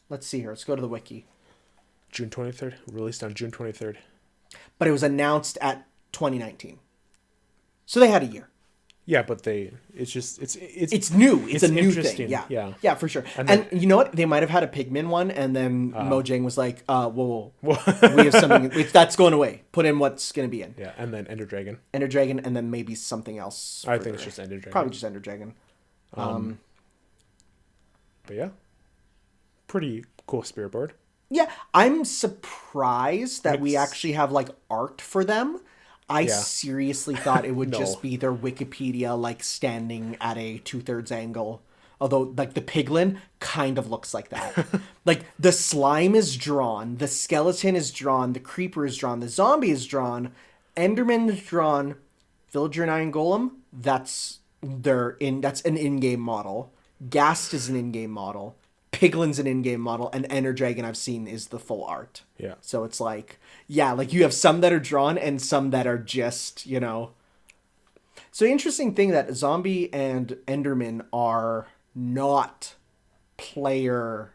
Let's see here. Let's go to the wiki. June 23rd. Released on June 23rd. But it was announced at 2019. So they had a year. Yeah, but it's new. It's a new interesting. thing. Yeah. Yeah, for sure. And you know what? They might have had a pigmin one, and then Mojang was like, whoa. We have something. That's going away. Put in what's going to be in. Yeah, and then Ender Dragon. Ender Dragon, and then maybe something else. I think it's just Ender Dragon. Probably just Ender Dragon. But yeah. Pretty cool spirit board. Yeah, I'm surprised that we actually have like art for them. I seriously thought it would just be their Wikipedia like standing at a 2/3 angle. Although like the piglin kind of looks like that. Like the slime is drawn, the skeleton is drawn, the creeper is drawn, the zombie is drawn, Enderman is drawn, villager and iron golem, that's an in-game model. Ghast is an in-game model. Piglin's an in-game model, and Ender Dragon I've seen is the full art. Yeah. So it's like, like you have some that are drawn and some that are just, So interesting thing that Zombie and Enderman are not player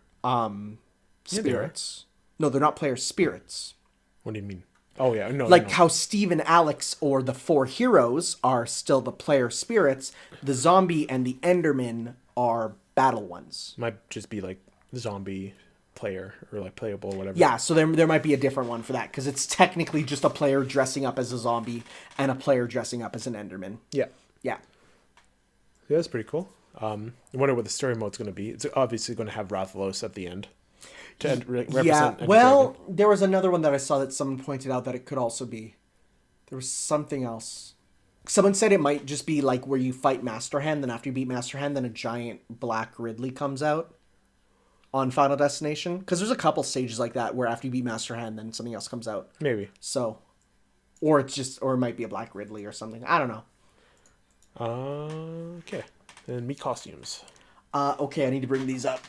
spirits. No, they're not player spirits. What do you mean? Oh, yeah. No, like how Steve and Alex or the 4 heroes are still the player spirits, the Zombie and the Enderman are battle ones. Might just be like zombie player or like playable or whatever. Yeah, so there might be a different one for that because it's technically just a player dressing up as a zombie and a player dressing up as an Enderman. Yeah. Yeah. Yeah, that's pretty cool. I wonder what the story mode's going to be. It's obviously going to have Rathalos at the end to represent. Well, there was another one that I saw that someone pointed out that it could also be. There was something else. Someone said it might just be like where you fight Master Hand, then after you beat Master Hand, then a giant black Ridley comes out on Final Destination. Because there's a couple stages like that where after you beat Master Hand, then something else comes out. Maybe. So, or it might be a black Ridley or something. I don't know. Okay. And meat costumes. Okay, I need to bring these up.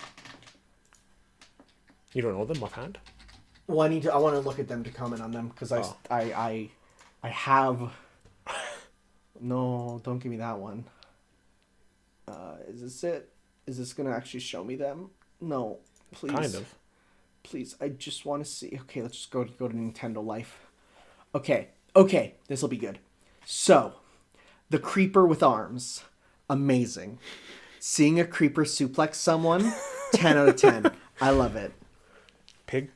You don't know them offhand? Well, I want to look at them to comment on them because I have. No, don't give me that one. Is this it? Is this gonna actually show me them? No, please. Kind of. Please, I just want to see. Okay, let's just go to Nintendo Life. Okay, this will be good. So, the creeper with arms, amazing. Seeing a creeper suplex someone, 10 out of 10. I love it. Pig?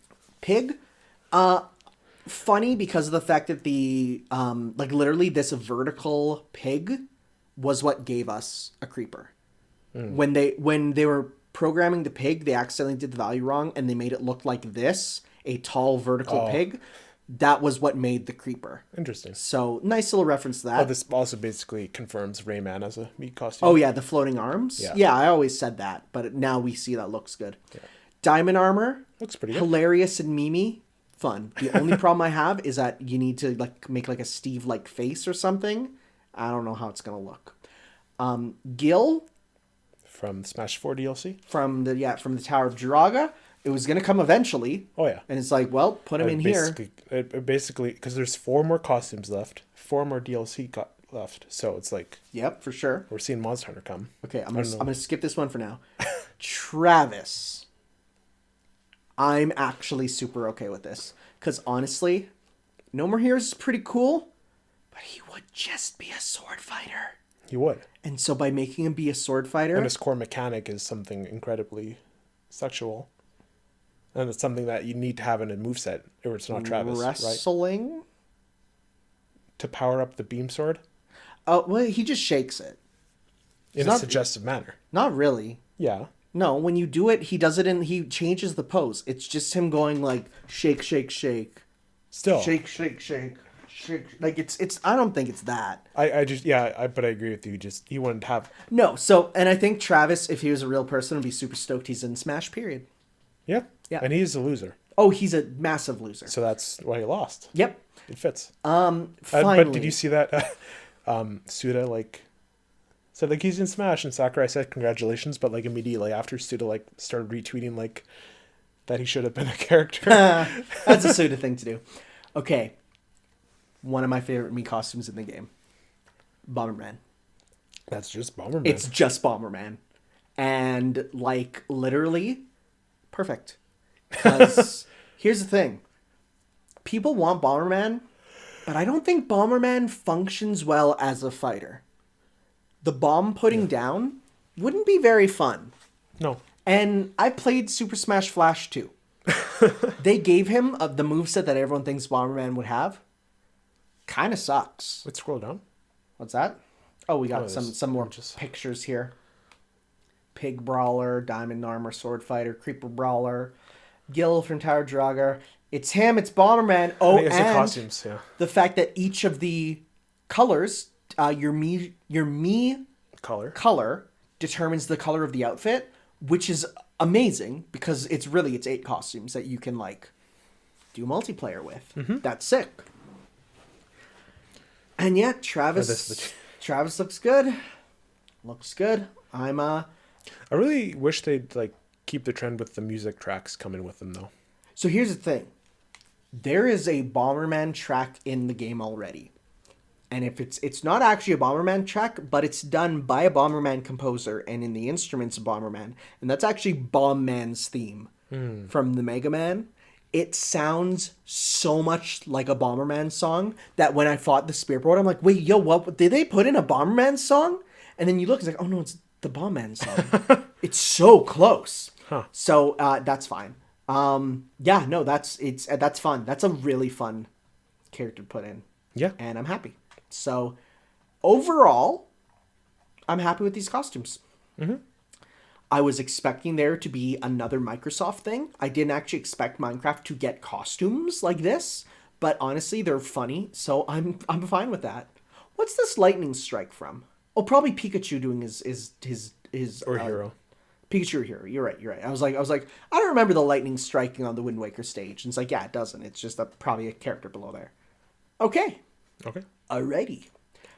Funny because of the fact that the literally this vertical pig was what gave us a creeper. When they were programming the pig, they accidentally did the value wrong and they made it look like this, a tall vertical pig. That was what made the creeper. Interesting. So nice little reference to that. Oh, this also basically confirms Rayman as a meat costume. Oh yeah, the floating arms. Yeah, I always said that, but now we see that looks good. Yeah. Diamond armor looks pretty good. Hilarious and Mimi. Fun. The only problem I have is that you need to make a Steve face or something. I don't know how it's gonna look. Gil from Smash 4 DLC from the Tower of Jiraga. It was gonna come eventually. Oh yeah, and it's like, well, put him in here. Basically, because there's 4 more costumes left, 4 more DLC left. So it's like, yep, for sure. We're seeing Monster Hunter come. Okay, I'm gonna skip this one for now. Travis. I'm actually super okay with this. Because honestly, No More Heroes is pretty cool, but he would just be a sword fighter. He would. And so by making him be a sword fighter... And his core mechanic is something incredibly sexual. And it's something that you need to have in a moveset, or it's not Travis, Wrestling? Right? To power up the beam sword? Oh, well, he just shakes it. In a suggestive manner. Not really. Yeah. No, when you do it, he does it he changes the pose. It's just him going shake, shake, shake. Still. Shake, shake, shake, shake. It's I don't think it's that. But I agree with you. He wouldn't have. No, and I think Travis, if he was a real person, would be super stoked he's in Smash, period. Yeah. Yeah. And he's a loser. Oh, he's a massive loser. So that's why he lost. Yep. It fits. Finally. But did you see that? Suda like said like he's in Smash, and Sakurai said congratulations, but like immediately after Suda like started retweeting like that he should have been a character. That's a Suda thing to do. Okay. One of my favorite Mii costumes in the game. Bomberman. That's just Bomberman. It's just Bomberman. And like literally perfect. Because here's the thing. People want Bomberman, but I don't think Bomberman functions well as a fighter. The bomb putting down wouldn't be very fun. No. And I played Super Smash Flash too. They gave him the moveset that everyone thinks Bomberman would have. Kind of sucks. Let's scroll down. What's that? Oh, we got some more pictures here. Pig Brawler, Diamond Armor, Sword Fighter, Creeper Brawler, Gil from Tower Draugr. It's him, it's Bomberman. Oh, and costumes, the fact that each of the colors, your Mii color determines the color of the outfit, which is amazing because it's 8 costumes that you can like do multiplayer with. Mm-hmm. That's sick. And yeah, Travis looks good. Looks good. I really wish they'd like keep the trend with the music tracks coming with them though. So here's the thing. There is a Bomberman track in the game already. And if it's not actually a Bomberman track, but it's done by a Bomberman composer and in the instruments of Bomberman. And that's actually Bombman's theme from the Mega Man. It sounds so much like a Bomberman song that when I fought the Spear Board, I'm like, wait, yo, what? Did they put in a Bomberman song? And then you look, it's like, oh no, it's the Bombman song. It's so close. Huh. So that's fine. That's fun. That's a really fun character to put in. Yeah. And I'm happy. So overall, I'm happy with these costumes. Mm-hmm. I was expecting there to be another Microsoft thing. I didn't actually expect Minecraft to get costumes like this, but honestly, they're funny, so I'm fine with that. What's this lightning strike from? Oh, probably Pikachu doing his or Hero. Pikachu or Hero. You're right. I was like, I don't remember the lightning striking on the Wind Waker stage. And it's like, yeah, it doesn't. It's just probably a character below there. Okay. Alrighty.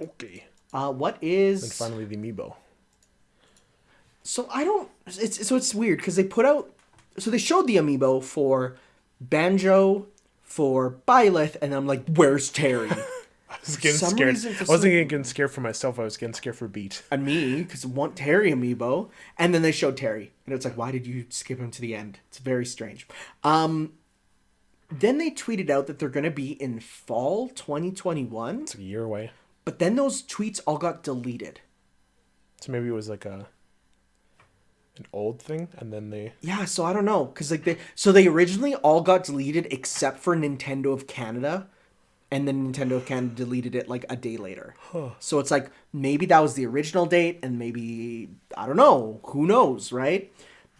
Okay. What is? And finally, the amiibo. So it's weird because they showed the amiibo for Banjo, for Byleth, and I'm like, where's Terry? I was getting scared. I wasn't getting scared for myself. I was getting scared for Beat. And me, because I want Terry amiibo. And then they showed Terry. And it's like, why did you skip him to the end? It's very strange. Then they tweeted out that they're going to be in fall 2021. It's a year away. But then those tweets all got deleted. So maybe it was like an old thing, and then they... Yeah, so I don't know. Because they originally all got deleted except for Nintendo of Canada. And then Nintendo of Canada deleted it like a day later. Huh. So it's like, maybe that was the original date, and maybe, I don't know, who knows, right?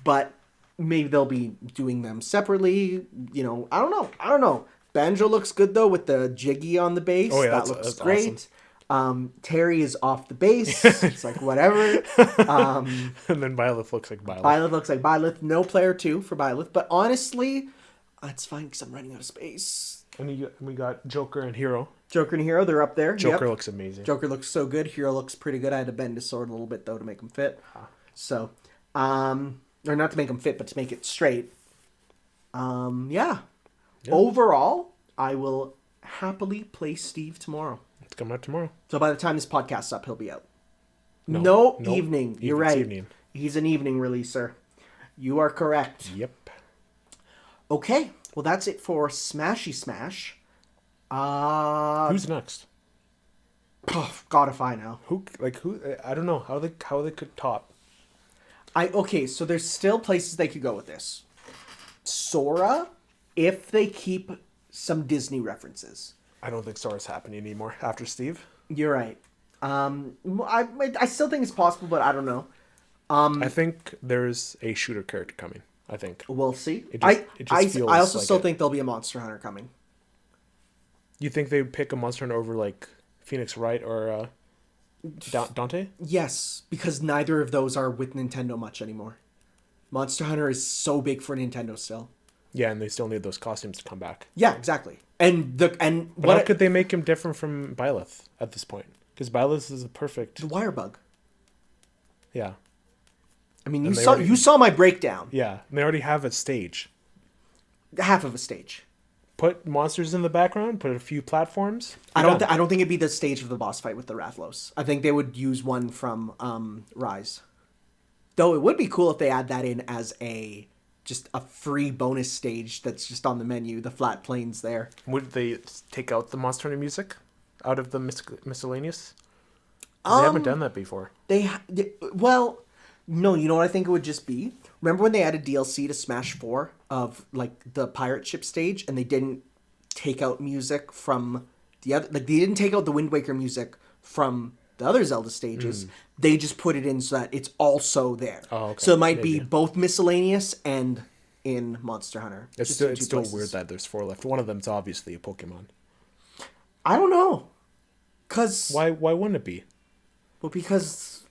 But maybe they'll be doing them separately, I don't know. Banjo looks good, though, with the Jiggy on the bass. Oh, yeah, that looks great. Awesome. Terry is off the bass. It's like, whatever. And then Byleth looks like Byleth. Byleth looks like Byleth. No player 2 for Byleth. But honestly, it's fine because I'm running out of space. And we got Joker and Hero. Joker and Hero, they're up there. Joker looks amazing. Joker looks so good. Hero looks pretty good. I had to bend his sword a little bit, though, to make him fit. So, or not to make him fit, but to make it straight. Yeah. Overall, I will happily play Steve tomorrow. It's coming out tomorrow. So by the time this podcast's up, he'll be out. No, evening. You're right. Evening. He's an evening releaser. You are correct. Yep. Okay. Well, that's it for Smashy Smash. Who's next? Oh, God, if I know. Who? I don't know how they could top. Okay, so there's still places they could go with this. Sora, if they keep some Disney references. I don't think Sora's happening anymore after Steve. You're right. I still think it's possible, but I don't know. I think there's a shooter character coming. I think we'll see. It just feels I also like still think there'll be a Monster Hunter coming. You think they would pick a Monster Hunter over like Phoenix Wright or Dante? Yes, because neither of those are with Nintendo much anymore. Monster Hunter is so big for Nintendo still. Yeah, and they still need those costumes to come back. Yeah, exactly. But how could they make him different from Byleth at this point? Because Byleth is a perfect... The wire bug. Yeah. I mean, you saw my breakdown. Yeah, and they already have a stage. Half of a stage. Put monsters in the background, put a few platforms. I don't think it'd be the stage of the boss fight with the Rathlos. I think they would use one from Rise. Though it would be cool if they add that in as just a free bonus stage that's just on the menu, the flat plains there. Would they take out the Monster Hunter music out of the miscellaneous? They haven't done that before. Well, no, you know what I think it would just be? Remember when they added DLC to Smash 4 of like the pirate ship stage and they didn't take out music from the other, like they didn't take out the Wind Waker music from the other Zelda stages. They just put it in so that it's also there. Oh, okay. So it might be both miscellaneous and in Monster Hunter. It's still weird that there's 4 left. One of them's obviously a Pokemon. I don't know. Why wouldn't it be? Well, because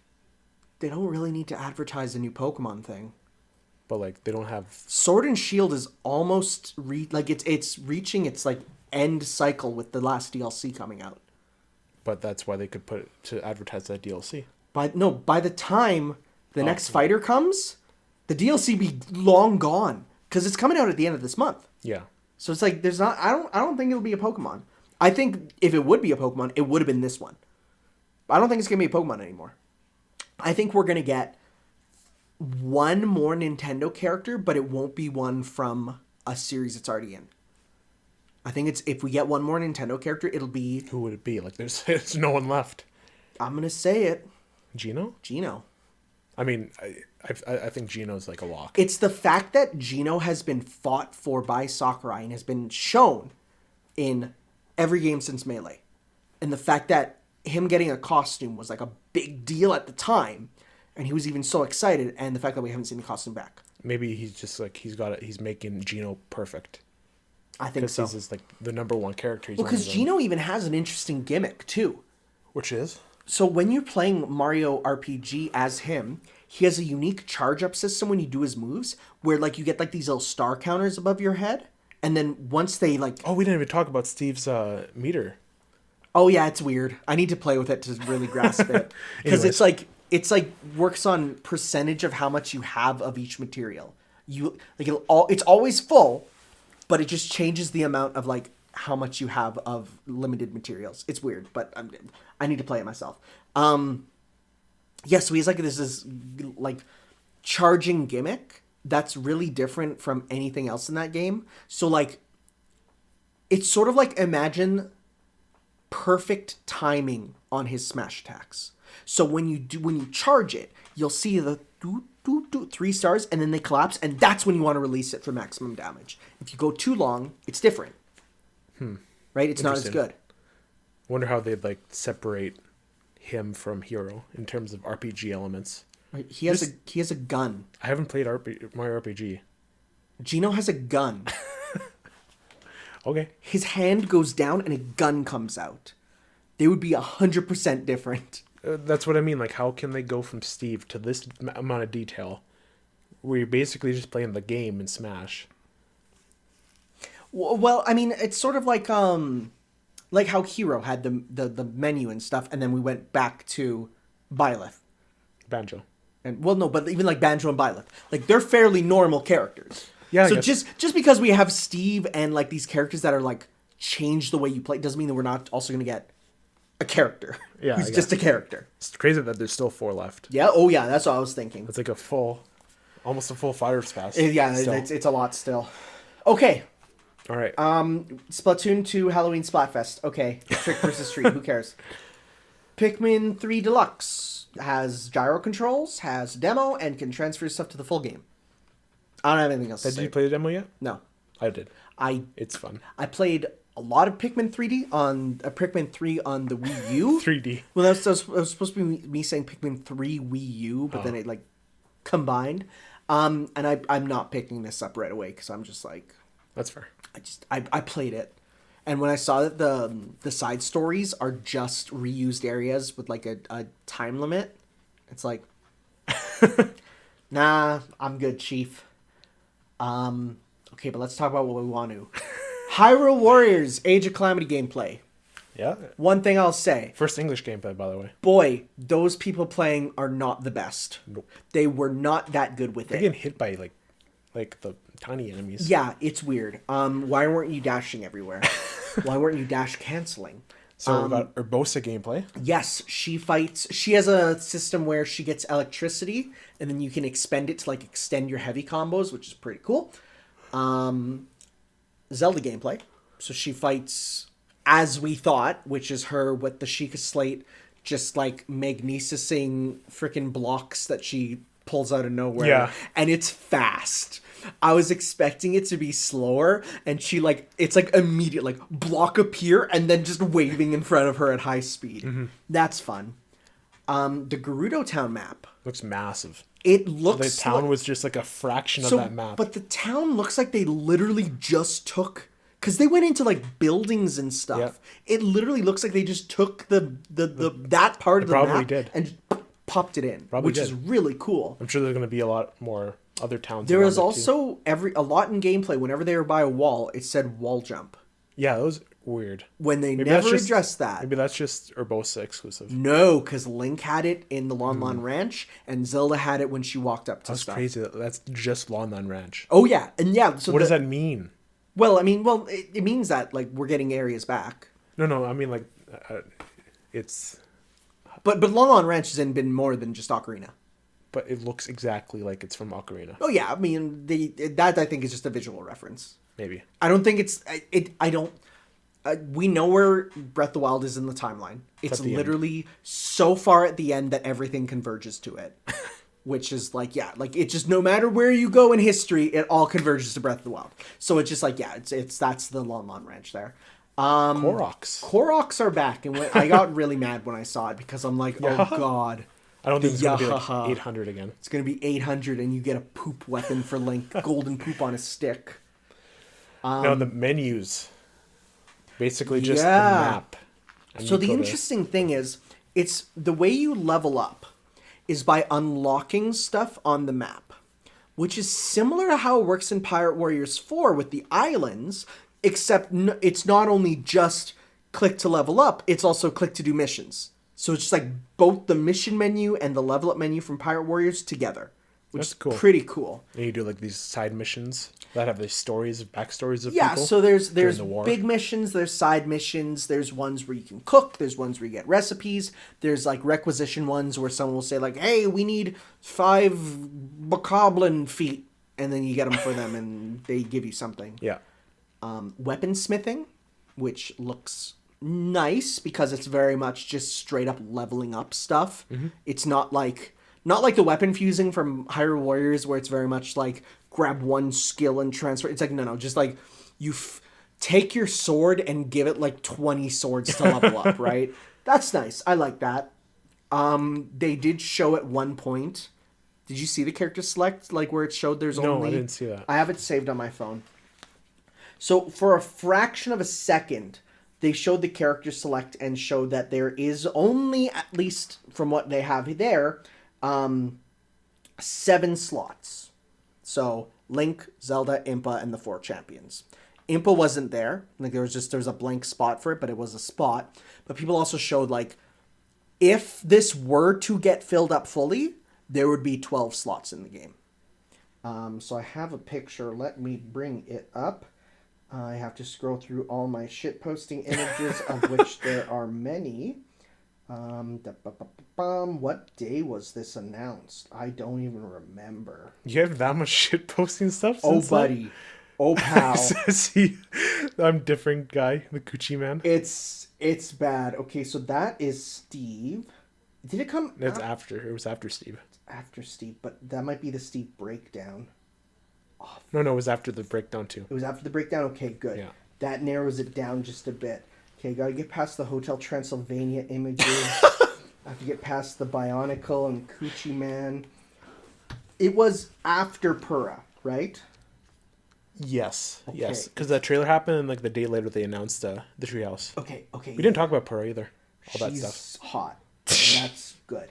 they don't really need to advertise a new Pokemon thing. But like they don't have Sword and Shield is almost it's reaching its like end cycle with the last DLC coming out. But that's why they could put it to advertise that DLC. By the time the next fighter comes, the DLC be long gone because it's coming out at the end of this month. Yeah. So it's like there's not. I don't think it'll be a Pokemon. I think if it would be a Pokemon, it would have been this one. I don't think it's gonna be a Pokemon anymore. I think we're gonna get one more Nintendo character, but it won't be one from a series it's already in. I think if we get one more Nintendo character, it'll be... Who would it be? Like, there's no one left. I'm going to say it. Gino? I mean, I think Gino's like a lock. It's the fact that Gino has been fought for by Sakurai and has been shown in every game since Melee. And the fact that him getting a costume was like a big deal at the time. And he was even so excited. And the fact that we haven't seen the costume back. Maybe he's just like, he's making Gino perfect. I think so. Because he's like the number one character. Because Gino even has an interesting gimmick too. Which is? So when you're playing Mario RPG as him, he has a unique charge-up system when you do his moves, where like you get like these little star counters above your head, and then once they like... Oh, we didn't even talk about Steve's meter. Oh yeah, it's weird. I need to play with it to really grasp it. Because it's like works on percentage of how much you have of each material. It's always full, but it just changes the amount of like how much you have of limited materials. It's weird, but I need to play it myself. Yeah, so he's like this like charging gimmick that's really different from anything else in that game. So like, it's sort of like imagine perfect timing on his smash attacks. So when you charge it, you'll see the 3 stars, and then they collapse, and that's when you want to release it for maximum damage. If you go too long, it's different. Right? It's not as good. Wonder how they'd like separate him from Hero in terms of RPG elements. Right. He has a gun. I haven't played Mario RPG. Gino has a gun. Okay. His hand goes down and a gun comes out. They would be 100% different. That's what I mean. Like, how can they go from Steve to this amount of detail where you're basically just playing the game in Smash? Well, I mean, it's sort of like how Hero had the menu and stuff, and then we went back to Byleth. Banjo. And well, no, but even like Banjo and Byleth, like they're fairly normal characters. Yeah. So just because we have Steve and like these characters that are like change the way you play doesn't mean that we're not also going to get a character. Yeah, who's just a character. It's crazy that there's still 4 left. Yeah. Oh yeah, that's what I was thinking. It's like almost a full Fire's Pass. Yeah, it's a lot still. Okay. All right. Splatoon 2 Halloween Splatfest. Okay. Trick versus Treat. Who cares? Pikmin 3 Deluxe has gyro controls, has demo, and can transfer stuff to the full game. I don't have anything else to say. Did you play the demo yet? No. I did. It's fun. I played a lot of Pikmin 3D on Pikmin 3 on the Wii U. 3D. Well, that was supposed to be me saying Pikmin 3 Wii U, but then it like combined. And I'm not picking this up right away because I'm just like... That's fair. I played it, and when I saw that the side stories are just reused areas with like a time limit, it's like, nah, I'm good, Chief. Okay, but let's talk about what we want to. Hyrule Warriors Age of Calamity gameplay. Yeah. One thing I'll say. First English gameplay, by the way. Boy, those people playing are not the best. Nope. They were not that good with They're it. getting hit by like the tiny enemies. Yeah, it's weird. Why weren't you dashing everywhere? Why weren't you dash canceling? So we got Urbosa gameplay. Yes, she fights. She has a system where she gets electricity, and then you can expend it to like extend your heavy combos, which is pretty cool. Zelda gameplay. So she fights as we thought, which is her with the Sheikah Slate, just like magnesising freaking blocks that she pulls out of nowhere. Yeah. And it's fast. I was expecting it to be slower, and she like it's like immediate like block appear and then just waving in front of her at high speed. Mm-hmm. That's fun. The Gerudo Town map. Looks massive. It looks The town was just like a fraction of that map. But the town looks like they literally just took because they went into like buildings and stuff. Yeah. It literally looks like they just took the that part of the probably map did. and popped it in, Probably which did. is really cool. I'm sure there's going to be a lot more other towns. There around was it, too. also a lot in gameplay. Whenever they were by a wall, it said wall jump. Yeah, that was weird. When they Maybe never that's just- addressed that. Maybe that's just Urbosa exclusive. No, because Link had it in the Lon Lon Ranch, and Zelda had it when she walked up to That's stuff. crazy. That's just Lon Lon Ranch. Oh yeah, and yeah. So What does that mean? Well, I mean, it means that like we're getting areas back. No. I mean, like, it's. But Lon Lon Ranch has been more than just Ocarina. But it looks exactly like it's from Ocarina. Oh yeah, I mean that I think is just a visual reference. Maybe. I don't think it's it. I don't. We know where Breath of the Wild is in the timeline. It's literally so far at the end that everything converges to it. Which is like, yeah, like it just no matter where you go in history, it all converges to Breath of the Wild. So it's just like, yeah, it's that's the Lon Lon Ranch there. Koroks are back, and I got really mad when I saw it because I'm like, oh god. I don't think it's going to be like 800 again. It's going to be 800, and you get a poop weapon for Link, golden poop on a stick. No, the menus, basically just the map. And So the interesting thing is, it's the way you level up is by unlocking stuff on the map, which is similar to how it works in Pirate Warriors 4 with the islands, except it's not only just click to level up, it's also click to do missions. So it's just like both the mission menu and the level up menu from Pirate Warriors together, which That's is cool. pretty cool. And you do like these side missions that have these stories, backstories of Yeah, people. so there's during the war. big missions, there's side missions, there's ones where you can cook, there's ones where you get recipes, there's like requisition ones where someone will say like, hey, we need 5 bokoblin feet, and then you get them for them and they give you something. Yeah. Weaponsmithing, which looks nice because it's very much just straight up leveling up stuff. Mm-hmm. It's not like the weapon fusing from Hyrule Warriors where it's very much like grab one skill and transfer. It's like no, just like you take your sword and give it like 20 swords to level up, right? That's nice. I like that. They did show at one point. Did you see the character select like where it showed there's only? No, I didn't see that. I have it saved on my phone. So for a fraction of a second, they showed the character select and showed that there is only, at least from what they have there, 7 slots. So Link, Zelda, Impa, and the 4 champions. Impa wasn't there. Like there was a blank spot for it, but it was a spot. But people also showed like if this were to get filled up fully, there would be 12 slots in the game. So I have a picture. Let me bring it up. I have to scroll through all my shitposting images, of which there are many. What day was this announced? I don't even remember. You have that much shit posting stuff? Oh, Since buddy. Oh, pal. See, I'm different guy, the Coochie Man. It's bad. Okay, so that is Steve. Did it come? It's after. It was after Steve. After Steve, but that might be the Steve breakdown. No, it was after the breakdown too. It was after the breakdown? Okay, good. Yeah. That narrows it down just a bit. Okay, gotta get past the Hotel Transylvania images. I have to get past the Bionicle and Coochie Man. It was after Pura, right? Yes, Okay. yes. Because that trailer happened and like the day later they announced the treehouse. Okay. We didn't talk about Pura either. All that She's stuff. hot. And that's good.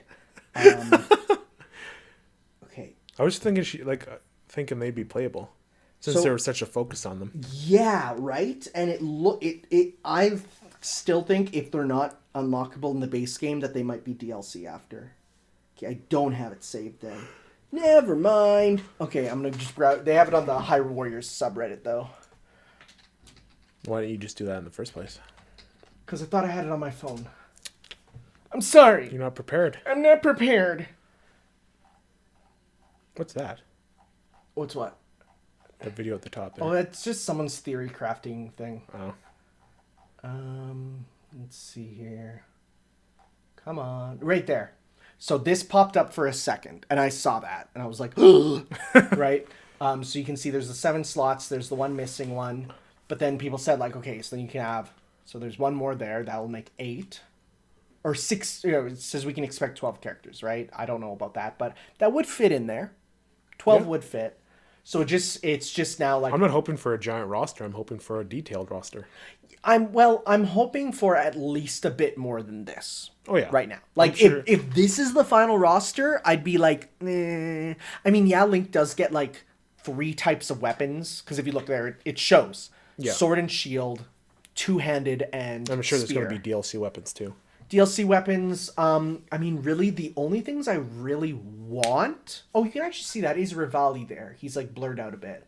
Okay. I was thinking thinking they'd be playable. Since there was such a focus on them. Yeah, right? And I still think if they're not unlockable in the base game that they might be DLC after. Okay, I don't have it saved then. Never mind. Okay, I'm going to just browse. They have it on the Hyrule Warriors subreddit though. Why didn't you just do that in the first place? Because I thought I had it on my phone. I'm sorry. You're not prepared. I'm not prepared. What's that? What's what? That video at the top there. Oh, that's just someone's theory crafting thing. Oh. Let's see here. Come on. Right there. So this popped up for a second, and I saw that, and I was like, right? So you can see there's the 7 slots, there's the one missing one, but then people said, like, okay, so then you can have, so there's one more there, that will make 8. Or 6, it says we can expect 12 characters, right? I don't know about that, but that would fit in there. 12 would fit. So it's just now like... I'm not hoping for a giant roster. I'm hoping for a detailed roster. I'm hoping for at least a bit more than this. Oh, yeah. Right now. Like, if this is the final roster, I'd be like, eh. I mean, yeah, Link does get, like, 3 types of weapons. Because if you look there, it shows. Yeah. Sword and shield, two-handed, and I'm sure spear. there's going to be DLC weapons, too. DLC weapons, I mean, really, the only things I really want... Oh, you can actually see that is Rivali there. He's, like, blurred out a bit.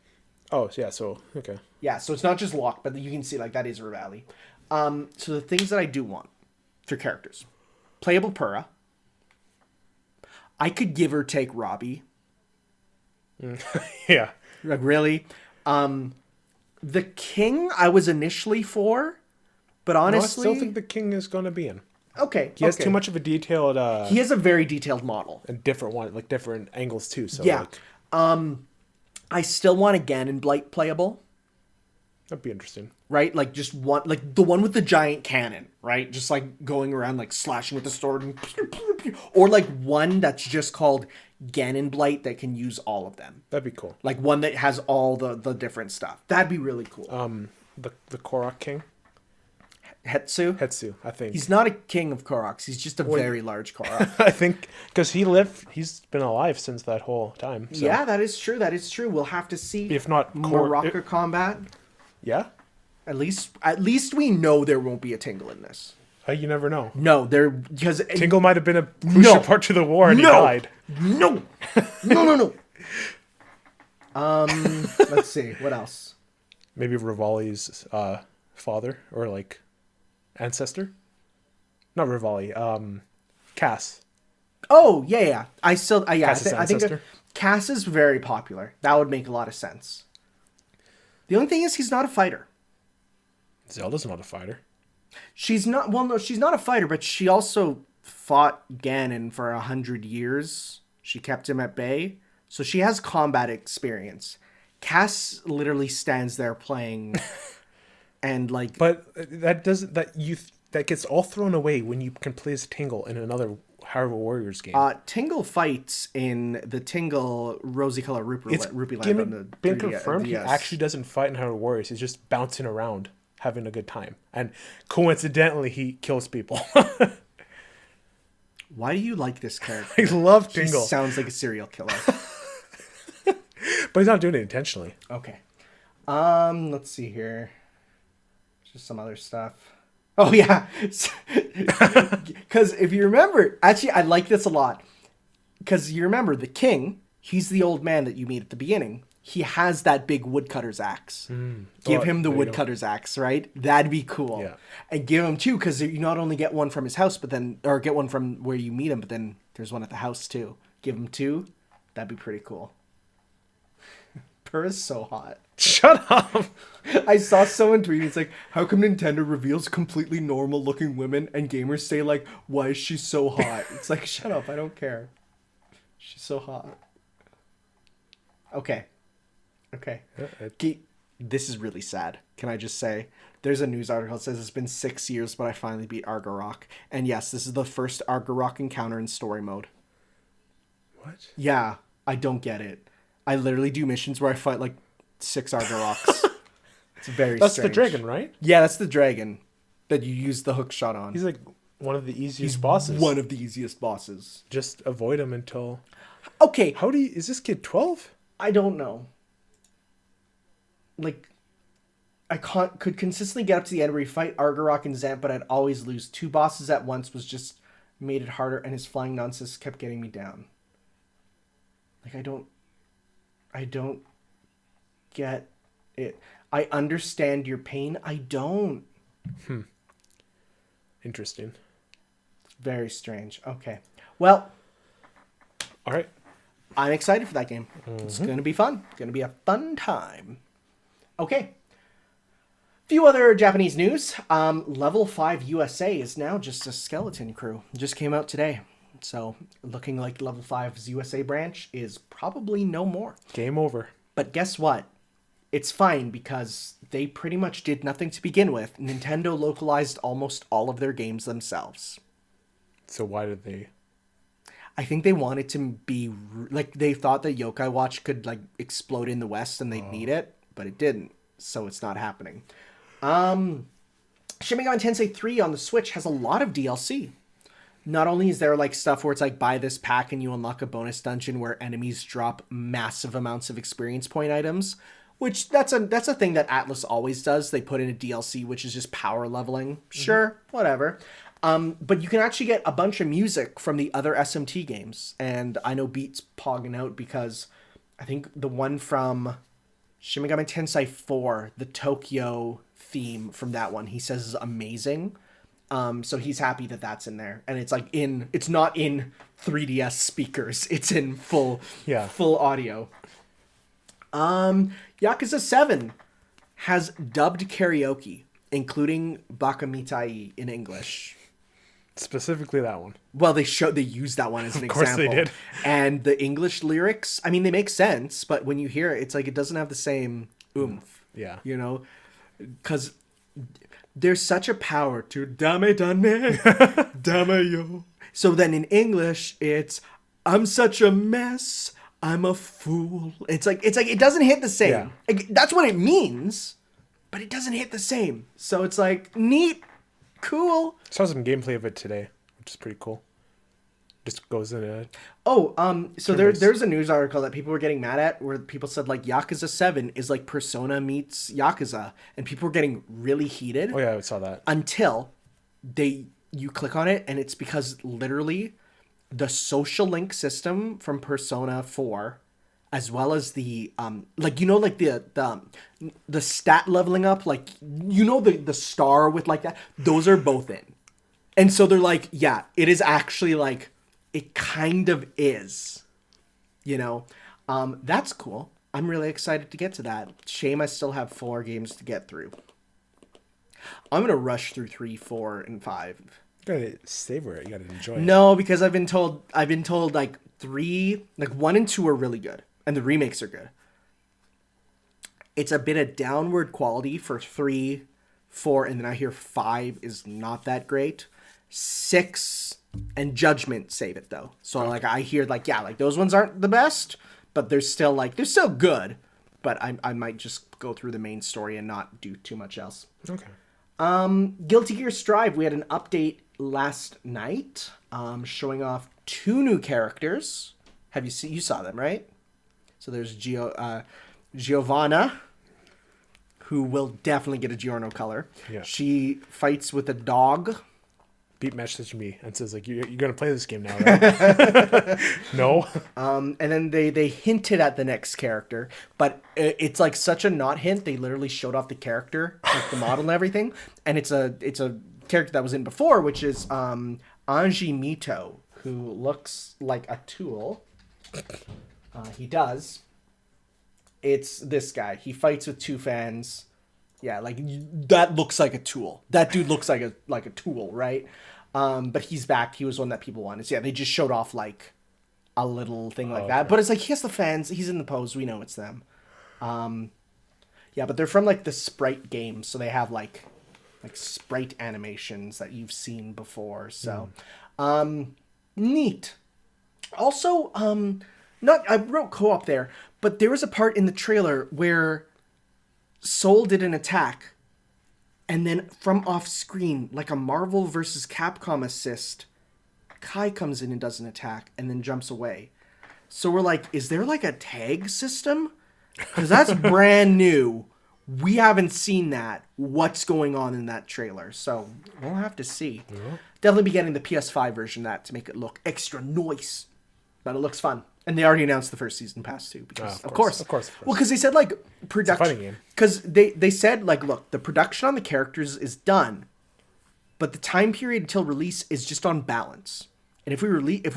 Oh, yeah, so, okay. Yeah, so it's not just Locke, but you can see, like, that is Rivali. So the things that I do want for characters. Playable Purah. I could give or take Robbie. Yeah. Like, really? The King I was initially for, but honestly... No, I still think the King is going to be in. Okay. He has too much of a detailed... he has a very detailed model. And different one, like different angles too. So yeah. Like... I still want a Ganon Blight playable. That'd be interesting. Right? Like just one, like the one with the giant cannon, right? Just like going around like slashing with the sword and pew, pew, pew. Or like one that's just called Ganon Blight that can use all of them. That'd be cool. Like one that has all the different stuff. That'd be really cool. The Korok King. Hetsu, I think. He's not a king of Koroks. He's just a very large Korok. I think, because he's been alive since that whole time. So. Yeah, that is true. That is true. We'll have to see. If not more rocker combat. Yeah. At least we know there won't be a Tingle in this. You never know. No, because Tingle might have been a crucial part to the war and he died. No. Let's see. What else? Maybe Rivali's father or like ancestor. Not Rivali. Cass. Oh yeah. I think Cass is very popular. That would make a lot of sense. The only thing is he's not a fighter. Zelda's not a fighter. She's not. Well, no, she's not a fighter, but she also fought Ganon for 100 years. She kept him at bay, so she has combat experience. Cass literally stands there playing, and like. But that gets all thrown away when you can play as Tingle in another Hyrule Warriors game. Tingle fights in the Tingle Rosy Color Rupee Land on the been confirmed. He actually doesn't fight in Hyrule Warriors. He's just bouncing around, having a good time, and coincidentally, he kills people. Why do you like this character? I love Tingle. He sounds like a serial killer. But he's not doing it intentionally. Okay. Let's see here. Just some other stuff. Oh, yeah. Because if you remember, actually, I like this a lot. Because you remember, the king, he's the old man that you meet at the beginning. He has that big woodcutter's axe. Give him the woodcutter's axe, right? That'd be cool. Yeah. And give him two, because you not only get one from his house, or get one from where you meet him, but then there's one at the house too. Give him two. That'd be pretty cool. Purah's so hot. Shut up. I saw someone tweet, it's like, how come Nintendo reveals completely normal looking women and gamers say like, why is she so hot? It's like, shut up, I don't care. She's so hot. Okay. This is really sad. Can I just say, there's a news article that says it's been 6 years, but I finally beat Argarok. And yes, this is the first Argarok encounter in story mode. What? Yeah, I don't get it. I literally do missions where I fight like 6 Argaroks. It's very That's strange. the dragon, right? Yeah, that's the dragon that you use the hook shot on. He's like one of the easiest bosses. One of the easiest bosses. Just avoid him until... Okay. Is this kid 12? I don't know. like could consistently get up to the end where you fight Argarok and Zamp, but I'd always lose. 2 bosses at once was just made it harder, and his flying nonsense kept getting me down. Like, I don't get it. I understand your pain. I don't. Interesting. Very strange. Okay. Well. All right. I'm excited for that game. It's going to be fun. It's going to be a fun time. Okay. Few other Japanese news. Level 5 USA is now just a skeleton crew. It just came out today. So, looking like Level 5's USA branch is probably no more. Game over. But guess what? It's fine because they pretty much did nothing to begin with. Nintendo localized almost all of their games themselves. So why did they? I think they wanted to be... Like, they thought that Yokai Watch could, like, explode in the West and they'd need it. But it didn't. So it's not happening. Shin Megami Tensei 3 on the Switch has a lot of DLC. Not only is there like stuff where it's like buy this pack and you unlock a bonus dungeon where enemies drop massive amounts of experience point items, which that's a thing that Atlas always does. They put in a DLC which is just power leveling. Sure, whatever. But you can actually get a bunch of music from the other SMT games, and I know Beat's pogging out because I think the one from Shin Megami Tensei 4, the Tokyo theme from that one, he says is amazing. So he's happy that that's in there, and it's like it's not in 3DS speakers, it's in full audio. Yakuza 7 has dubbed karaoke, including Bakamitai in English. Specifically that one. Well, they used that one as an example. Of course they did. And the English lyrics, I mean, they make sense, but when you hear it, it's like it doesn't have the same oomph. Yeah. You know? Because there's such a power to dame dane, dame yo. So then in English, it's I'm such a mess, I'm a fool. It's like it doesn't hit the same. Yeah. Like, that's what it means, but it doesn't hit the same. So it's like neat, cool. Saw some gameplay of it today, which is pretty cool. Just goes in a... So there's a news article that people were getting mad at where people said like Yakuza 7 is like Persona meets Yakuza, and people were getting really heated. Oh yeah, I saw that. Until you click on it, and it's because literally the social link system from Persona 4, as well as the the stat leveling up, like the star with like that, those are both in. And so they're like, yeah, it is actually like it kind of is, that's cool. I'm really excited to get to that. Shame I still have 4 games to get through. I'm going to rush through 3, 4, and 5. You gotta savor it. You gotta enjoy it. No, because I've been told like 3, like 1 and 2 are really good. And the remakes are good. It's a bit of downward quality for 3, 4, and then I hear 5 is not that great. 6 and Judgment save it though. So like I hear like those ones aren't the best, but they're still good. But I might just go through the main story and not do too much else. Okay. Guilty Gear Strive, we had an update last night, showing off 2 new characters. You saw them, right? So there's Giovanna, who will definitely get a Giorno color. Yeah. She fights with a dog. Beat messaged me and says like, you're gonna play this game now, right? No. And then they hinted at the next character, but it's like such a not hint. They literally showed off the character, like the model and everything, and it's a character that was in before, which is Anji Mito, who looks like a tool. He does. It's this guy. He fights with 2 fans. Yeah, like that looks like a tool. That dude looks like a tool, right? But he's back. He was one that people wanted. So yeah, they just showed off like a little thing like that. But it's like he has the fans. He's in the pose. We know it's them. Yeah, but they're from like the Sprite games, so they have like sprite animations that you've seen before. So neat. Also, I wrote co-op there, but there was a part in the trailer where Soul did an attack, and then from off screen, like a Marvel versus Capcom assist, Kai comes in and does an attack and then jumps away. So we're like, is there like a tag system? Because that's brand new. We haven't seen that. What's going on in that trailer? So we'll have to see. Yeah. Definitely be getting the PS5 version of that to make it look extra nice. But it looks fun. And they already announced the first season pass too. Because of course. Well, because they said like production. Because they said like, look, the production on the characters is done, but the time period until release is just on balance. And if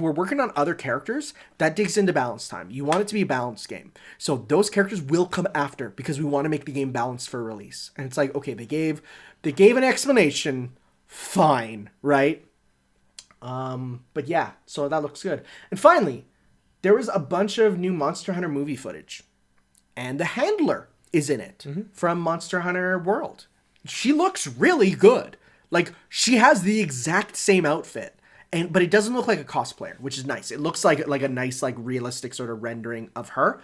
we're working on other characters, that digs into balance time. You want it to be a balanced game. So those characters will come after because we want to make the game balanced for release. And it's like, okay, they gave an explanation. Fine, right? But yeah, so that looks good. And finally, there was a bunch of new Monster Hunter movie footage. And the handler is in it from Monster Hunter World. She looks really good. Like, she has the exact same outfit. But it doesn't look like a cosplayer, which is nice. It looks like a nice, like, realistic sort of rendering of her.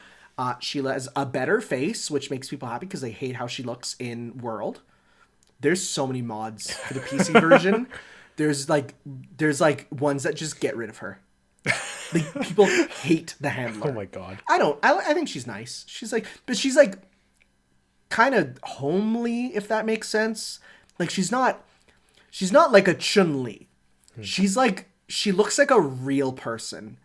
She has a better face, which makes people happy because they hate how she looks in World. There's so many mods for the PC version. There's ones that just get rid of her. Like, people hate the handler. Oh my god. I think she's nice. She's like kind of homely, if that makes sense. Like, she's not like a Chun-Li. She looks like a real person,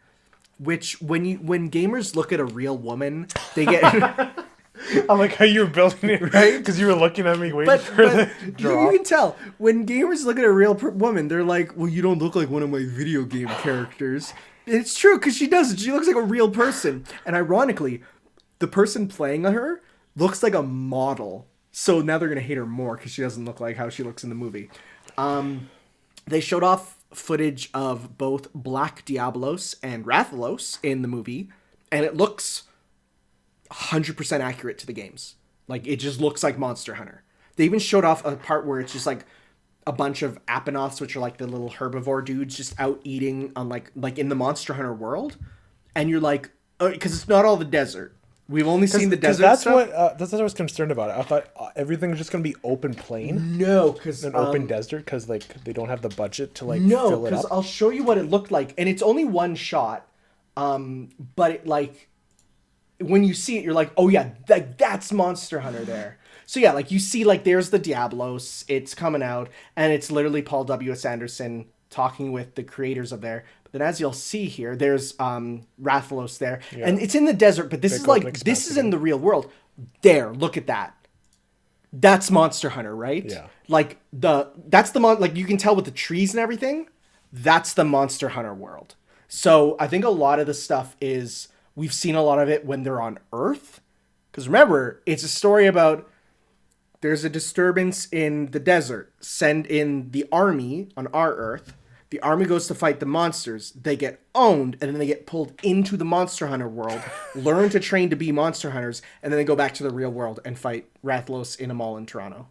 which when gamers look at a real woman, they get. I like how you were building it, right? Because you were looking at me waiting for the drop. You can tell when gamers look at a real woman, they're like, "Well, you don't look like one of my video game characters." And it's true because she doesn't. She looks like a real person, and ironically, the person playing her looks like a model. So now they're gonna hate her more because she doesn't look like how she looks in the movie. They showed off footage of both Black Diablos and Rathalos in the movie, and it looks 100% accurate to the games. Like, it just looks like Monster Hunter. They even showed off a part where it's just like a bunch of Apanoths, which are like the little herbivore dudes just out eating on like in the Monster Hunter world, and you're like, because it's not all the desert. We've only seen the desert that's stuff. That's what I was concerned about. I thought everything was just going to be open plain. No, because an open desert, because like they don't have the budget to like no, fill it up. I'll show you what it looked like, and it's only one shot. But it like when you see it, you're like, oh yeah, that's Monster Hunter there. So yeah, like you see, like there's the Diablos. It's coming out, and it's literally Paul W.S. Anderson talking with the creators of there. Then as you'll see here, there's Rathalos there. Yeah. And it's in the desert, but this is in the real world. There, look at that. That's Monster Hunter, right? Yeah. Like like you can tell with the trees and everything, that's the Monster Hunter world. So I think a lot of the stuff is, we've seen a lot of it when they're on Earth. Because remember, it's a story about there's a disturbance in the desert. Send in the army on our Earth. The army goes to fight the monsters. They get owned, and then they get pulled into the Monster Hunter world, learn to train to be Monster Hunters, and then they go back to the real world and fight Rathalos in a mall in Toronto.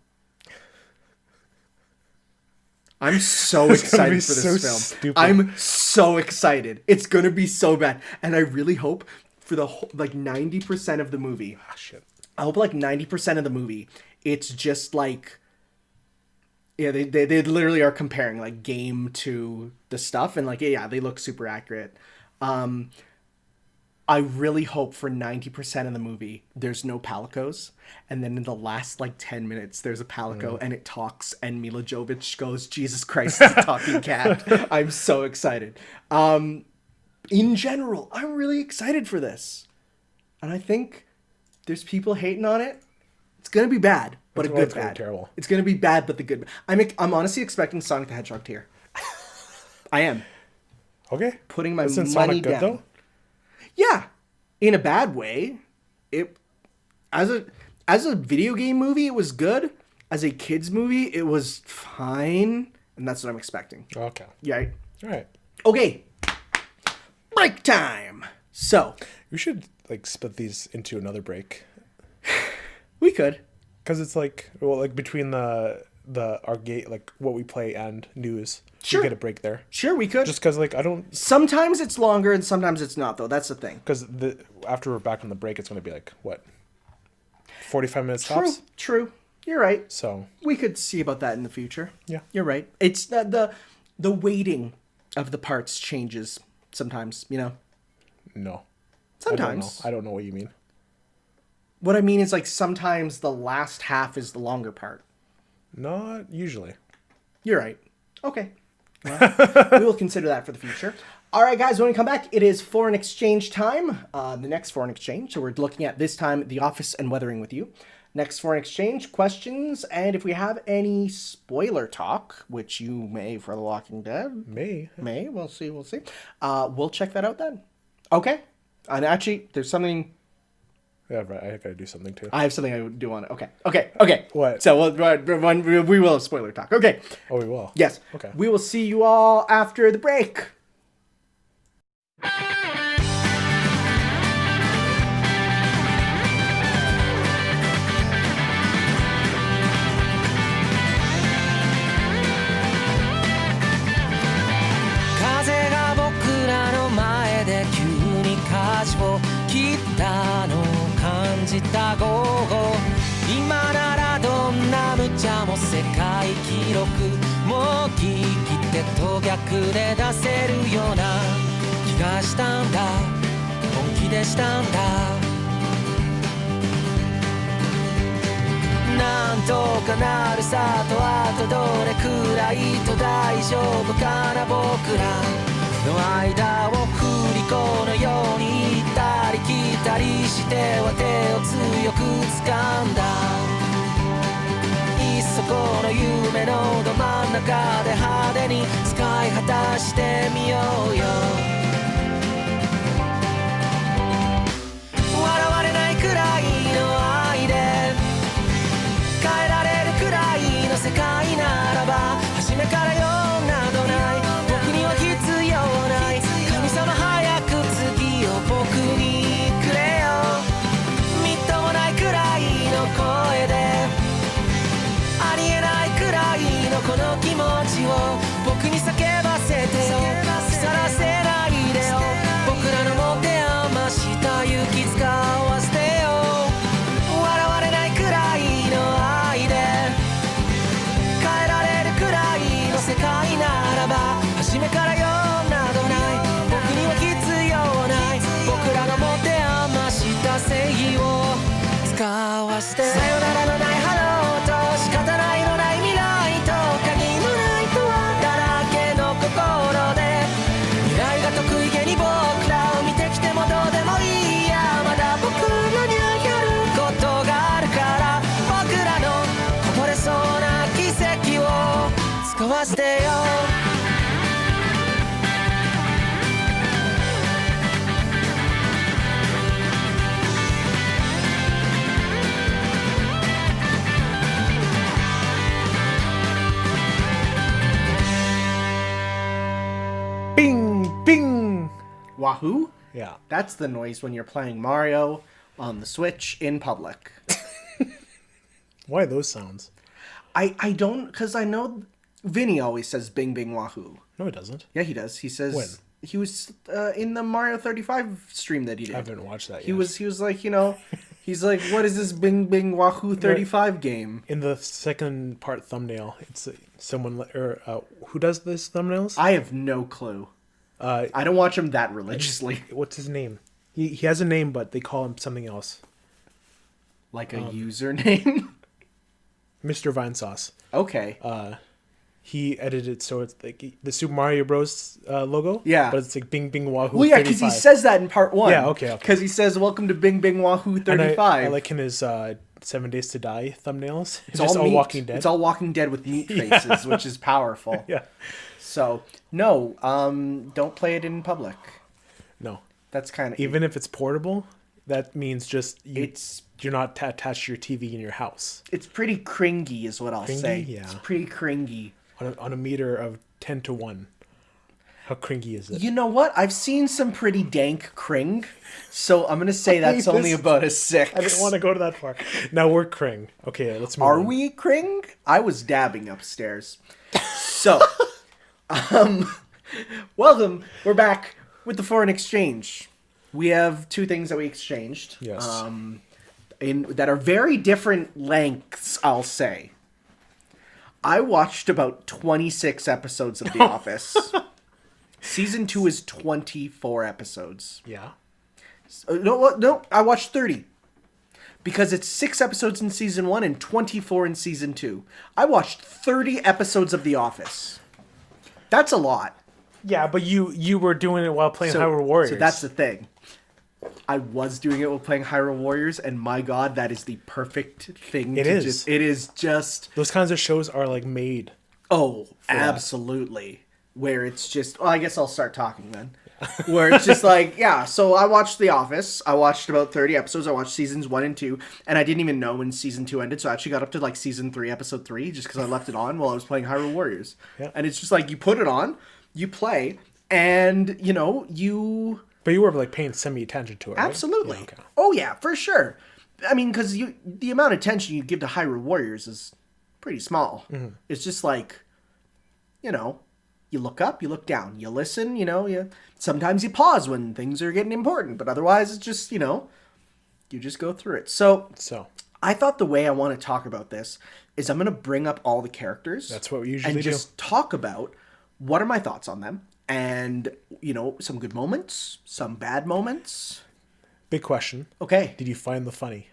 I'm so excited for this film. Stupid. I'm so excited. It's going to be so bad. And I really hope for the whole, like 90% of the movie. Ah, shit. I hope like 90% of the movie, it's just like, yeah, they literally are comparing like game to the stuff, and like, yeah, they look super accurate. I really hope for 90% of the movie there's no palicos, and then in the last like 10 minutes there's a palico and it talks, and Mila Jovovich goes, Jesus Christ, it's a talking cat. I'm so excited. In general, I'm really excited for this, and I think there's people hating on it. It's gonna be bad, but a good bad. Terrible. It's gonna be bad, but the good. I'm honestly expecting Sonic the Hedgehog tier. I am. Okay. Putting my Isn't money Sonic good, down. though? Yeah, in a bad way. It as a video game movie, it was good. As a kids movie, it was fine, and that's what I'm expecting. Okay. Yeah. All right. Okay. Break time. So we should like split these into another break. We could. Because it's like, well, like between our gate, like what we play and news. Sure. We get a break there. Sure, we could. Just because, like, I don't... Sometimes it's longer and sometimes it's not, though. That's the thing. Because after we're back on the break, it's going to be like, what? 45 minutes tops? True. You're right. So... We could see about that in the future. Yeah. You're right. It's the weighting of the parts changes sometimes, you know? No. Sometimes. I don't know what you mean. What I mean is, like, sometimes the last half is the longer part. Not usually. You're right. Okay. Well, we will consider that for the future. All right, guys, when we come back, it is foreign exchange time. The next foreign exchange. So we're looking at this time The Office and Weathering with You. Next foreign exchange, questions, and if we have any spoiler talk, which you may for The Walking Dead. May. We'll see. We'll check that out then. Okay. And actually, there's something... Yeah, right. I gotta do something too. I have something I do want to... Okay. What? So we will have spoiler talk. Okay. Oh, we will? Yes. Okay. We will see you all after the break.なんとかなるさとあとどれくらいと大丈夫かな僕らの間を振り子のように行ったり来たりしては手を強く掴んだいっそこの夢のど真ん中で派手に使い果たしてみようよ笑われないくらいの愛で変えられるくらいの世界ならば初めからよなどない僕には必要ない神様早く次を僕にくれよみっともないくらいの声でありえないくらいのこの気持ちを僕に叫ばせてよ腐らせないでよ僕らの持て余した勇気使わせてよ笑われないくらいの愛で変えられるくらいの世界ならば初めからよなどない僕には必要ない僕らの持て余した正義を使わせてさよならのないハローと仕方ないのない未来と鍵のないとはだらけの心で未来が得意げに僕らを見てきてもどうでもいいやまだ僕らにはやることがあるから僕らのこぼれそうな奇跡を使わせてよBing! Bing! Wahoo? Yeah. That's the noise when you're playing Mario on the Switch in public. Why those sounds? I don't, because I know Vinny always says bing bing wahoo. No, it doesn't. Yeah, he does. He says... When? He was in the Mario 35 stream that he did. I haven't watched that yet. He was like, he's like, what is this bing bing wahoo 35 game? In the second part thumbnail, it's someone who does this thumbnails? I have no clue. I don't watch him that religiously. What's his name? He has a name, but they call him something else. Like a username? Mr. Vinesauce. Okay. He edited it so it's like the Super Mario Bros. Logo. Yeah. But it's like Bing Bing Wahoo. Well, yeah, because he says that in part 1. Yeah, okay. Because he says, "Welcome to Bing Bing Wahoo 35." And I like him his 7 Days to Die thumbnails. It's just all Walking Dead. It's all Walking Dead with meat faces, which is powerful. Yeah. So no, don't play it in public. No. That's kind of Even if it's portable, that means just it's you're not attached to your TV in your house. It's pretty cringy, is what I'll say. Yeah. It's pretty cringy. On a meter of 10 to 1. How cringy is it? You know what? I've seen some pretty dank cring, so I'm gonna say that's only about a 6. I didn't want to go to that far. Now we're cring. Okay, let's move Are on. we cring? I was dabbing upstairs. So, welcome. We're back with the foreign exchange. We have 2 things that we exchanged. Yes. That are very different lengths, I'll say. I watched about 26 episodes of The Office. Season 2 is 24 episodes. Yeah. No, I watched 30. because it's 6 episodes in season 1 and 24 in season 2. I watched 30 episodes of The Office. That's a lot. Yeah, but you were doing it while playing Hyrule Warriors. So that's the thing. I was doing it while playing Hyrule Warriors, and my God, that is the perfect thing. It is just... Those kinds of shows are, like, made. Oh, absolutely. Where it's just... Well, I guess I'll start talking then. Where it's just like, yeah, so I watched The Office. I watched about 30 episodes. I watched seasons 1 and 2, and I didn't even know when season 2 ended, so I actually got up to, like, season 3, episode 3, just because I left it on while I was playing Hyrule Warriors. Yeah. And it's just like, you put it on, you play, and, you know, you... But you were, like, paying semi-attention to it, right? Absolutely. Yeah, okay. Oh, yeah, for sure. I mean, because the amount of attention you give to Hyrule Warriors is pretty small. Mm-hmm. It's just like, you know, you look up, you look down, you listen, you know, sometimes you pause when things are getting important, but otherwise it's just, you know, you just go through it. So I thought the way I want to talk about this is I'm going to bring up all the characters. That's what we usually do. And just talk about what are my thoughts on them. And, you know, some good moments, some bad moments. Big question. Okay. Did you find the funny?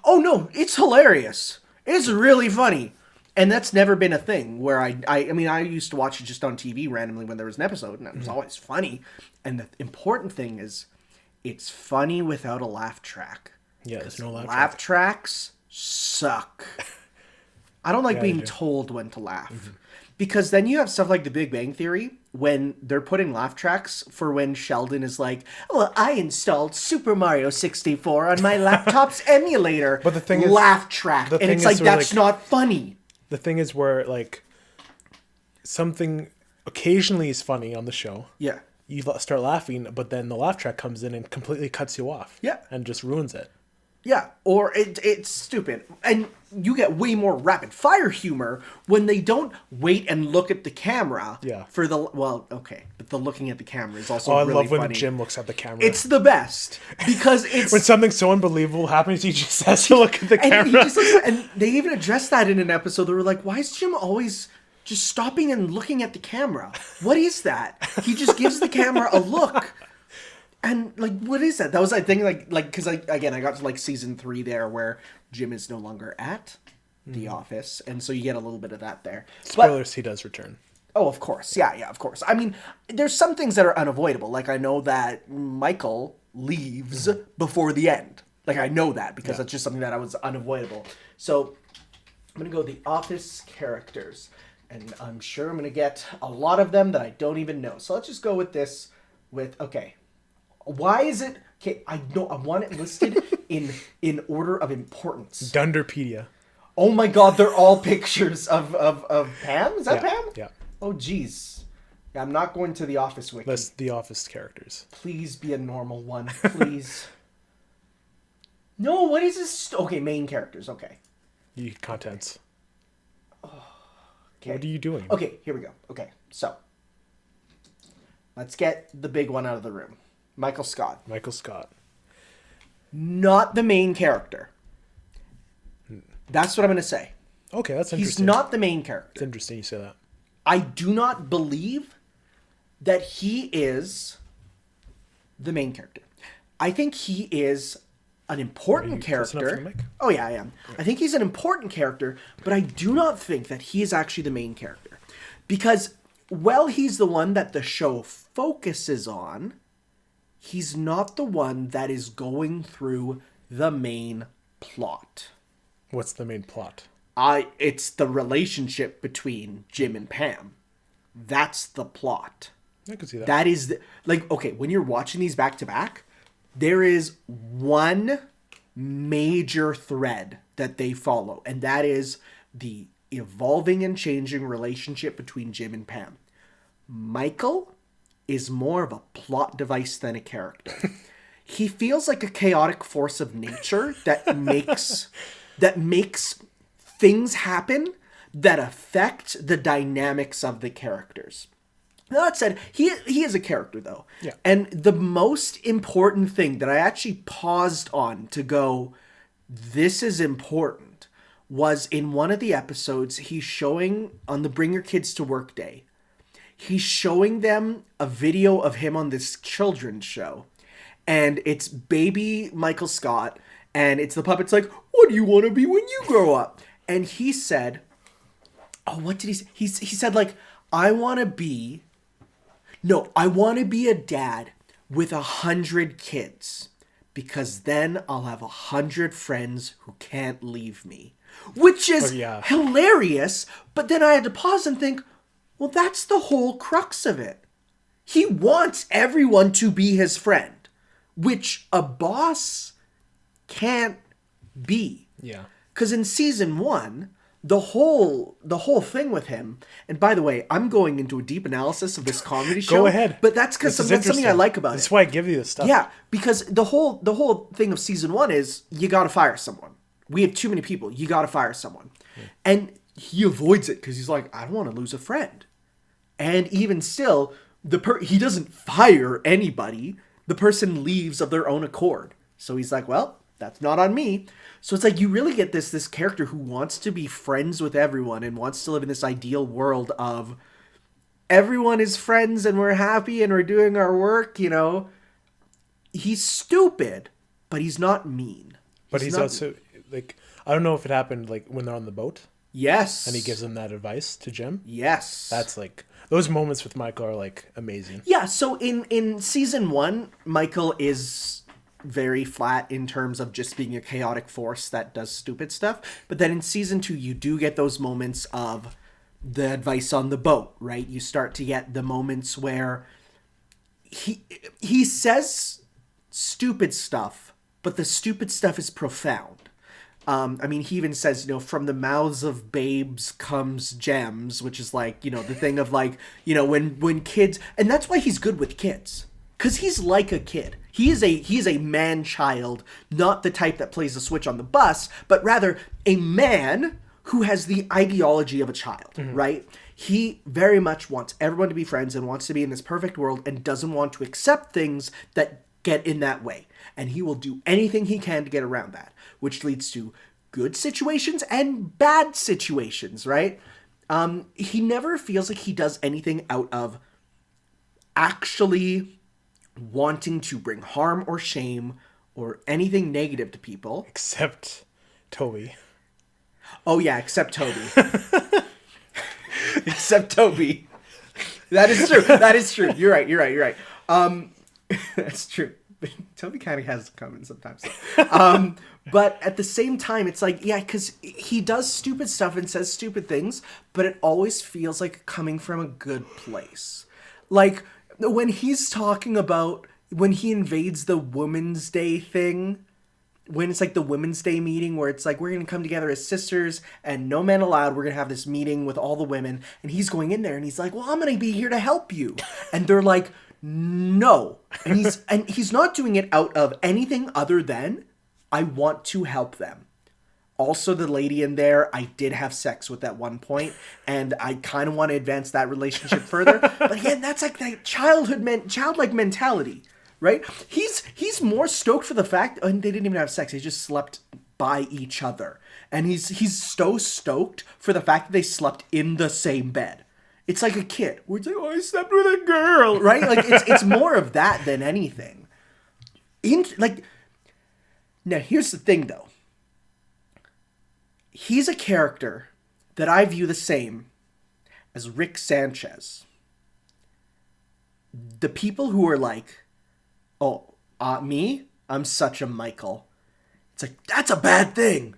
Oh, no, it's hilarious. It's really funny. And that's never been a thing where I mean, I used to watch it just on TV randomly when there was an episode, and it was always funny. And the important thing is, it's funny without a laugh track. Yeah, there's no laugh track. Laugh tracks suck. I don't like being told when to laugh. Mm-hmm. Because then you have stuff like The Big Bang Theory, when they're putting laugh tracks for when Sheldon is like, well, I installed Super Mario 64 on my laptop's emulator. But the thing is... Laugh track. And it's like, that's not funny. The thing is where, like, something occasionally is funny on the show. Yeah. You start laughing, but then the laugh track comes in and completely cuts you off. Yeah. And just ruins it. Yeah, or it's stupid. And you get way more rapid fire humor when they don't wait and look at the camera. Yeah. For the, well, okay, but the looking at the camera is also really funny. I love when Jim looks at the camera. It's the best. Because it's... when something so unbelievable happens, he just has to look at the camera. And they even addressed that in an episode. They were like, why is Jim always just stopping and looking at the camera? What is that? He just gives the camera a look. And, like, what is that? That was, I think, like, because, I got to, like, season 3 there where Jim is no longer at the office. And so you get a little bit of that there. Spoilers, he does return. Oh, of course. Yeah, of course. I mean, there's some things that are unavoidable. Like, I know that Michael leaves before the end. Like, I know that because that's just something that was unavoidable. So, I'm going to go the office characters. And I'm sure I'm going to get a lot of them that I don't even know. So, let's just go with this okay. Why is it... Okay, I want it listed in order of importance. Dunderpedia. Oh my God, they're all pictures of Pam? Is that Pam? Yeah. Oh, jeez. Yeah, I'm not going to the Office wiki. That's the Office characters. Please be a normal one, please. No, what is this? Okay, main characters, okay. Contents. Okay. What are you doing? Okay, here we go. Okay, so. Let's get the big one out of the room. Michael Scott. Not the main character. That's what I'm going to say. Okay, that's interesting. He's not the main character. It's interesting you say that. I do not believe that he is the main character. I think he is an important character. Oh, yeah, I am. Yeah. I think he's an important character, but I do not think that he is actually the main character. Because, while he's the one that the show focuses on, he's not the one that is going through the main plot. What's the main plot? It's the relationship between Jim and Pam. That's the plot. I can see that. That is, okay, when you're watching these back to back, there is one major thread that they follow, and that is the evolving and changing relationship between Jim and Pam. Michael is more of a plot device than a character. He feels like a chaotic force of nature that makes things happen that affect the dynamics of the characters. Now, that said, he is a character, though. Yeah. And the most important thing that I actually paused on to go, this is important, was in one of the episodes, he's showing on the Bring Your Kids to Work Day. He's showing them a video of him on this children's show. And it's baby Michael Scott. And it's the puppet's like, what do you want to be when you grow up? And he said, oh, what did he say? He said, like, I want to be a dad with 100 kids, because then I'll have 100 friends who can't leave me. Which is hilarious, but then I had to pause and think, well, that's the whole crux of it. He wants everyone to be his friend, which a boss can't be. Yeah. Because in season 1, the whole thing with him, and by the way, I'm going into a deep analysis of this comedy show. Go ahead. But that's because that's something I like about it. That's why I give you this stuff. Yeah, because the whole thing of season 1 is you gotta fire someone. We have too many people. You gotta fire someone. Yeah. And he avoids it because he's like, I don't want to lose a friend. And even still, he doesn't fire anybody. The person leaves of their own accord. So he's like, well, that's not on me. So it's like you really get this character who wants to be friends with everyone and wants to live in this ideal world of everyone is friends and we're happy and we're doing our work, you know. He's stupid, but he's not mean. But he's also, like, I don't know if it happened, like, when they're on the boat. Yes. And he gives them that advice to Jim. Yes. That's, like, those moments with Michael are, like, amazing. Yeah, so in season 1, Michael is very flat in terms of just being a chaotic force that does stupid stuff. But then in season 2, you do get those moments of the advice on the boat, right? You start to get the moments where he says stupid stuff, but the stupid stuff is profound. I mean, he even says, you know, from the mouths of babes comes gems, which is like, you know, the thing of like, you know, when kids, and that's why he's good with kids. Because he's like a kid. He is a man-child, not the type that plays the switch on the bus, but rather a man who has the ideology of a child, right? He very much wants everyone to be friends and wants to be in this perfect world and doesn't want to accept things that get in that way. And he will do anything he can to get around that, which leads to good situations and bad situations, right? He never feels like he does anything out of actually wanting to bring harm or shame or anything negative to people. Except Toby. Oh yeah, except Toby. Except Toby. That is true. That is true. You're right. That's true. Toby kind of has come in sometimes. But at the same time, it's like, yeah, because he does stupid stuff and says stupid things, but it always feels like coming from a good place. Like, when he's talking about when he invades the Women's Day thing, when it's like the Women's Day meeting where it's like, we're going to come together as sisters and no men allowed. We're going to have this meeting with all the women. And he's going in there and he's like, well, I'm going to be here to help you. And they're like, no. And he's not doing it out of anything other than, I want to help them. Also, the lady in there, I did have sex with at one point, and I kind of want to advance that relationship further. But again, that's like that childlike mentality, right? He's more stoked for the fact, and they didn't even have sex; they just slept by each other, and he's so stoked for the fact that they slept in the same bed. It's like a kid. We're like, oh, I slept with a girl, right? Like it's more of that than anything. Now here's the thing, though. He's a character that I view the same as Rick Sanchez. The people who are like, oh, me? I'm such a Michael. It's like, that's a bad thing.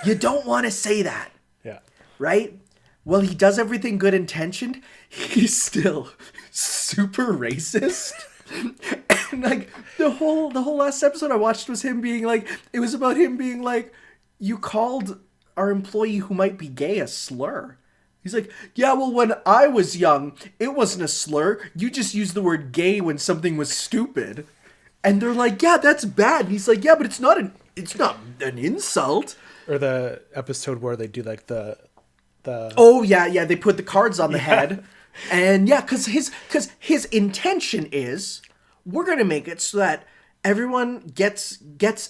You don't want to say that. Yeah. Right? Well, he does everything good intentioned. He's still super racist. And like the whole last episode I watched was him being like, it was about him being like, you called our employee who might be gay a slur. He's like, yeah, well, when I was young, it wasn't a slur. You just used the word gay when something was stupid. And they're like, yeah, that's bad. And he's like, yeah, but it's not an insult. Or the episode where they do like the Oh yeah, they put the cards on the head. And yeah, because his intention is, we're gonna make it so that everyone gets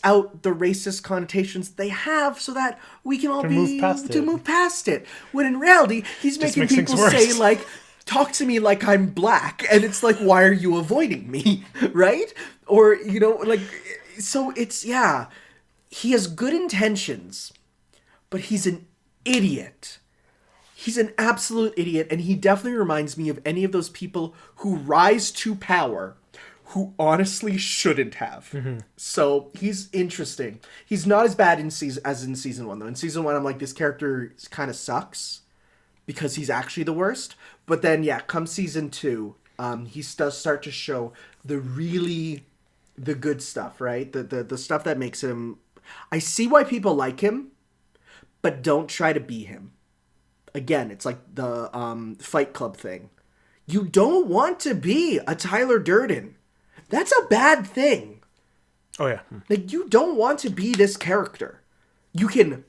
out the racist connotations they have, so that we can all move past it. When in reality, he's making people say like, talk to me like I'm black, and it's like, why are you avoiding me, right? Or, you know, like, so it's, yeah, he has good intentions, but he's an idiot. He's an absolute idiot, and he definitely reminds me of any of those people who rise to power who honestly shouldn't have. So he's interesting. He's not as bad in season 1, though. In season 1, I'm like, this character kind of sucks because he's actually the worst. But then, yeah, come season 2, he does start to show the good stuff, right? The stuff that makes him... I see why people like him, but don't try to be him. Again, it's like the Fight Club thing. You don't want to be a Tyler Durden. That's a bad thing. Oh, yeah. Like, you don't want to be this character. You can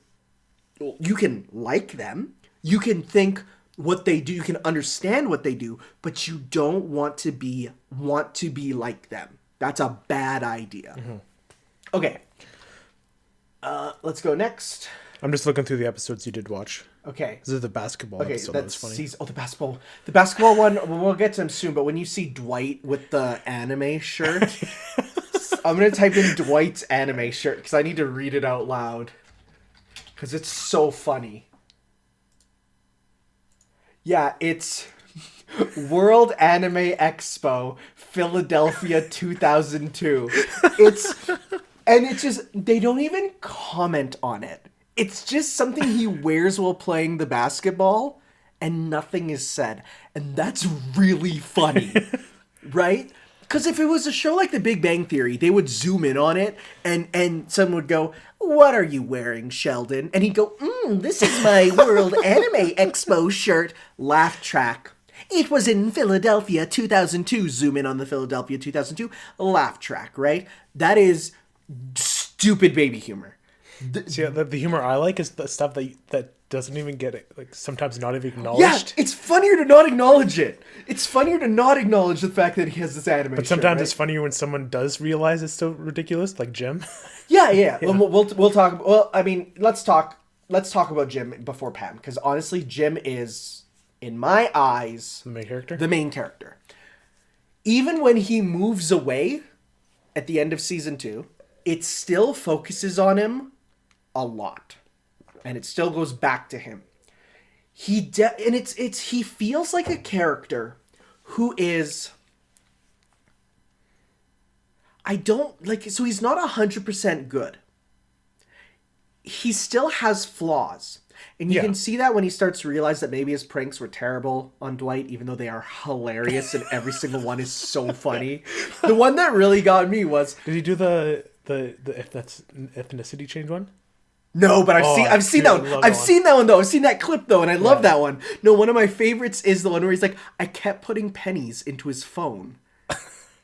like them. You can think what they do. You can understand what they do, but you don't want to be like them. That's a bad idea. Okay. Let's go next. I'm just looking through the episodes you did watch. Okay. This is the basketball episode. That was funny. The basketball one, we'll get to him soon, but when you see Dwight with the anime shirt, I'm going to type in Dwight's anime shirt because I need to read it out loud because it's so funny. Yeah, it's World Anime Expo, Philadelphia 2002. It's just, they don't even comment on it. It's just something he wears while playing the basketball, and nothing is said. And that's really funny, right? Because if it was a show like The Big Bang Theory, they would zoom in on it, and someone would go, "What are you wearing, Sheldon?" And he'd go, "This is my World Anime Expo shirt." Laugh track. It was in Philadelphia 2002. Zoom in on the Philadelphia 2002. Laugh track, right? That is stupid baby humor. The humor I like is the stuff that doesn't even get it, like sometimes not even acknowledged. Yeah, it's funnier to not acknowledge it. It's funnier to not acknowledge the fact that he has this anime. But sometimes it's funnier when someone does realize it's so ridiculous, like Jim. Yeah. We'll talk. Well, I mean, let's talk about Jim before Pam, because honestly, Jim is, in my eyes, The main character. Even when he moves away at the end of season 2, it still focuses on him a lot, and it still goes back to him. He feels like a character who is, so he's not 100% good. He still has flaws, and you can see that when he starts to realize that maybe his pranks were terrible on Dwight, even though they are hilarious and every single one is so funny. The one that really got me was, did he do the if that's ethnicity change one? No, but I've seen that one. I've seen that one though. I've seen that clip though, and I love that one. No, one of my favorites is the one where he's like, I kept putting pennies into his phone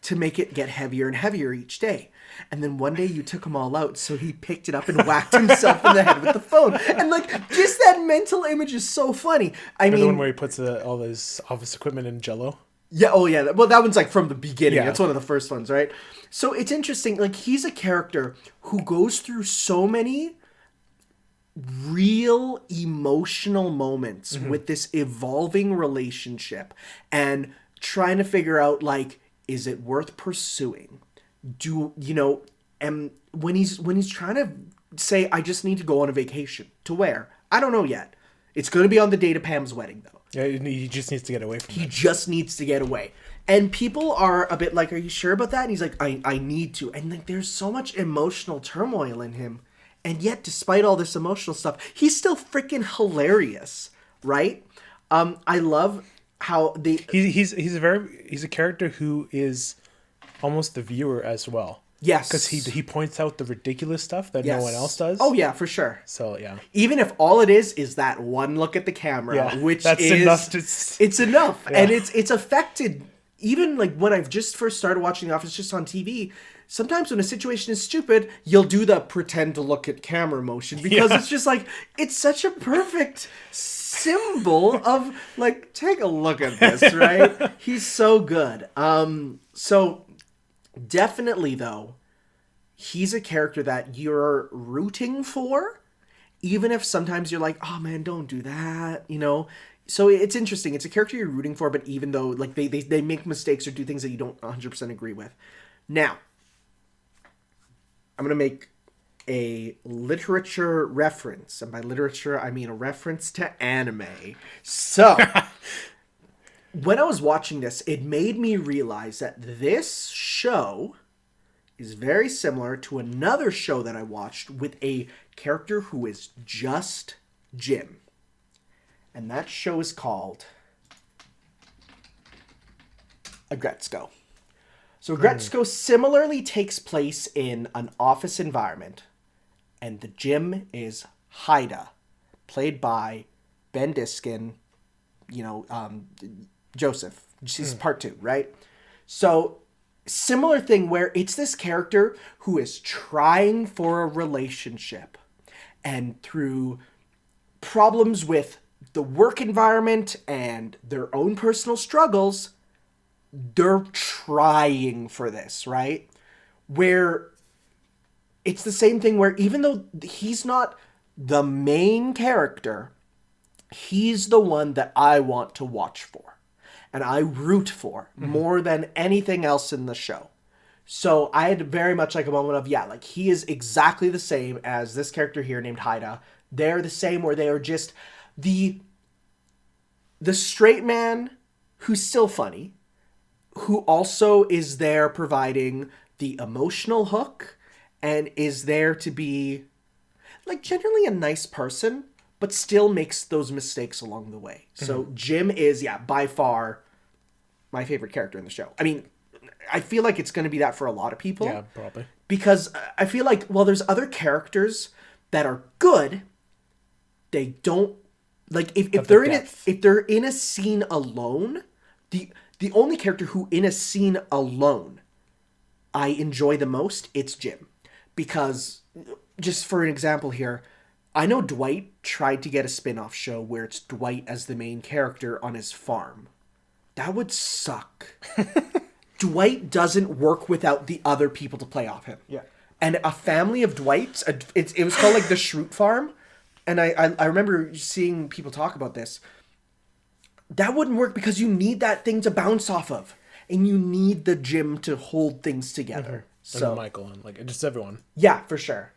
to make it get heavier and heavier each day. And then one day you took them all out, so he picked it up and whacked himself in the head with the phone. And like, just that mental image is so funny. I mean, the one where he puts all his office equipment in Jell-O. Yeah, oh yeah. Well, that one's like from the beginning. Yeah. That's one of the first ones, right? So it's interesting. Like, he's a character who goes through so many real emotional moments with this evolving relationship and trying to figure out, like, is it worth pursuing? And when he's trying to say, I just need to go on a vacation. To where? I don't know yet. It's going to be on the day to Pam's wedding, though. Yeah, he just needs to get away from it. He just needs to get away. And people are a bit like, are you sure about that? And he's like, I need to. And like, there's so much emotional turmoil in him. And yet, despite all this emotional stuff, he's still freaking hilarious, right? I love how he's a character who is almost the viewer as well. Yes, because he points out the ridiculous stuff that no one else does. Oh yeah, for sure. So yeah, even if all it is that one look at the camera, which that's is enough. It's enough, and it's affected. Even like when I've just first started watching The Office just on TV. Sometimes when a situation is stupid, you'll do the pretend to look at camera motion because it's just like, it's such a perfect symbol of like, take a look at this, right? He's so good. So definitely though, he's a character that you're rooting for, even if sometimes you're like, oh man, don't do that, So it's interesting. It's a character you're rooting for, but even though like they make mistakes or do things that you don't 100% agree with. Now, I'm going to make a literature reference. And by literature, I mean a reference to anime. So, when I was watching this, it made me realize that this show is very similar to another show that I watched with a character who is just Jim. And that show is called Agretzko. So Agretzko similarly takes place in an office environment. And the Jim is Haida, played by Ben Diskin, Joseph. This is part 2, right? So, similar thing where it's this character who is trying for a relationship. And through problems with the work environment and their own personal struggles, they're trying for this, right? Where it's the same thing where even though he's not the main character, he's the one that I want to watch for. And I root for more than anything else in the show. So I had very much like a moment of, he is exactly the same as this character here named Haida. They're the same where they are just the straight man who's still funny, who also is there providing the emotional hook and is there to be generally a nice person, but still makes those mistakes along the way. So Jim is, by far my favorite character in the show. I mean, I feel like it's going to be that for a lot of people. Yeah, probably. Because I feel like, there's other characters that are good, they don't, if they're in a scene alone, the only character who in a scene alone I enjoy the most, it's Jim. Because, just for an example here, I know Dwight tried to get a spin-off show where it's Dwight as the main character on his farm. That would suck. Dwight doesn't work without the other people to play off him. Yeah. And a family of Dwights, it was called the Shroot Farm. And I remember seeing people talk about this. That wouldn't work because you need that thing to bounce off of. And you need the Jim to hold things together. So and Michael and just everyone. Yeah, for sure.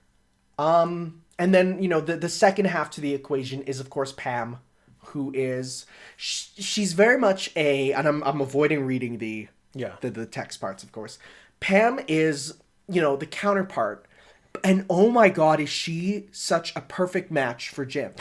And then, the second half to the equation is, of course, Pam, who is... She's very much and I'm avoiding reading the text parts, of course. Pam is, the counterpart. And oh my god, is she such a perfect match for Jim.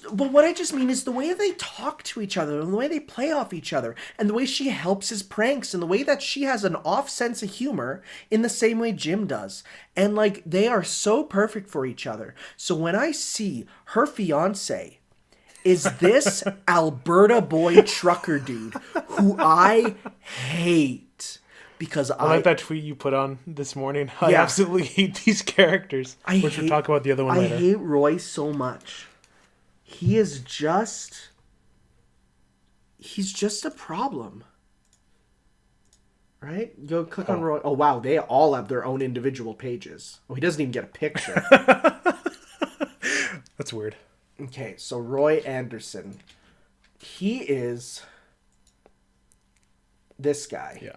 What I just mean is the way they talk to each other, and the way they play off each other, and the way she helps his pranks, and the way that she has an off sense of humor in the same way Jim does. And they are so perfect for each other. So when I see her fiance is this Alberta boy trucker dude who I hate. Because I like that tweet you put on this morning. I absolutely hate these characters. We'll talk about the other one later. I hate Roy so much. He's just a problem. Right? Go click on Roy. Oh, wow. They all have their own individual pages. Oh, he doesn't even get a picture. That's weird. Okay, so Roy Anderson. He is this guy. Yeah.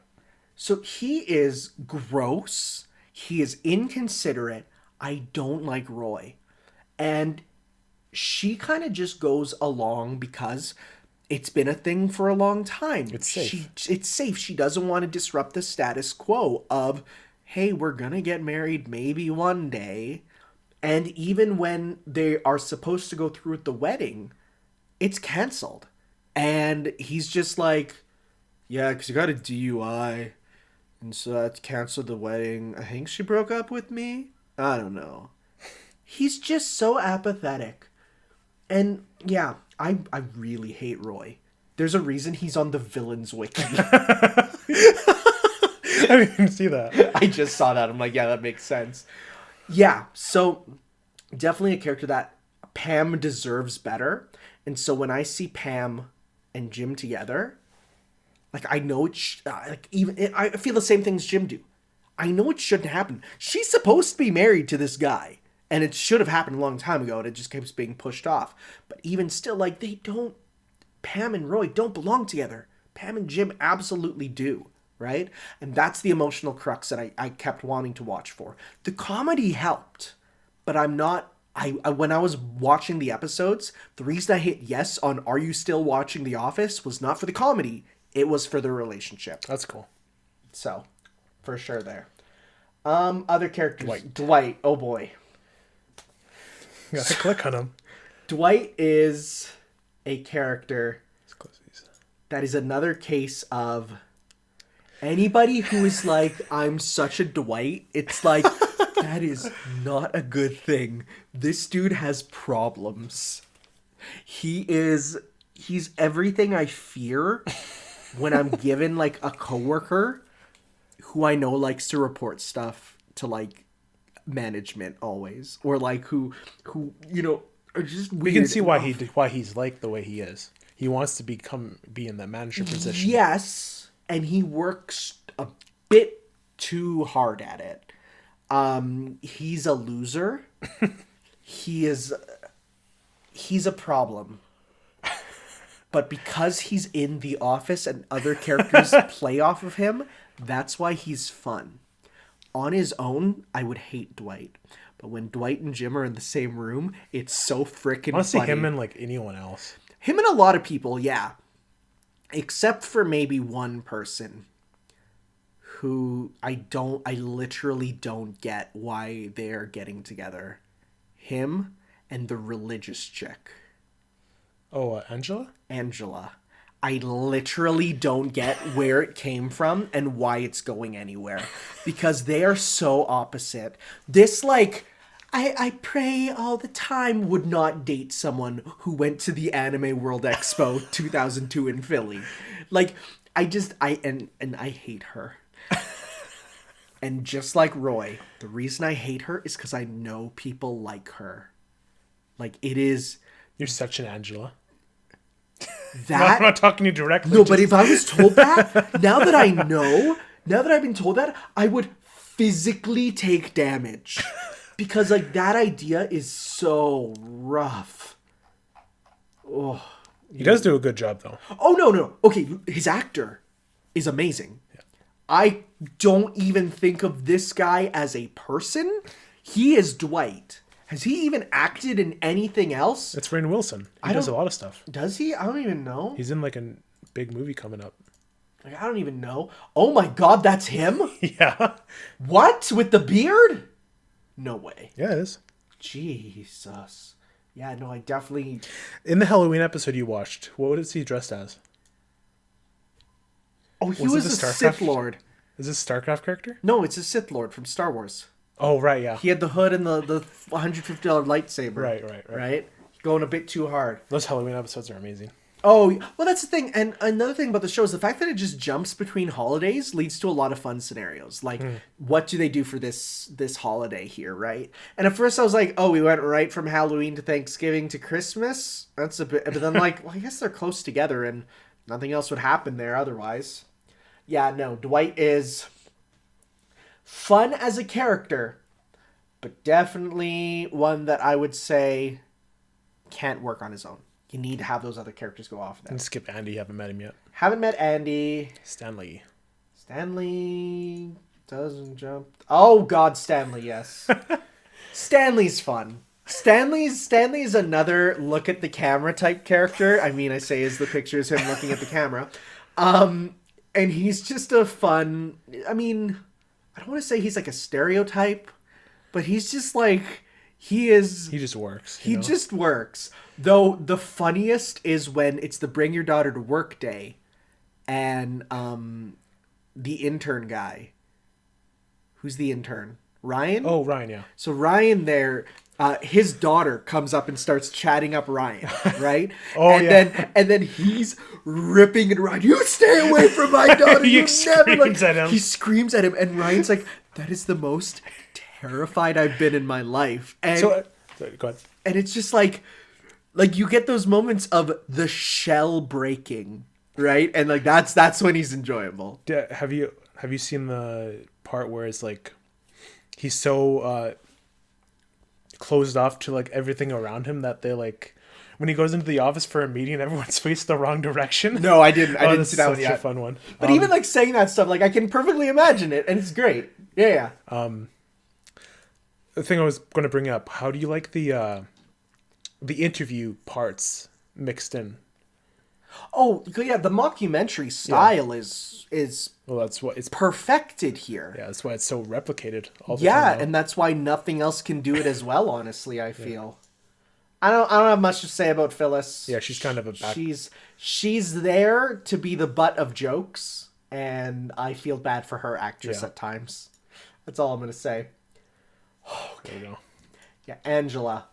So he is gross. He is inconsiderate. I don't like Roy. And she kind of just goes along because it's been a thing for a long time. It's safe. It's safe. She doesn't want to disrupt the status quo of, hey, we're going to get married maybe one day. And even when they are supposed to go through with the wedding, it's canceled. And he's just like, yeah, because you got a DUI. And so that canceled the wedding. I think she broke up with me. I don't know. He's just so apathetic. And yeah, I really hate Roy. There's a reason he's on the villains wiki. I didn't see that. I just saw that. I'm like, yeah, that makes sense. Yeah, so definitely a character that Pam deserves better. And so when I see Pam and Jim together... I know it's I feel the same things Jim do. I know it shouldn't happen. She's supposed to be married to this guy, and it should have happened a long time ago, and it just keeps being pushed off. But even still, they don't. Pam and Roy don't belong together. Pam and Jim absolutely do. right? And that's the emotional crux that I kept wanting to watch for. The comedy helped, but I'm not... when I was watching the episodes, the reason I hit yes on Are You Still Watching The Office was not for the comedy, it was for the relationship. That's cool. So, for sure there. Other characters. Dwight. Oh boy. You gotta click on him. Dwight is a character that is another case of anybody who is like, I'm such a Dwight, it's like, that is not a good thing. This dude has problems. He's everything I fear when I'm given like a coworker who I know likes to report stuff to like management always, or like who you know are just weird. We can see why he's like the way he is. He wants to be in that manager position. Yes, and he works a bit too hard at it. He's a loser. He's a problem. But because he's in the office and other characters play off of him, that's why he's fun. On his own, I would hate Dwight. But when Dwight and Jim are in the same room, it's so freaking funny. I want to see him and like anyone else. Him and a lot of people, yeah. Except for maybe one person who I literally don't get why they're getting together. Him and the religious chick. Oh, Angela? Angela. I literally don't get where it came from and why it's going anywhere. Because they are so opposite. This, like, I pray all the time would not date someone who went to the Anime World Expo 2002 in Philly. Like, I hate her. And just like Roy, the reason I hate her is because I know people like her. Like, it is... You're such an Angela. That... I'm not talking to you directly. No, but if I was told that, now that I've been told that, I would physically take damage. Because, like, that idea is so rough. Oh, he does do a good job, though. Oh, no. Okay, his actor is amazing. Yeah. I don't even think of this guy as a person. He is Dwight. Has he even acted in anything else? It's Rainn Wilson. He does a lot of stuff. Does he? I don't even know. He's in like a big movie coming up. Like, I don't even know. Oh my god, that's him? Yeah. What? With the beard? No way. Yeah, it is. Jesus. Yeah, no, I definitely... In the Halloween episode you watched, what was he dressed as? Oh, he was a Sith Lord. Is this a StarCraft character? No, it's a Sith Lord from Star Wars. Oh, right, yeah. He had the hood and the $150 lightsaber. Right. Going a bit too hard. Those Halloween episodes are amazing. Oh, well, that's the thing. And another thing about the show is the fact that it just jumps between holidays leads to a lot of fun scenarios. Like, what do they do for this holiday here, right? And at first I was like, oh, we went right from Halloween to Thanksgiving to Christmas? That's a bit... But then, like, well, I guess they're close together and nothing else would happen there otherwise. Yeah, no, Dwight is... fun as a character, but definitely one that I would say can't work on his own. You need to have those other characters go off of that. And skip Andy, you haven't met him yet. Haven't met Andy. Stanley doesn't jump. Oh god, Stanley, yes. Stanley's fun. Stanley's another look at the camera type character. I mean, I say as the picture is him looking at the camera. And he's just a fun... I mean... I don't want to say he's like a stereotype, but he's just like, he just works. He just works. Though the funniest is when it's the bring your daughter to work day and the intern guy. Who's the intern? Ryan? Oh, Ryan, yeah. So Ryan there, his daughter comes up and starts chatting up Ryan, right? And then he's ripping at Ryan. You stay away from my daughter. He screams at him. He screams at him, and Ryan's like, that is the most terrified I've been in my life. And go ahead. And it's just like you get those moments of the shell breaking, right? And like that's when he's enjoyable. Have you seen the part where it's like he's so closed off to like everything around him that they like when he goes into the office for a meeting and everyone's faced the wrong direction. No, I didn't. I didn't that's see that one such yet. a fun one. But even like saying that stuff, like I can perfectly imagine it, and it's great. Yeah. The thing I was going to bring up, how do you like the interview parts mixed in? Oh, yeah. The mockumentary style is Well, that's what it's. perfected here. Yeah, that's why it's so replicated all the Yeah, time. and that's why nothing else can do it as well. Honestly, I feel. I don't have much to say about Phyllis. Yeah, she's kind of a back. She's there to be the butt of jokes, and I feel bad for her actress at times. That's all I'm gonna say. There we go. Yeah, Angela.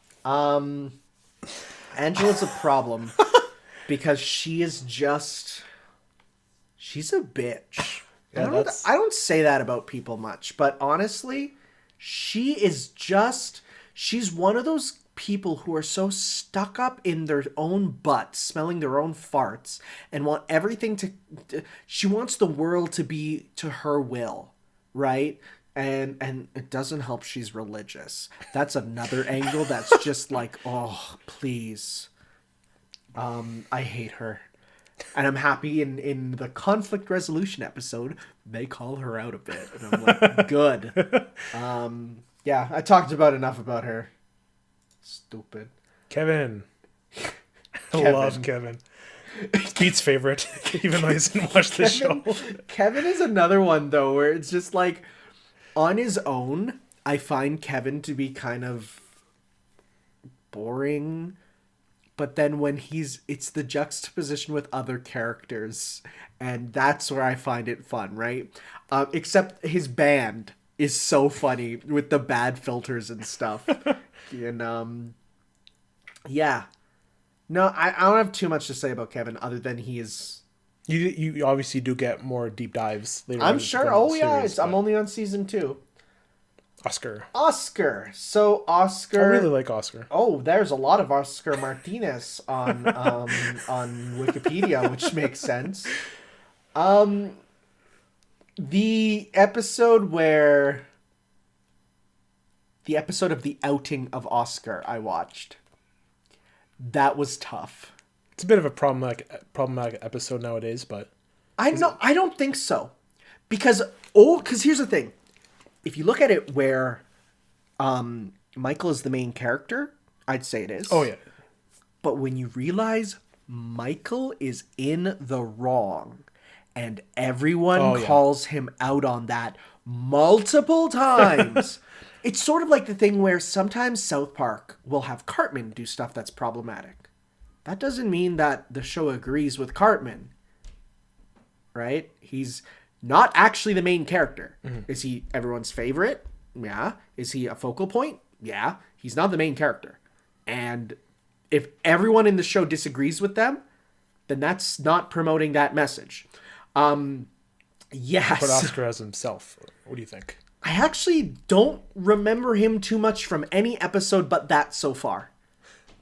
Angela's a problem because she's a bitch. Yeah, I don't say that about people much, but honestly, she's one of those people who are so stuck up in their own butt, smelling their own farts, and want everything she wants the world to be to her will, right? And it doesn't help she's religious. That's another angle that's just like, oh, please. I hate her. And I'm happy in the conflict resolution episode, they call her out a bit. And I'm like, good. Yeah, I talked about enough about her. Stupid. Kevin. I love Kevin. Pete's favorite, even though he hasn't watched the show. Kevin is another one, though, where it's just like, on his own, I find Kevin to be kind of boring. But then when it's the juxtaposition with other characters. And that's where I find it fun, right? Except his band is so funny with the bad filters and stuff. And, yeah. No, I don't have too much to say about Kevin other than he is... You obviously do get more deep dives later. I'm sure. Oh, yeah. I'm only on season 2. Oscar. So Oscar. I really like Oscar. Oh, there's a lot of Oscar Martinez on Wikipedia, which makes sense. The episode of the outing of Oscar I watched. That was tough. It's a bit of a problematic episode nowadays, but I don't think so. Because here's the thing. If you look at it where Michael is the main character, I'd say it is. Oh, yeah. But when you realize Michael is in the wrong and everyone calls him out on that multiple times, it's sort of like the thing where sometimes South Park will have Cartman do stuff that's problematic. That doesn't mean that the show agrees with Cartman, right? He's not actually the main character. Mm-hmm. Is he everyone's favorite? Yeah. Is he a focal point? Yeah. He's not the main character. And if everyone in the show disagrees with them, then that's not promoting that message. Yes. But Oscar as himself, what do you think? I actually don't remember him too much from any episode but that so far.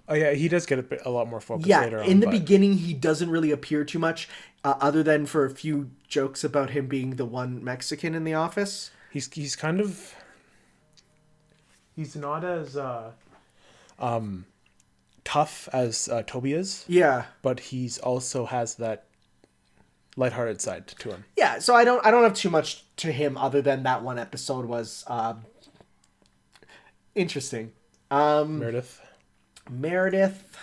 Oh, yeah, he does get a lot more focus later on. In the beginning, he doesn't really appear too much, other than for a few jokes about him being the one Mexican in the office. He's kind of... He's not as tough as Toby is. Yeah. But he's also has that lighthearted side to him. Yeah, so I don't have too much to him other than that one episode was interesting. Meredith.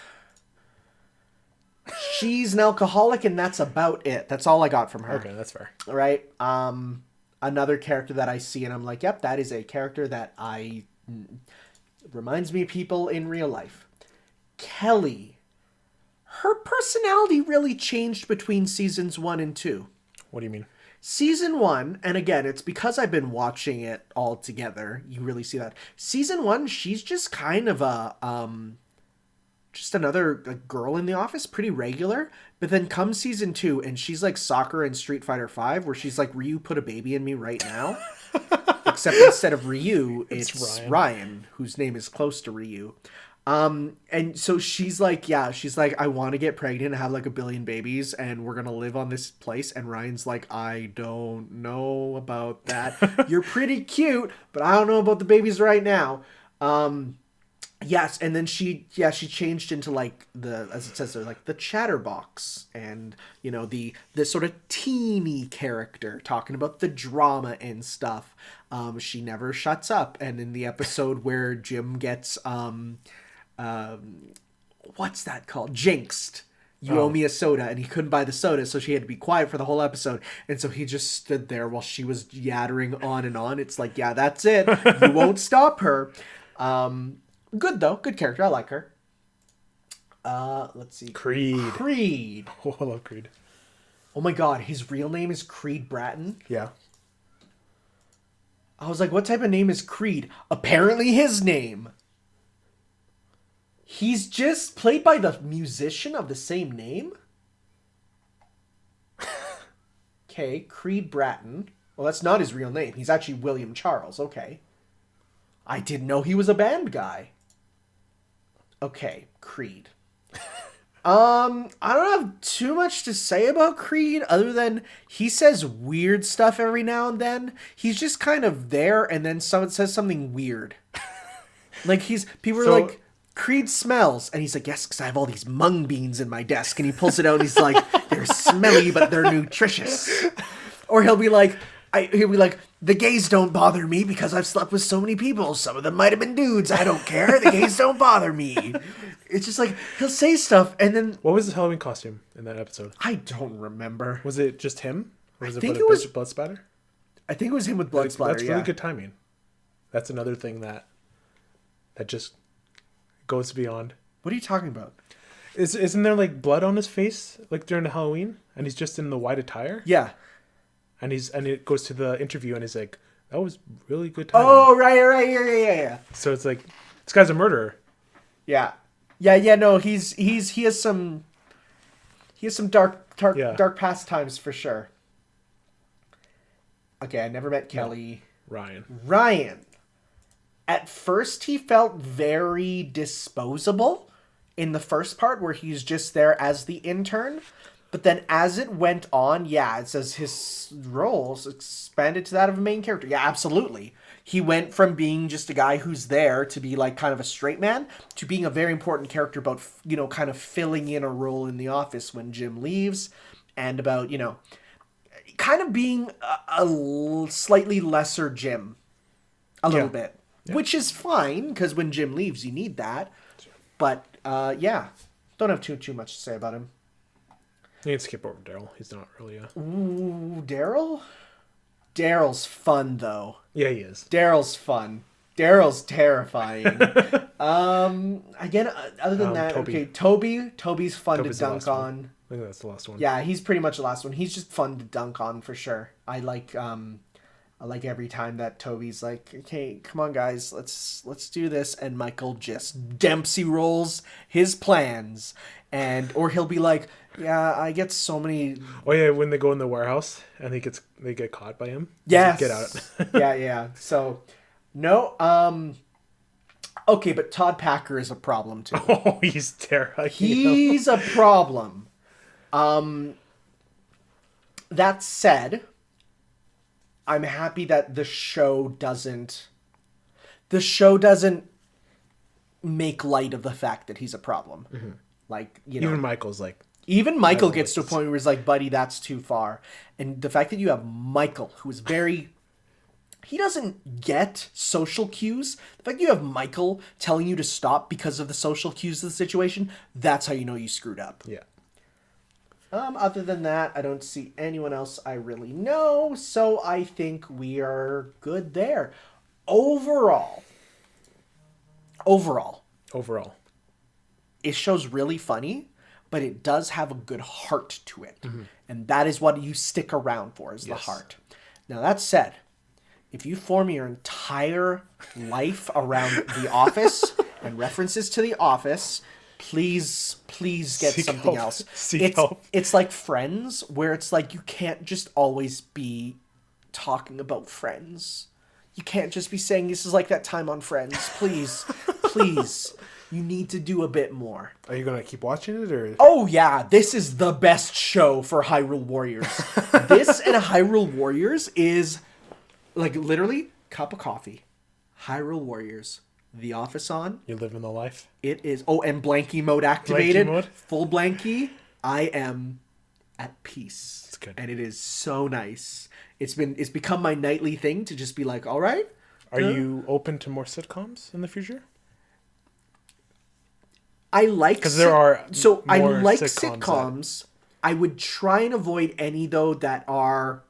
She's an alcoholic and that's about it. That's all I got from her. Okay, that's fair. Right? Another character that I see and I'm like, yep, that is a character that reminds me of people in real life. Kelly. Her personality really changed between seasons 1 and 2. What do you mean? Season 1, and again, it's because I've been watching it all together. You really see that. Season 1, she's just kind of just another girl in the office, pretty regular. But then comes season 2, and she's like Soccer and Street Fighter 5, where she's like, Ryu, put a baby in me right now. Except instead of Ryu, it's Ryan, whose name is close to Ryu. And so she's like, I want to get pregnant and have like 1 billion babies and we're going to live on this place. And Ryan's like, I don't know about that. You're pretty cute, but I don't know about the babies right now. Yes, and then she changed into like as it says there, like the chatterbox, and the sort of teeny character talking about the drama and stuff. She never shuts up, and in the episode where Jim gets what's that called? Jinxed. You owe me a soda, and he couldn't buy the soda, so she had to be quiet for the whole episode. And so he just stood there while she was yattering on and on. It's like, yeah, that's it. You won't stop her. Good though, good character. I like her. Let's see. Creed. Oh, I love Creed. Oh my god, his real name is Creed Bratton? Yeah. I was like, what type of name is Creed? Apparently his name. He's just played by the musician of the same name? Okay, Creed Bratton. Well, that's not his real name. He's actually William Charles. Okay. I didn't know he was a band guy. Okay, Creed. I don't have too much to say about Creed other than he says weird stuff every now and then. He's just kind of there, and then someone says something weird. Like people are like, Creed smells, and he's like, yes, because I have all these mung beans in my desk, and he pulls it out and he's like, they're smelly but they're nutritious. Or he'll be like, the gays don't bother me because I've slept with so many people. Some of them might have been dudes. I don't care. The gays don't bother me. It's just like, he'll say stuff, and then... What was his Halloween costume in that episode? I don't remember. Was it just him? Or was it was blood spatter? I think it was him with blood splatter, That's really good timing. That's another thing that just goes beyond. What are you talking about? Isn't there like blood on his face like during the Halloween, and he's just in the white attire? Yeah. And it goes to the interview, and he's like, that was really good timing. Oh, right, yeah. So it's like, this guy's a murderer. Yeah. No, he has some dark past times for sure. Okay, I never met Kelly. No. Ryan. At first, he felt very disposable in the first part where he's just there as the intern. But then as it went on, it says his roles expanded to that of a main character. Yeah, absolutely. He went from being just a guy who's there to be like kind of a straight man to being a very important character about, kind of filling in a role in the office when Jim leaves, and about, kind of being a slightly lesser Jim. A little bit. Yeah. Which is fine, because when Jim leaves, you need that. But, don't have too much to say about him. You can skip over Daryl. He's not really a... Ooh, Daryl? Daryl's fun, though. Yeah, he is. Daryl's fun. Daryl's terrifying. Again, other than that, Toby. okay, Toby's fun to dunk on. I think that's the last one. Yeah, he's pretty much the last one. He's just fun to dunk on, for sure. I like every time that Toby's like, okay, come on, guys, let's do this, and Michael just Dempsey rolls his plans, or he'll be like, yeah, I get so many. Oh yeah, when they go in the warehouse and they get caught by him. Yes. Get out. yeah. So, no. Okay, but Todd Packer is a problem too. Oh, he's terrible. He's a problem. That said, I'm happy that the show doesn't make light of the fact that he's a problem. Mm-hmm. Like, even Michael's like, even Michael gets to a point where he's like, buddy, that's too far. And the fact that you have Michael, who is he doesn't get social cues. The fact that you have Michael telling you to stop because of the social cues of the situation, that's how you know you screwed up. Yeah. Other than that, I don't see anyone else I really know, so I think we are good there. Overall, it show's really funny, but it does have a good heart to it. Mm-hmm. And that is what you stick around for, is the heart. Now, that said, if you form your entire life around The Office and references to The Office, please get something else. It's like Friends, where it's like you can't just always be talking about Friends. You can't just be saying this is like that time on Friends. Please. You need to do a bit more. Are you going to keep watching it? Or? Oh, yeah. This is the best show for Hyrule Warriors. This and Hyrule Warriors is, like, literally, cup of coffee. Hyrule Warriors. The Office on. You're living the life. It is. Oh, and blankie mode activated. Blankie mode? Full blankie. I am at peace. It's good. And it is so nice. It's become my nightly thing to just be like, all right. Are you open to more sitcoms in the future? I like because there are I more like sitcoms. I would try and avoid any though that are.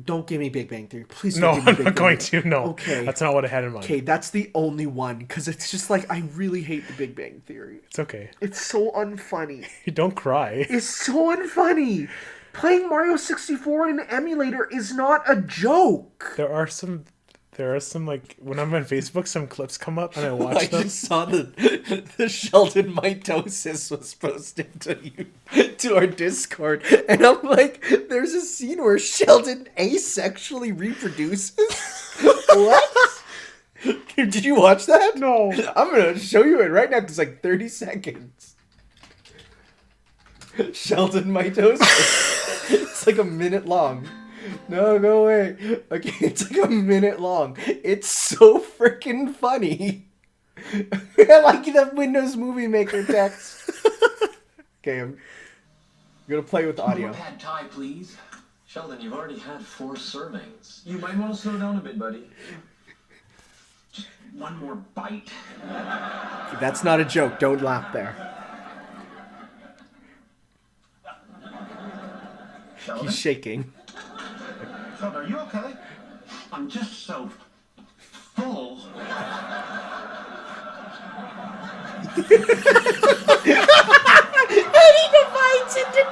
Don't give me Big Bang Theory, please. No, Don't give me I'm Big not Bang going Theory. to. No, okay, that's not what I had in mind. Okay, that's the only one because it's just like I really hate the Big Bang Theory. It's okay. It's so unfunny. Don't cry. It's so unfunny. Playing Mario 64 in an emulator is not a joke. There are some like when I'm on Facebook, some clips come up and I watch them. I just saw the Sheldon mitosis was posted to our Discord, and I'm like, there's a scene where Sheldon asexually reproduces. What? Did you watch that? No. I'm gonna show you it right now. It's like 30 seconds. Sheldon mitosis. It's like a minute long. No, go away. Okay, it's like a minute long. It's so freaking funny. I like the Windows Movie Maker text. Okay, I'm gonna play with the audio. Pad Thai, please. Sheldon, you've already had 4 servings. You might want to slow down a bit, buddy. Just one more bite. That's not a joke. Don't laugh there. Sheldon? He's shaking. Sheldon, are you okay? I'm just so full. And he divides into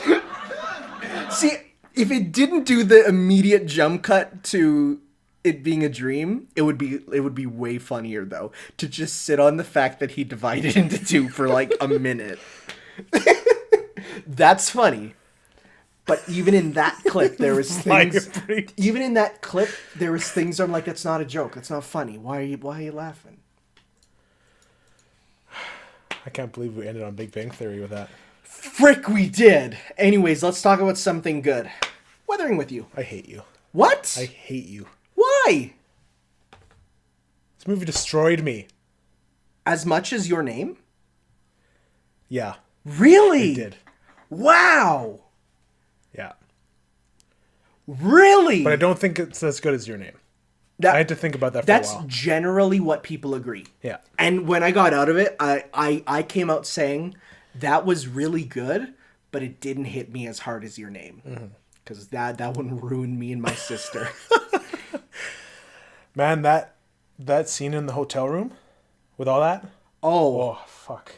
2. See, if it didn't do the immediate jump cut to it being a dream, it would be way funnier though to just sit on the fact that he divided into 2 for like a minute. That's funny. But even in that clip, there was things. Even in that clip, there was things. I'm like, that's not a joke. That's not funny. Why are you laughing? I can't believe we ended on Big Bang Theory with that. Frick, we did. Anyways, let's talk about something good. Weathering with You. I hate you. What? I hate you. Why? This movie destroyed me. As much as Your Name? Yeah. Really? It did. Wow. Yeah. Really? But I don't think it's as good as Your Name. I had to think about that for a while. That's generally what people agree. Yeah. And when I got out of it, I came out saying that was really good, but it didn't hit me as hard as Your Name. Because that one ruined me and my sister. Man, that scene in the hotel room with all that. Oh, fuck.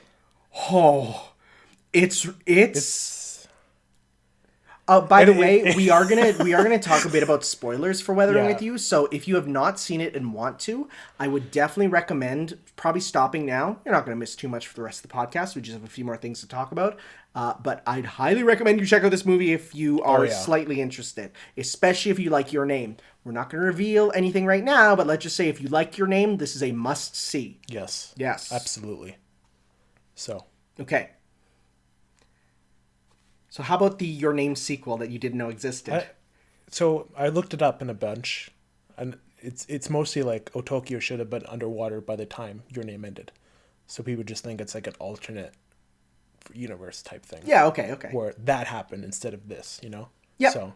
Oh, it's by the way, we are gonna talk a bit about spoilers for Weathering with You. So if you have not seen it and want to, I would definitely recommend probably stopping now. You're not gonna miss too much for the rest of the podcast. We just have a few more things to talk about. But I'd highly recommend you check out this movie if you are slightly interested, especially if you like Your Name. We're not gonna reveal anything right now, but let's just say if you like Your Name, this is a must see. Yes. Yes. Absolutely. So. Okay. So how about the Your Name sequel that you didn't know existed? So I looked it up in a bunch, and it's mostly like Tokyo should have been underwater by the time Your Name ended. So people just think it's like an alternate universe type thing. Yeah, okay. Where that happened instead of this, Yeah. So,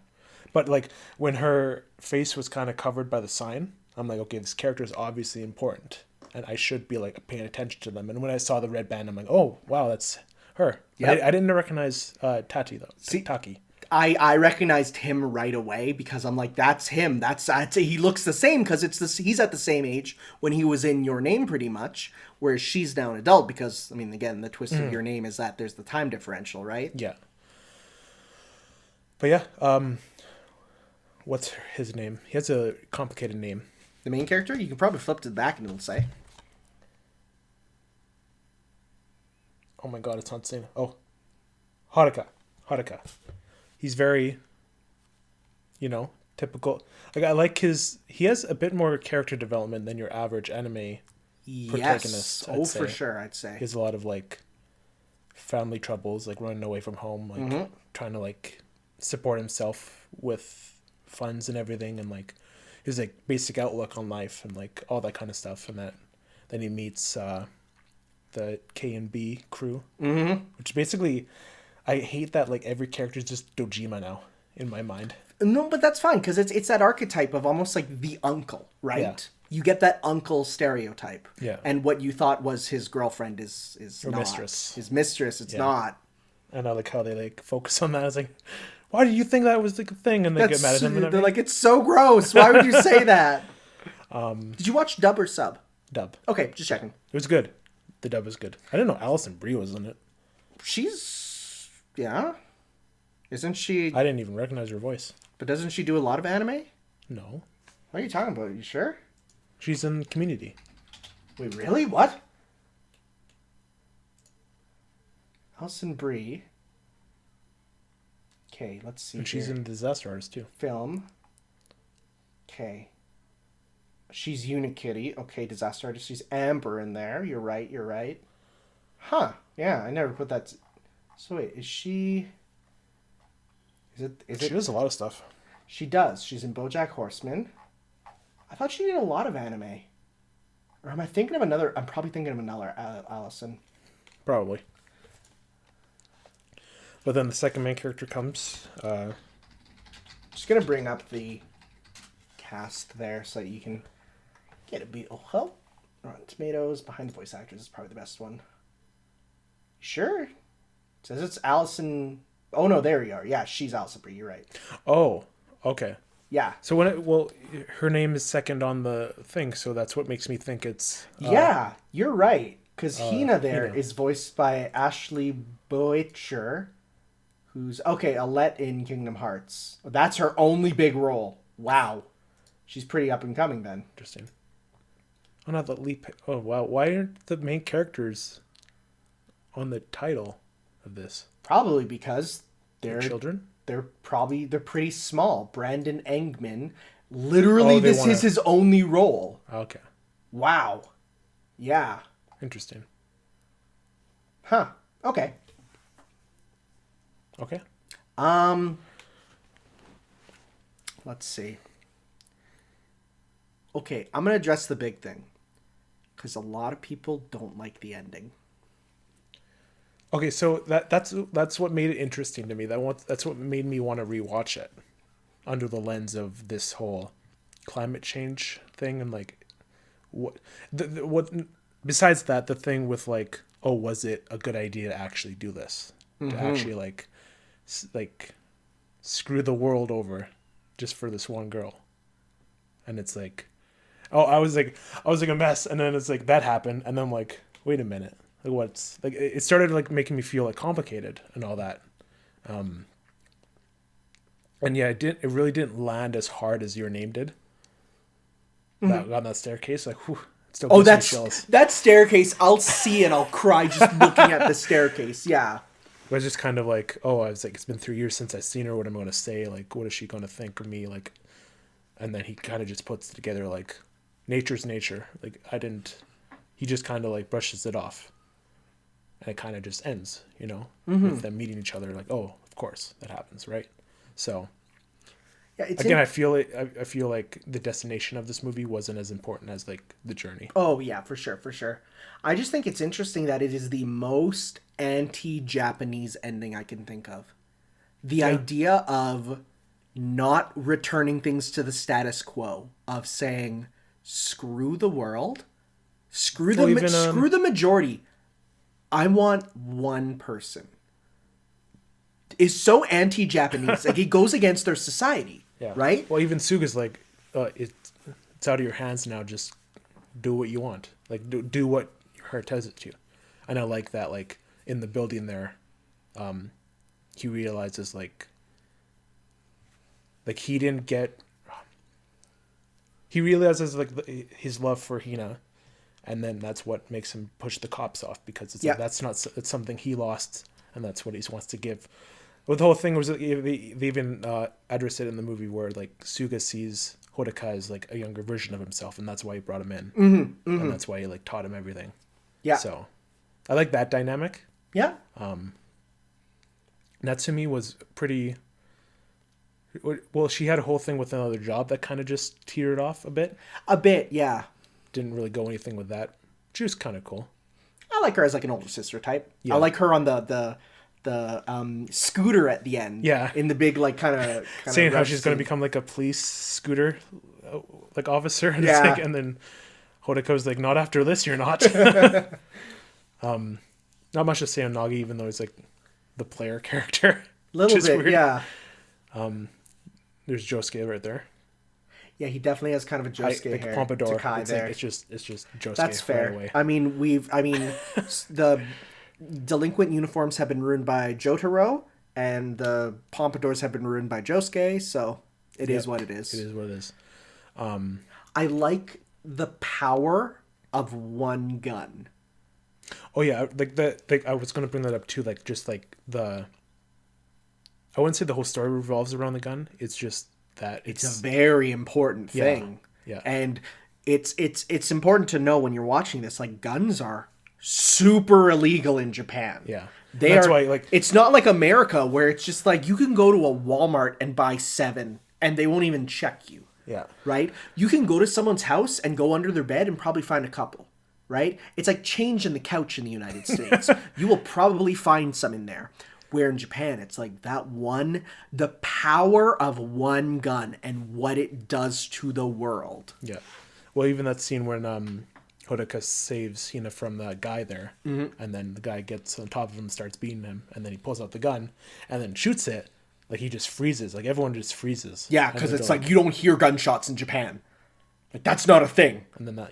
but like when her face was kind of covered by the sign, I'm like, okay, this character is obviously important, and I should be like paying attention to them. And when I saw the red band, I'm like, oh wow, that's her. Yep. I didn't recognize Tati though. Taki. I recognized him right away because I'm like, that's him. That's he looks the same because he's at the same age when he was in Your Name pretty much, whereas she's now an adult because, I mean, again, the twist of Your Name is that there's the time differential, right? Yeah. But yeah, what's his name? He has a complicated name. The main character? You can probably flip to the back and it'll say. Oh my god, it's not the same. Oh. Haruka. He's very, typical. Like, I like he has a bit more character development than your average anime protagonist. Yes. For sure, I'd say. He has a lot of, like, family troubles, like running away from home, like, trying to, like, support himself with funds and everything. And, like, his like basic outlook on life and like all that kind of stuff, and then he meets the K and B crew, which basically I hate that like every character is just Dojima now in my mind. No, but that's fine because it's that archetype of almost like the uncle, right? Yeah. You get that uncle stereotype. Yeah. And what you thought was his girlfriend is Or not. mistress. His mistress, it's not. And I like how they like focus on that. I was like, why do you think that was the thing? And they get mad at him. They're like, it's so gross. Why would you say that? Did you watch dub or sub? Dub. Okay, just checking. It was good. The dub was good. I didn't know Alison Brie was in it. She's yeah. Isn't she? I didn't even recognize her voice. But doesn't she do a lot of anime? No. What are you talking about? You sure? She's in Community. Wait, really? What? Alison Brie. Okay, let's see. And she's here. in Disaster Artist too. Film. Okay. She's Unikitty. Okay, Disaster Artist. She's Amber in there. You're right. You're right. Huh. Yeah, I never put that. So wait, is she? Is She it? does a lot of stuff. She does. She's in BoJack Horseman. I thought she did a lot of anime. Or am I thinking of another? I'm probably thinking of another Allison. Probably. But then the second main character comes. Just gonna bring up the cast there so that you can get a beat. Oh, hell. Rotten Tomatoes, behind the voice actors is probably the best one. Sure. It says it's Allison. Oh no, there you are. Yeah, she's Allison Brie. You're right. Oh, okay. Yeah. So her name is second on the thing, so that's what makes me think it's. Yeah, you're right. Because Hina there Hina. is voiced by Ashley Boetcher, who's Alette in Kingdom Hearts. That's her only big role. Wow, she's pretty up and coming then. Interesting. Oh, not the leap. Oh wow, why aren't the main characters on the title of this? Probably because they're Children. They're pretty small. Brandon Engman, literally, this is his only role. Okay. Wow. Yeah. Interesting. Huh. Okay. Okay. Let's see. Okay, I'm gonna address the big thing because a lot of people don't like the ending. Okay, so that's what made it interesting to me. That's what made me want to rewatch it, under the lens of this whole climate change thing and like what besides that, the thing with like, oh, was it a good idea to actually do this, to actually like screw the world over just for this one girl? And it's like, oh, I was like a mess, and then it's like that happened, and then I'm like, wait a minute. Like what's like it started like making me feel like complicated and all that, and yeah, it really didn't land as hard as Your Name did. That on that staircase, like, whew, it still gives me chills. That staircase. I'll see and I'll cry just looking at the staircase. Yeah. It was just kind of like, oh, I was like, it's been 3 years since I've seen her. What am I going to say? Like, what is she going to think of me? Like, and then he kind of just puts it together like, nature's nature. Like he just kind of like brushes it off. And it kind of just ends, with them meeting each other. Like, oh, of course that happens, right? So, Yeah. again, I feel like the destination of this movie wasn't as important as like the journey. Oh yeah, for sure, for sure. I just think it's interesting that it is the most anti-Japanese ending I can think of. The idea of not returning things to the status quo, of saying screw the world, screw the majority. I want one person. Is so anti-Japanese. Like, it goes against their society. Yeah. Right? Well, even Suga's like, it's out of your hands now. Just do what you want. Like, do what your heart tells it to. And I like that, like, in the building there, he realizes, like he realizes, like, his love for Hina. And then that's what makes him push the cops off, because it's like, it's something he lost, and that's what he wants to give. But the whole thing was, they even address it in the movie where like Suga sees Hodaka as like a younger version of himself, and that's why he brought him in, and that's why he like taught him everything. Yeah. So I like that dynamic. Yeah. Natsumi was pretty Well, she had a whole thing with another job that kind of just teetered off a bit. A bit, yeah. Didn't really go anything with that. She was kind of cool. I like her as like an older sister type. Yeah. I like her on the scooter at the end. Yeah. In the big like kind of Saying how she's going to become like a police scooter like officer. And, Yeah. and then Hodoko's like, not after this, you're not. Not much to say on Nagi, even though he's like the player character. Little bit, weird. yeah. There's Josuke right there. Yeah, he definitely has kind of a Josuke like hair. pompadour. To Kai It's there. like, it's just Josuke. That's fair. Right away. I mean, the delinquent uniforms have been ruined by Jotaro, and the pompadours have been ruined by Josuke. So it is what it is. It is what it is. I like the power of one gun. Oh yeah, I was gonna bring that up too. Like just like I wouldn't say the whole story revolves around the gun. It's just that It's a very important thing. Yeah. And it's important to know when you're watching this, like guns are super illegal in Japan. Yeah. That's why, like, it's not like America where it's just like you can go to a Walmart and buy 7 and they won't even check you. yeah. Right? You can go to someone's house and go under their bed and probably find a couple. Right? It's like change in the couch in the United States. You will probably find some in there. Where in Japan, it's like the power of one gun and what it does to the world. Yeah. Well, even that scene when Hodoka saves Hina from the guy there, and then the guy gets on top of him and starts beating him, and then he pulls out the gun and then shoots it. Like he just freezes. Like everyone just freezes. Yeah, because it's like you don't hear gunshots in Japan. Like that's not a thing. And then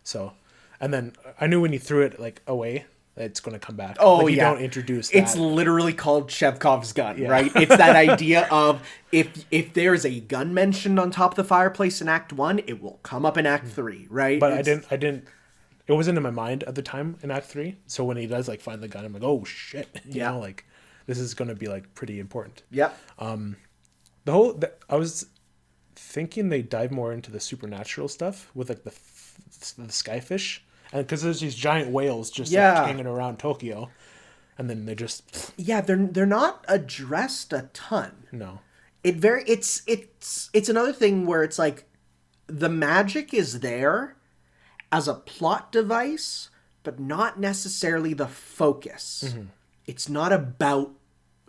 So, and then I knew when he threw it like away, it's going to come back. Oh, like, you yeah. don't introduce that. It's literally called Chekhov's gun, right? It's that idea of if there's a gun mentioned on top of the fireplace in Act 1, it will come up in Act 3, right? But I didn't. It wasn't in my mind at the time in Act 3. So when he does like find the gun, I'm like, oh shit, you know, like this is going to be like pretty important. Yep. I was thinking they dive more into the supernatural stuff with like the skyfish. And because there's these giant whales just like, hanging around Tokyo, and then they just they're not addressed a ton. No, it's another thing where it's like the magic is there as a plot device, but not necessarily the focus. Mm-hmm. It's not about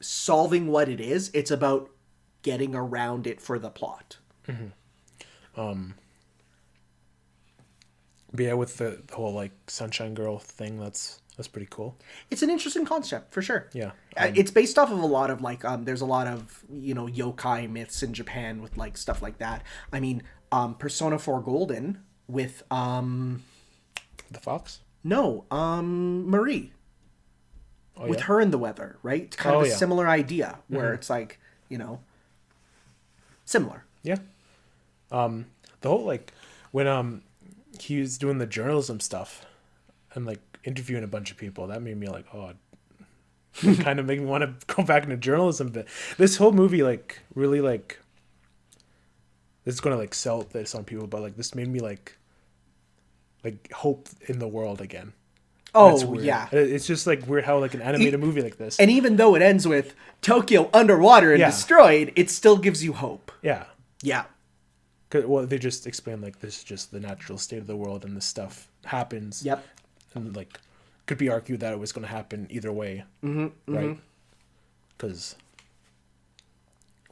solving what it is; it's about getting around it for the plot. Mm-hmm. But yeah, with the whole like Sunshine Girl thing, that's pretty cool. It's an interesting concept for sure. Yeah, it's based off of a lot of like there's a lot of yokai myths in Japan with like stuff like that. I mean, Persona 4 Golden with the fox. No, Marie. Oh, with yeah? her in the weather, right? It's kind of a similar idea where it's like similar. Yeah. The whole like when he was doing the journalism stuff and like interviewing a bunch of people, that made me like, it kind of made me want to go back into journalism. But this whole movie like really like it's gonna like sell this on people, but like this made me like hope in the world again. Oh yeah, it's just like weird how like an animated movie like this, and even though it ends with Tokyo underwater and destroyed, it still gives you hope. Yeah. Well, they just explain like this is just the natural state of the world and this stuff happens. Yep. And like could be argued that it was going to happen either way, right? Because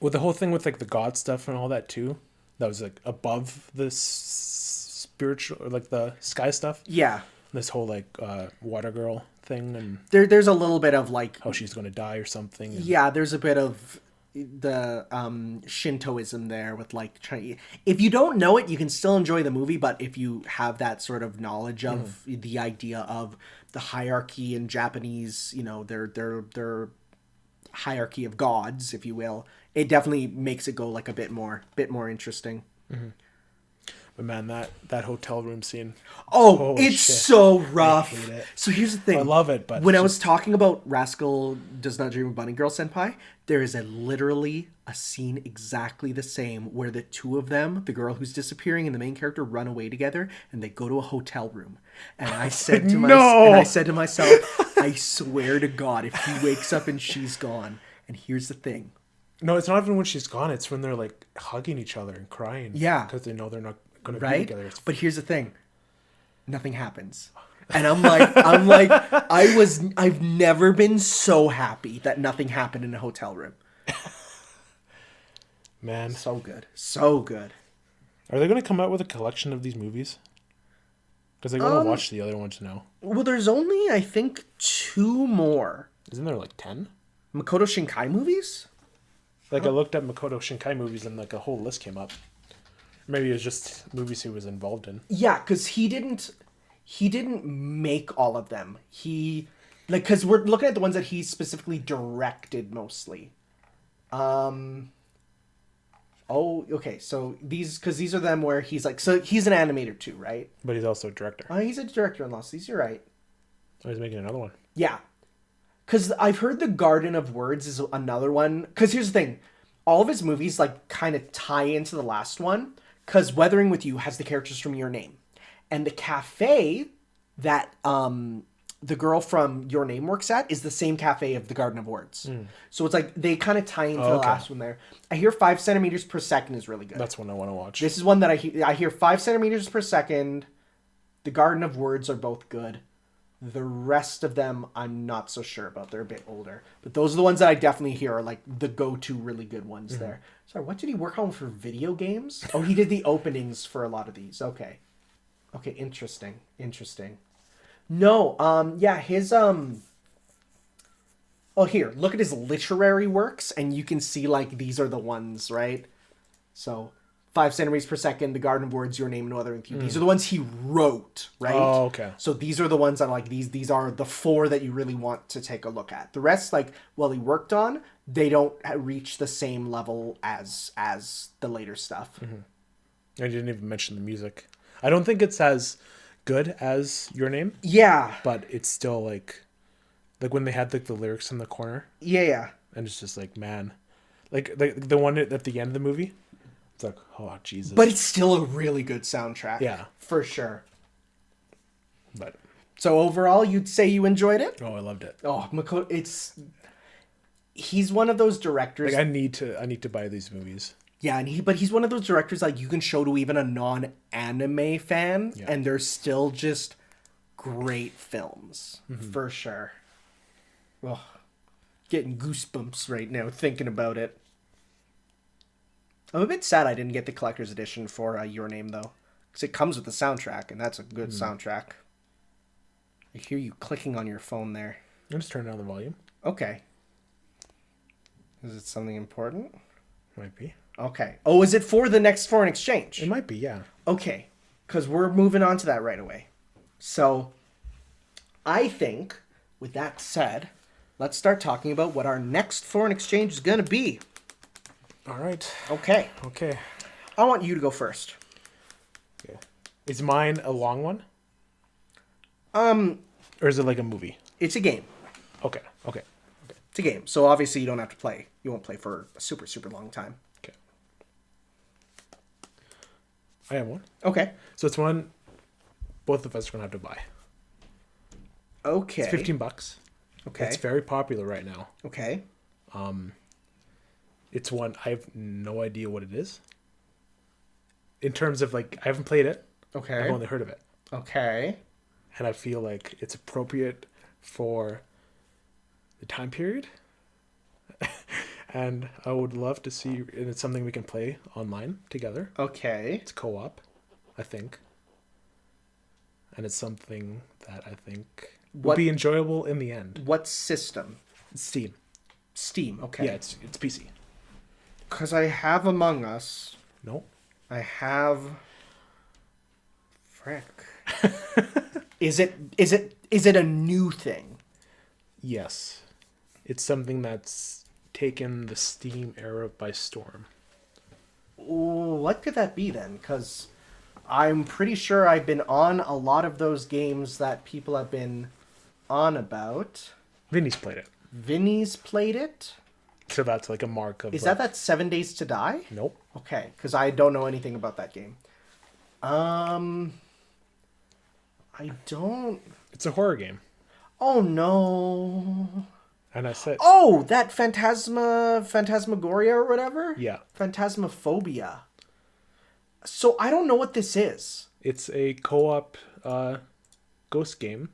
with the whole thing with like the god stuff and all that too, that was like above the spiritual or like the sky stuff. Yeah. This whole like water girl thing and there's a little bit of like how she's going to die or something. Yeah, there's a bit of the Shintoism there with like trying. If you don't know it, you can still enjoy the movie, but if you have that sort of knowledge of the idea of the hierarchy in Japanese, their hierarchy of gods, if you will, it definitely makes it go like a bit more interesting. Mm-hmm. But man, that hotel room scene. Oh, it's so rough. I hate it. So here's the thing. I love it, but when I was talking about Rascal Does Not Dream of Bunny Girl Senpai, there is literally a scene exactly the same where the two of them, the girl who's disappearing and the main character, run away together and they go to a hotel room. And I said to myself, I swear to God, if he wakes up and she's gone. And here's the thing. No, it's not even when she's gone. It's when they're like hugging each other and crying. Yeah. Because they know they're not going to be Right? together. It's But here's the thing. Nothing happens. And I'm like, I've never been so happy that nothing happened in a hotel room. Man. So good. So good. Are they going to come out with a collection of these movies? Because they're going to watch the other ones now. Well, there's only, I think, 2 more Isn't there like 10? Makoto Shinkai movies? Like I looked at Makoto Shinkai movies and like a whole list came up. Maybe it was just movies he was involved in. Yeah, because he didn't make all of them. Because we're looking at the ones that he specifically directed mostly. Oh, okay. So these are them where he's like, so he's an animator too, right? But he's also a director. He's a director on Lost. You're right. Oh, he's making another one. Yeah. Because I've heard The Garden of Words is another one. Because here's the thing. All of his movies, like, kind of tie into the last one. Because Weathering With You has the characters from Your Name. And the cafe that the girl from Your Name works at is the same cafe of The Garden of Words. So it's like, they kind of tie into the last one there. I hear 5 centimeters per second is really good. That's one I want to watch. This is one that I hear 5 centimeters per second. The Garden of Words are both good. The rest of them, I'm not so sure about. They're a bit older. But those are the ones that I definitely hear are like the go-to really good ones there. Sorry, what did he work on for video games? Oh, he did the openings for a lot of these. Okay. Okay, interesting. No, yeah, his, oh, here, look at his literary works, and you can see, like, these are the ones, right? So, 5 centimeters per second, The Garden of Words, Your Name, No Other Than You. These are the ones he wrote, right? Oh, okay. So these are the ones that, like, these are the 4 that you really want to take a look at. The rest, like, well, he worked on, they don't reach the same level as the later stuff. I didn't even mention the music. I don't think it's as good as Your Name. Yeah. But it's still, like when they had, like, the lyrics in the corner. Yeah. And it's just like, man. Like, the one at the end of the movie. It's like, oh, Jesus. But it's still a really good soundtrack. Yeah. For sure. But So overall, you'd say you enjoyed it? oh, I loved it. Oh, Makoto, he's one of those directors. Like, I need to buy these movies. Yeah, but he's one of those directors like you can show to even a non-anime fan, and they're still just great films for sure. Oh, getting goosebumps right now thinking about it. I'm a bit sad I didn't get the collector's edition for Your Name though, because it comes with the soundtrack, and that's a good soundtrack. I hear you clicking on your phone there. I'll just turn down the volume. Okay. Is it something important? Might be. Okay. Oh, is it for the next foreign exchange? It might be, yeah. Okay. Because we're moving on to that right away. So, I think, with that said, let's start talking about what our next foreign exchange is going to be. All right. Okay. Okay. I want you to go first. Okay. Is mine a long one? Or is it like a movie? It's a game. Okay. It's a game. So, obviously, you don't have to play. You won't play for a super, super long time. Okay. I have one. Okay. So it's one both of us are going to have to buy. Okay. It's $15. Okay. It's very popular right now. Okay. It's one I have no idea what it is. In terms of like, I haven't played it. Okay. I've only heard of it. Okay. And I feel like it's appropriate for the time period. And I would love to see, and it's something we can play online together. Okay. It's co-op, I think. And it's something that I think would be enjoyable in the end. What system? It's Steam. Steam, okay. Yeah, it's PC. Because I have Among Us. No. I have... Frick. Is it a new thing? Yes. It's something that's taken the Steam era by storm. What could that be then? Because I'm pretty sure I've been on a lot of those games that people have been on about. Vinny's played it. Vinny's played it? So that's like a mark of... Is that 7 Days to Die? Nope. Okay, because I don't know anything about that game. I don't... It's a horror game. Oh, no. And I said, Oh, that Phantasmagoria or whatever? yeah, Phantasmophobia. So I don't know what this is. it's a co-op ghost game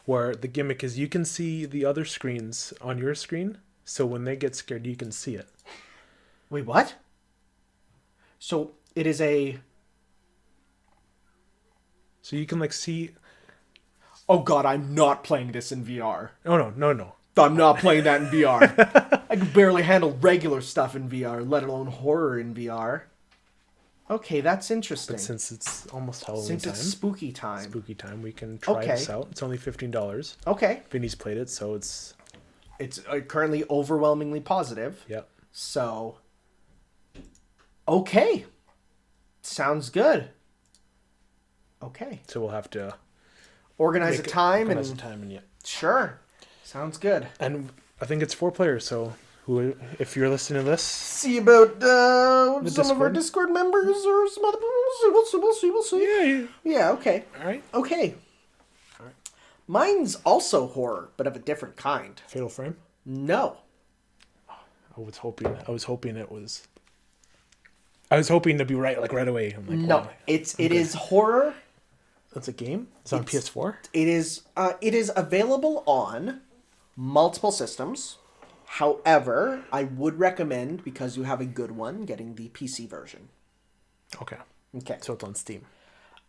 where the gimmick is you can see the other screens on your screen, so when they get scared, you can see it. Wait, what? So it is a... So you can like see. Oh god, I'm not playing this in VR. Oh no. I'm not playing that in VR. I can barely handle regular stuff in VR, let alone horror in VR. Okay, that's interesting. But since it's almost Halloween Since time, it's spooky time. spooky time, we can try Okay. this out. It's only $15. Okay. Vinny's played it, so it's It's currently overwhelmingly positive. yep. So, okay. Sounds good. Okay. So we'll have to Organize a time organize and... a time and yeah. Sure. Sounds good. And I think it's 4 players. So who, if you're listening to this, See about some of our Discord? Discord members or some other people. We'll see. Yeah, okay. all right. Okay. Mine's also horror, but of a different kind. Fatal Frame. No. I was hoping it was. I was hoping to be right, like right away. I'm like, No. wow. It is horror. That's a game. It's on PS4. It is available on multiple systems. However, I would recommend, because you have a good one, getting the PC version. Okay. Okay. So it's on Steam.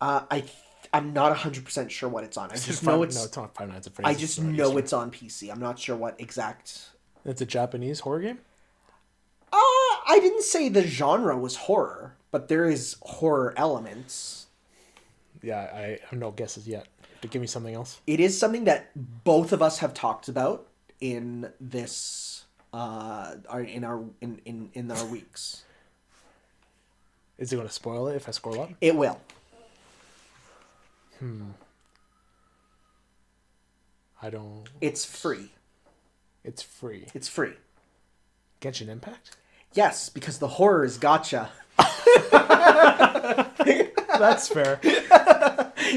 I'm not 100% sure what it's on. I just know it's... No, it's not Five Nights at Freddy's. I just know it's on PC. I'm not sure what exact... It's a Japanese horror game. I didn't say the genre was horror, but there is horror elements. Yeah, I have no guesses yet. To give me something else. It is something that both of us have talked about in this in our weeks. Is it going to spoil it if I scroll up? It will. I don't. It's free. It's free. It's free. Genshin Impact. Yes, because the horror is gotcha. That's fair.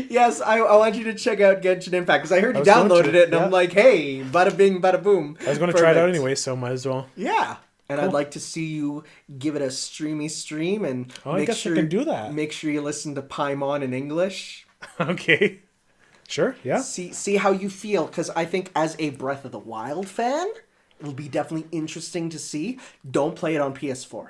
Yes, I want you to check out Genshin Impact because I heard you was going downloaded to, it and yeah. I'm like, hey, bada bing, bada boom. I was going to try it out Perfect. anyway, so might as well. Yeah. And I'd like to see you give it a streamy stream and I guess I can do that. Make sure you listen to Paimon in English. Okay. Sure. Yeah. See how you feel, because I think as a Breath of the Wild fan, it'll be definitely interesting to see. Don't play it on PS4.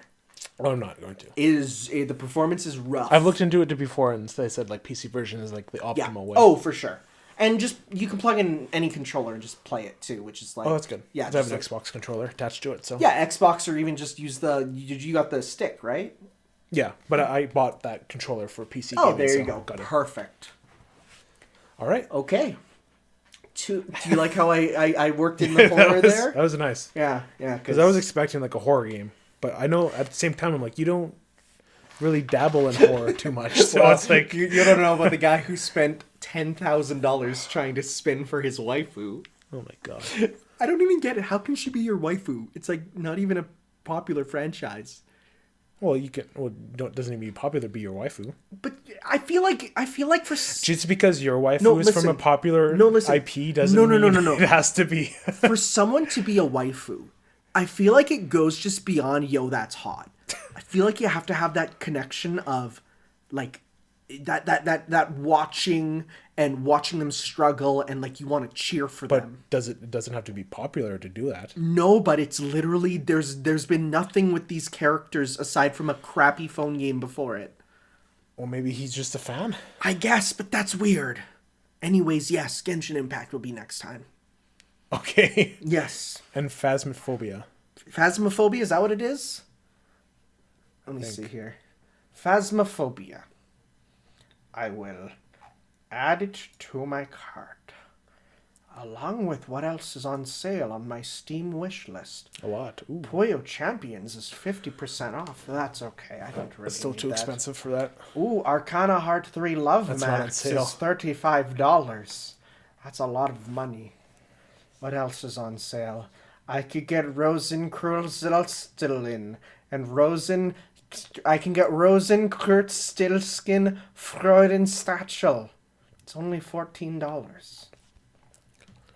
Oh, I'm not going to. The performance is rough. I've looked into it before, and they said like PC version is like the yeah. optimal way. Oh, for sure. And just you can plug in any controller and just play it too, which is like that's good. Yeah, 'Cause I have an just Xbox controller attached to it, so yeah, Xbox or even just use you got the stick, right? yeah. But I bought that controller for PC. Oh, gaming, there you so go. Got it. Perfect. All right. Okay. Do you like how I worked in the horror there? That was nice. Yeah. Because I was expecting like a horror game, but I know at the same time I'm like, you don't really dabble in horror too much, so Well, it's like you don't know about the guy who spent $10,000 trying to spin for his waifu. oh my god. I don't even get it. How can she be your waifu? It's like not even a popular franchise. Well, you can. Well, doesn't even be popular. Be your waifu. But I feel like for Just because your waifu No, is listen. from a popular No, listen. IP doesn't No, mean no. it has to be. for someone to be a waifu, I feel like it goes just beyond yo, that's hot. I feel like you have to have that connection of like that watching them struggle and like you want to cheer for But them. it doesn't have to be popular to do that. No, but it's literally there's been nothing with these characters aside from a crappy phone game before it. Well, maybe he's just a fan. I guess, but that's weird. Anyways, yes, Genshin Impact will be next time. Okay. Yes. And Phasmophobia. Phasmophobia, is that what it is? Let me see here. Phasmophobia. I will add it to my cart. Along with what else is on sale on my Steam wish list. A lot. Ooh. Puyo Champions is 50% off. That's okay. I don't really It's still need too that. expensive for that. Ooh, Arcana Heart 3 Love That's not on Max sale. is $35. That's a lot of money. What else is on sale? I could get Rosenkreuzstillen and I can get Rosenkreuzstilskin Freudenstachel. It's only $14.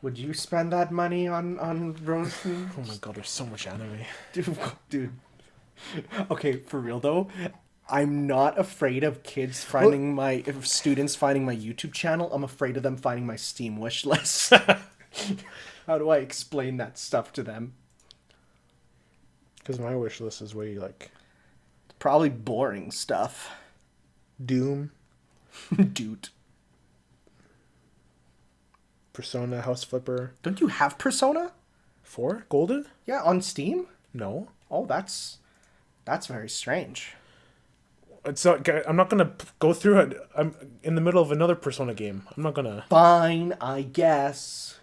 Would you spend that money on roasting? Oh my god, there's so much anime. Dude. Okay, for real though, I'm not afraid of kids finding students finding my YouTube channel. I'm afraid of them finding my Steam wish list. How do I explain that stuff to them? Because my wish list is way like Probably boring stuff. Doom, Dude. Persona, House Flipper. Don't you have Persona? 4? Golden? Yeah, on Steam? No. Oh, that's very strange. It's not, I'm not gonna go through it. I'm in the middle of another Persona game. I'm not gonna. Fine, I guess.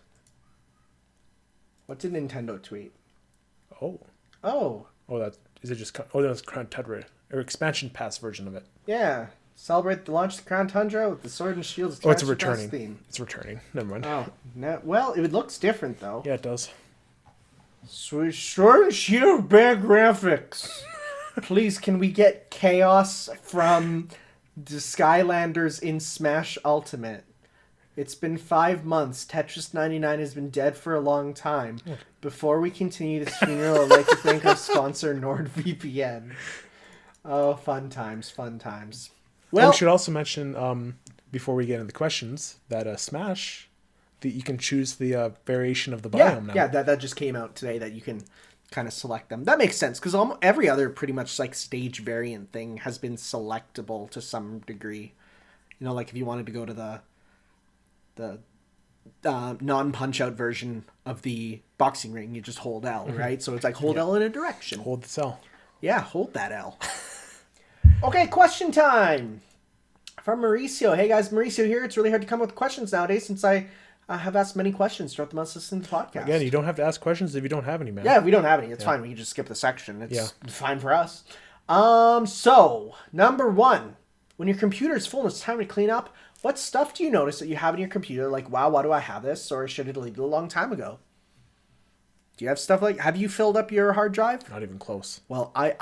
What did Nintendo tweet? Oh. Oh, That is it. Just oh, that's Crown Tundra or expansion pass version of it. yeah. Celebrate the launch of the Crown Tundra with the Sword and Shield. Oh, it's Expansion Pass returning. theme. It's returning. Never mind. Oh, no. Well, it looks different though. Yeah, it does. Sword and Shield bad graphics. Please, can we get chaos from the Skylanders in Smash Ultimate? It's been 5 months. Tetris 99 has been dead for a long time. Before we continue this funeral, I'd like to thank our sponsor, NordVPN. Oh, fun times, fun times. Well, Well, we should also mention before we get into the questions that Smash, that you can choose the variation of the biome now. yeah, that just came out today that you can kind of select them. That makes sense because every other pretty much like stage variant thing has been selectable to some degree. You know, like if you wanted to go to the non-punch out version of the boxing ring, you just hold L, right? So it's like hold L in a direction. Hold the cell. Yeah, hold that L. Okay, question time from Mauricio. Hey guys, Mauricio here. It's really hard to come up with questions nowadays since I have asked many questions throughout the months listening to the podcast. Again, you don't have to ask questions if you don't have any, man. Yeah, if we don't have any, it's fine. We can just skip the section. It's Yeah. fine for us. So, number 1. When your computer is full and it's time to clean up, what stuff do you notice that you have in your computer? Like, wow, why do I have this? Or should have deleted it a long time ago? Do you have stuff like, have you filled up your hard drive? Not even close. Well, I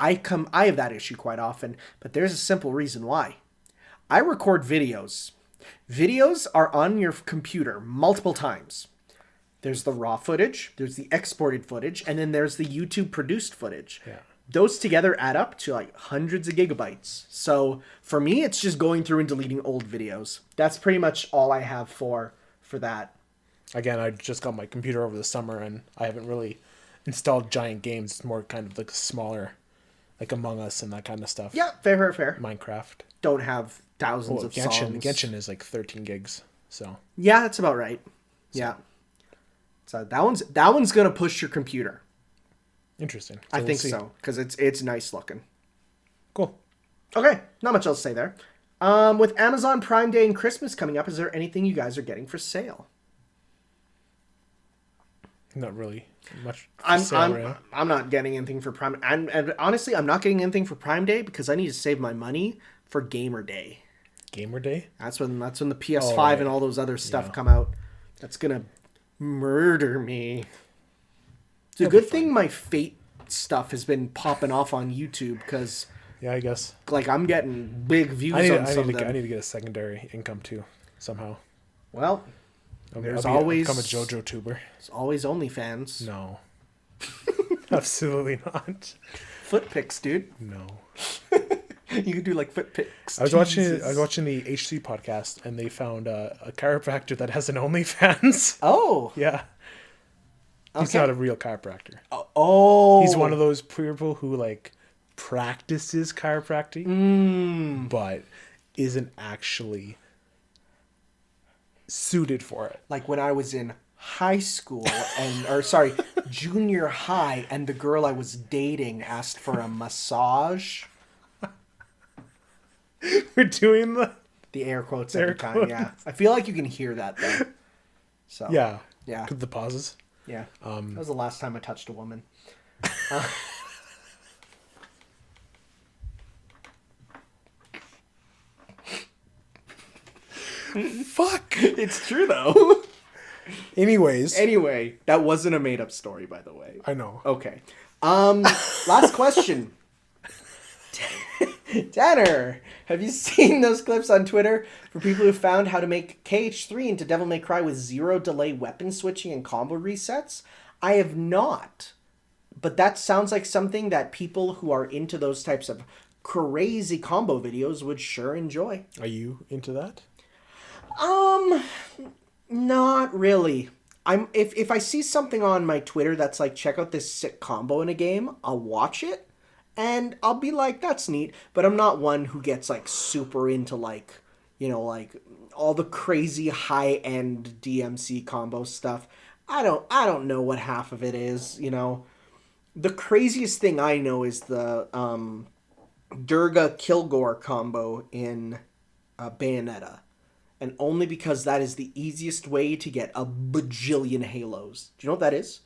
have that issue quite often, but there's a simple reason why. I record videos. Videos are on your computer multiple times. There's the raw footage, there's the exported footage, and then there's the YouTube produced footage. Yeah. Those together add up to like hundreds of gigabytes. So for me, it's just going through and deleting old videos. That's pretty much all I have for that. Again, I just got my computer over the summer, and I haven't really installed giant games. It's more kind of like smaller, like Among Us and that kind of stuff. Yeah, fair. Minecraft. Don't have thousands Well, of Genshin. songs. Genshin is like 13 gigs. So Yeah, that's about right. Yeah. So that one's gonna push your computer. interesting. I we'll think see. so because it's nice looking. Cool. Okay, not much else to say there. With Amazon Prime Day and Christmas coming up, is there anything you guys are getting for sale? Not really much. for I'm sale right now. I'm not getting anything for Prime, and honestly, I'm not getting anything for Prime Day because I need to save my money for Gamer Day. Gamer Day. That's when the PS5 right. and all those other stuff Yeah. come out. That's gonna murder me. It's a You'll be good thing my Fate stuff has been popping off on YouTube because Yeah, I guess. like I'm getting big views I need, on some of them. I need to get a secondary income too, somehow. Well, There's There's always- become a JoJo tuber. it's always OnlyFans. No, absolutely not. Foot pics, dude. No. You could do like foot pics. I was watching the HC podcast, and they found a chiropractor that has an OnlyFans. Oh. Yeah, he's Okay. not a real chiropractor. Oh. He's one of those people who like practices chiropractic, but isn't actually suited for it. Like when I was in high school junior high, and the girl I was dating asked for a massage. We're doing The air quotes Air every time. quotes. Yeah, I feel like you can hear that though. So yeah. Yeah. The pauses. yeah. That was the last time I touched a woman. Fuck. It's true though. Anyways, Anyway, that wasn't a made up story, by the way. I know. Okay. Last question. Tanner, Have you seen those clips on Twitter for people who found how to make KH3 into Devil May Cry with 0 delay weapon switching and combo resets? I have not. But that sounds like something that people who are into those types of crazy combo videos would sure enjoy. Are you into that? Not really. If I see something on my Twitter that's like, check out this sick combo in a game, I'll watch it and I'll be like, that's neat. But I'm not one who gets like super into like, like all the crazy high end DMC combo stuff. I don't know what half of it is, The craziest thing I know is the Durga Kilgore combo in Bayonetta. And only because that is the easiest way to get a bajillion halos. Do you know what that is?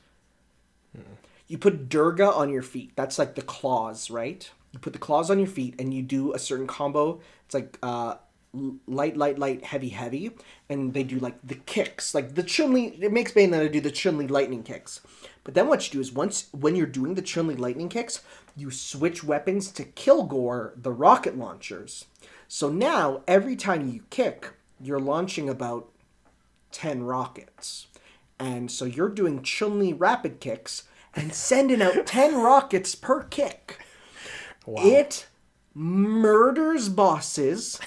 You put Durga on your feet. That's like the claws, right? You put the claws on your feet and you do a certain combo. It's like light, heavy, heavy. And they do like the kicks. Like the Chun-Li, it makes Bayonetta do the Chun-Li lightning kicks. But then what you do is when you're doing the Chun-Li lightning kicks, you switch weapons to Kilgore, the rocket launchers. So now, every time you kick, you're launching about 10 rockets. And so you're doing Chun-Li rapid kicks and sending out 10 rockets per kick. Wow. It murders bosses,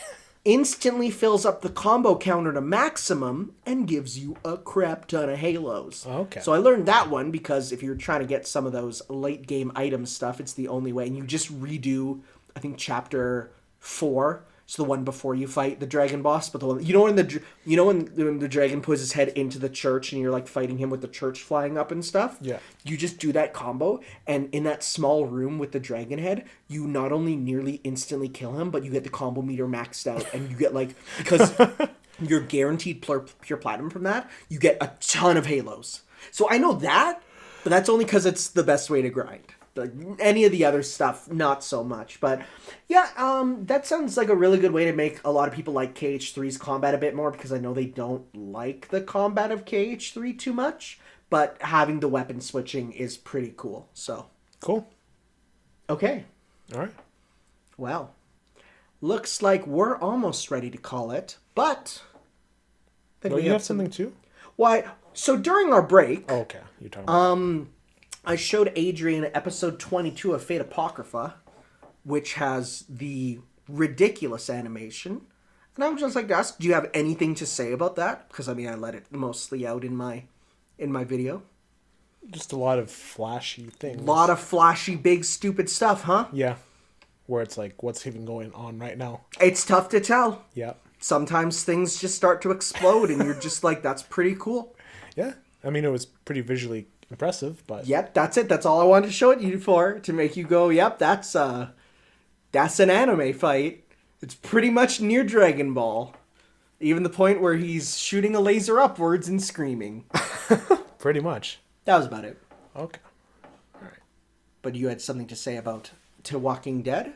instantly fills up the combo counter to maximum, and gives you a crap ton of halos. Okay. So I learned that one because if you're trying to get some of those late game item stuff, it's the only way. And you just redo, I think, chapter 4. It's the one before you fight the dragon boss, but the one when the dragon puts his head into the church and you're like fighting him with the church flying up and stuff. Yeah. You just do that combo, and in that small room with the dragon head, you not only nearly instantly kill him, but you get the combo meter maxed out, and you get like because you're guaranteed pure platinum from that. You get a ton of halos. So I know that, but that's only because it's the best way to grind. Like any of the other stuff, not so much. But yeah, that sounds like a really good way to make a lot of people like KH3's combat a bit more, because I know they don't like the combat of KH3 too much. But having the weapon switching is pretty cool. So Cool. Okay. All right. Well, looks like we're almost ready to call it. But then Well, you have something too? Why? So during our break, Oh, okay. You're talking about I showed Adrian episode 22 of Fate Apocrypha, which has the ridiculous animation. And I would just like to ask, do you have anything to say about that? Because, I mean, I let it mostly out in my video. just a lot of flashy things. A lot of flashy, big, stupid stuff, huh? Yeah. Where it's like, what's even going on right now? It's tough to tell. Yeah. Sometimes things just start to explode, and you're just like, that's pretty cool. Yeah. I mean, it was pretty visually impressive, but... Yep, that's it. That's all I wanted to show it you for, to make you go, yep, that's an anime fight. It's pretty much near Dragon Ball. Even the point where he's shooting a laser upwards and screaming. Pretty much. That was about it. Okay. All right. But you had something to say about To Walking Dead?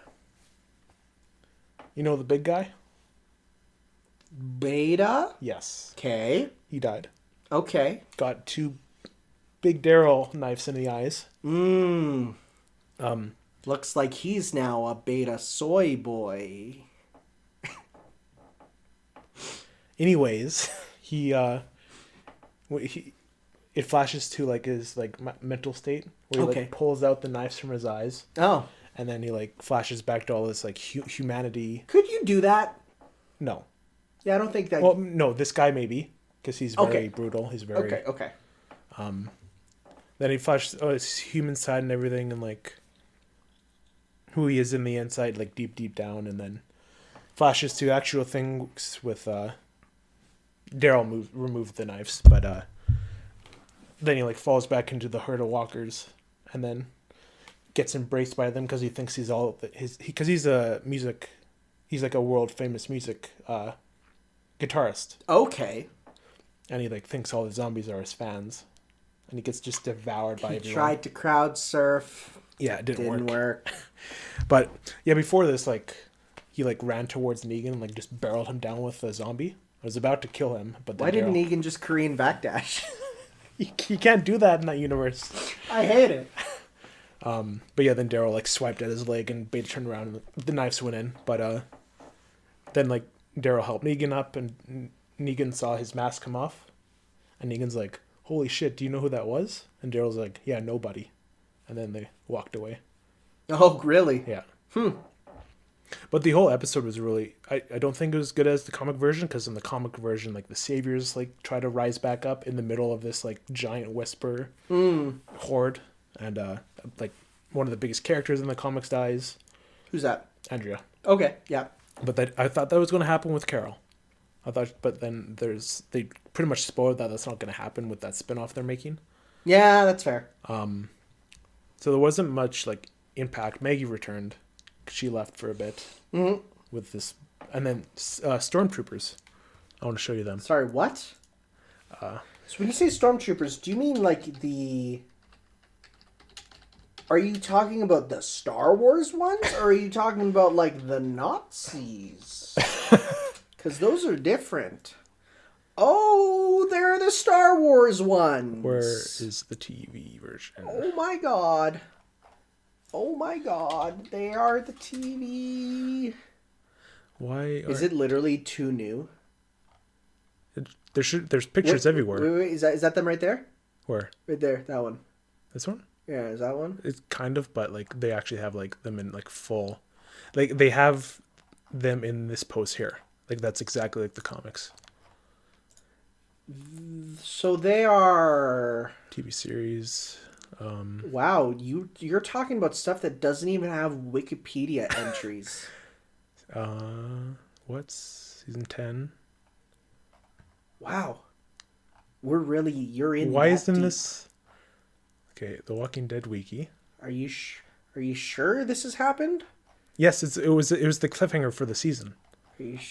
You know the big guy? Beta? Yes. Okay. He died. Okay. Got 2 big Daryl knives in the eyes. Looks like he's now a beta soy boy. Anyways, it flashes to like his like mental state where he Okay. like pulls out the knives from his eyes, Oh. and then he like flashes back to all this like humanity. Could you do that? No, Yeah, I don't think that... well, no, this guy maybe because he's very Okay. brutal. He's very Okay. Then he flashes his human side and everything, and like who he is in the inside, like deep down, and then flashes to actual things with Daryl removed the knives, but then he like falls back into the herd of walkers, and then gets embraced by them because he thinks he's all because he's like a world famous music guitarist, Okay. and he like thinks all the zombies are his fans, and he gets just devoured by He everyone. tried to crowd surf. Yeah, it didn't Didn't work. But yeah, before this, like he like ran towards Negan and like just barreled him down with a zombie. I was about to kill him, but then Why didn't Daryl- Negan just Korean backdash? He can't do that in that universe. I hate it. But yeah, then Daryl like swiped at his leg and Beta turned around and the knives went in. But Then like Daryl helped Negan up, and Negan saw his mask come off, and Negan's like, "Holy shit! Do you know who that was?" And Daryl's like, "Yeah, nobody." And then they walked away. Oh, really? Yeah. But the whole episode was really, I don't think it was as good as the comic version, because in the comic version, like the saviors like try to rise back up in the middle of this like giant whisper horde, and like one of the biggest characters in the comics dies. Who's that? Andrea. Okay, yeah. But I thought that was going to happen with Carol. But then they pretty much spoiled that that's not going to happen with that spin-off they're making. Yeah, that's fair. So there wasn't much like impact. Maggie returned. She left for a bit with this, and then stormtroopers. I want to show you them. Sorry, what? So when you say stormtroopers, do you mean like the? Are you talking about the Star Wars ones, or are you talking about like the Nazis? Because those are different. Oh, they're the Star Wars ones. Where is the TV version? Oh my god. Oh my god, they are the TV. Why Is it literally too new? There's pictures everywhere. Wait, is that them right there? Where? Right there, that one. This one? Yeah, is that one? It's kind of, but like they actually have like them in like full, like they have them in this pose here. Like that's exactly like the comics. So they are TV series. Wow, you're talking about stuff that doesn't even have Wikipedia entries. What's season 10? Wow. You're in. Why that isn't deep. this? Okay, The Walking Dead wiki. Are you sure this has happened? Yes, it was the cliffhanger for the season.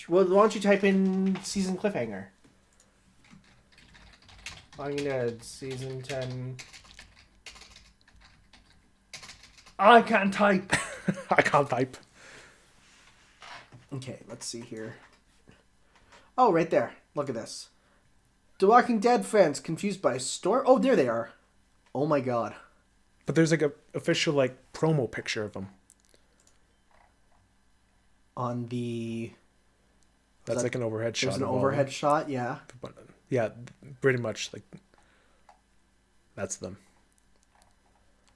Well, why don't you type in season cliffhanger? Walking Dead season 10. I can't type. I can't type. Okay, let's see here. Oh, right there. Look at this. The Walking Dead fans confused by Storm. Oh, there they are. Oh my god. But there's like a official like promo picture of them. On the. That's like an overhead shot. There's an overhead shot, yeah. Yeah, pretty much like. That's them.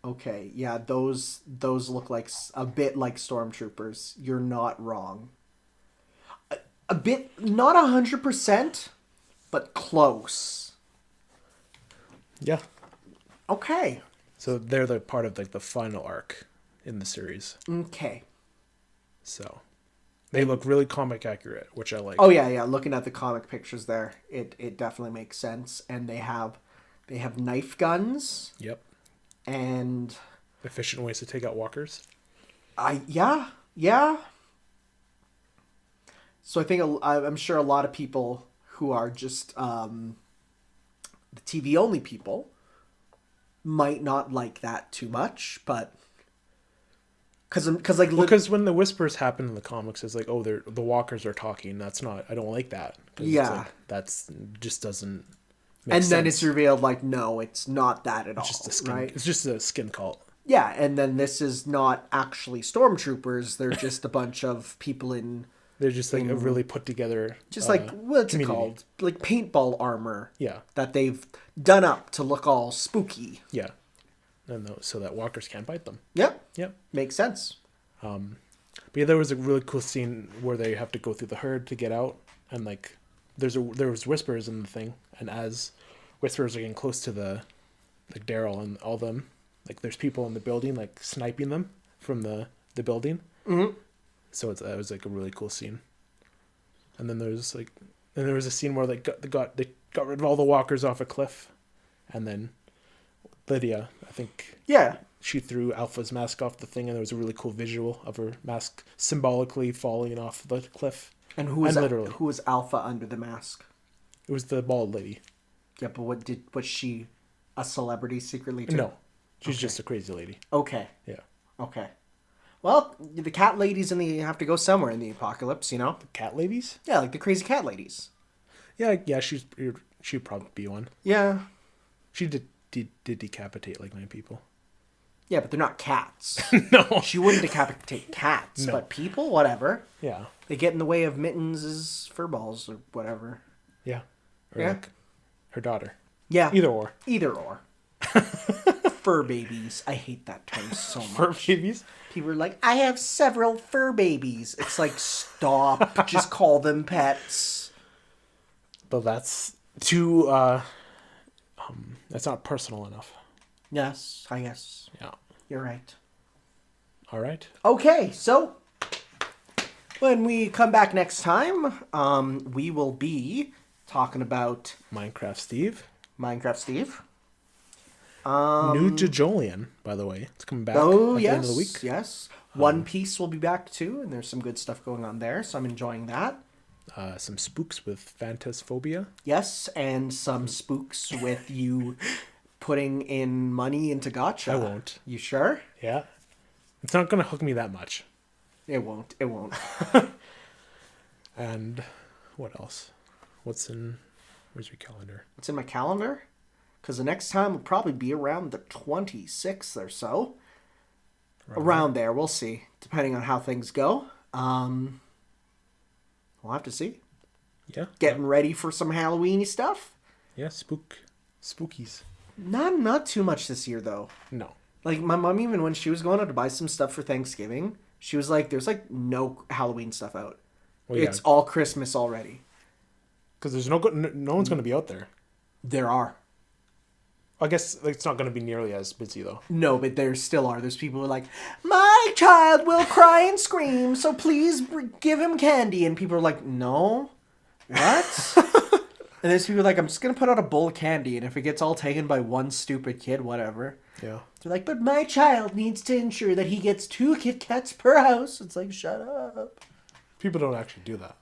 Okay, yeah, those look like a bit like stormtroopers. You're not wrong. A bit, not 100%, but close. Yeah. Okay. So they're the part of like the final arc in the series. Okay. So they look really comic accurate, which I like. Oh yeah. Looking at the comic pictures there, it definitely makes sense. And they have knife guns. Yep. And efficient ways to take out walkers. Yeah. So I think I'm sure a lot of people who are just the TV only people might not like that too much, but because when the whispers happen in the comics, it's like, oh, the walkers are talking. That's not. I don't like that. Yeah, it's like, that's just doesn't. And then it's revealed like, no, it's not that at all. Just a skin, right? It's just a skin cult. Yeah, and then this is not actually stormtroopers. They're just a bunch of people in. They're just like a really put together. Just like what's community. it called? Like paintball armor. Yeah. That they've done up to look all spooky. Yeah. And so that walkers can't bite them. Yep. Yep. Makes sense. But yeah, there was a really cool scene where they have to go through the herd to get out, and like there was whispers in the thing, and as whispers are getting close to the like Daryl and all them, like there's people in the building like sniping them from the building. Mm-hmm. So that was like a really cool scene. And then there was a scene where they got rid of all the walkers off a cliff, and then Lydia, I think. Yeah. She threw Alpha's mask off the thing, and there was a really cool visual of her mask symbolically falling off the cliff. And who was Alpha under the mask? It was the bald lady. Yeah, but was she a celebrity secretly too? No. She's just a crazy lady. Okay. Yeah. Okay. Well, the cat ladies have to go somewhere in the apocalypse, you know? The cat ladies? Yeah, like the crazy cat ladies. Yeah, she'd probably be one. Yeah. She did decapitate like 9 people. Yeah, but they're not cats. No. She wouldn't decapitate cats, No. but people, whatever. Yeah. They get in the way of Mittens' fur balls or whatever. Yeah. Or Yeah. like her daughter. Yeah. Either or. Either or. Fur babies. I hate that term so much. Fur babies? People are like, I have several fur babies. It's like, stop. Just call them pets. But that's too, that's not personal enough. Yes, I guess. Yeah. You're right. All right. Okay, so when we come back next time, we will be talking about Minecraft Steve. Minecraft Steve. New Jajolian, by the way. It's coming back Oh, at yes. the end of the week. Yes. One Piece will be back too, and there's some good stuff going on there, so I'm enjoying that. Some spooks with Phantasphobia. Yes, and some spooks with you putting in money into gacha. I won't. You sure? Yeah. It's not going to hook me that much. It won't. It won't. And what else? Where's your calendar? It's in my calendar. Because the next time will probably be around the 26th or so. Around there. We'll see. Depending on how things go. We'll have to see. Yeah. Getting ready for some Halloween-y stuff. Yeah, spookies. Not too much this year, though. No. Like, my mom, even when she was going out to buy some stuff for Thanksgiving, she was like, there's, like, no Halloween stuff out. Well, yeah. It's all Christmas already. Because there's no one's going to be out there. There are. I guess like, it's not going to be nearly as busy, though. No, but there still are. There's people who are like, my child will cry and scream, so please give him candy. And people are like, no. What? And there's people like, I'm just going to put out a bowl of candy, and if it gets all taken by one stupid kid, whatever. Yeah. They're like, but my child needs to ensure that he gets 2 Kit Kats per house. It's like, shut up. People don't actually do that.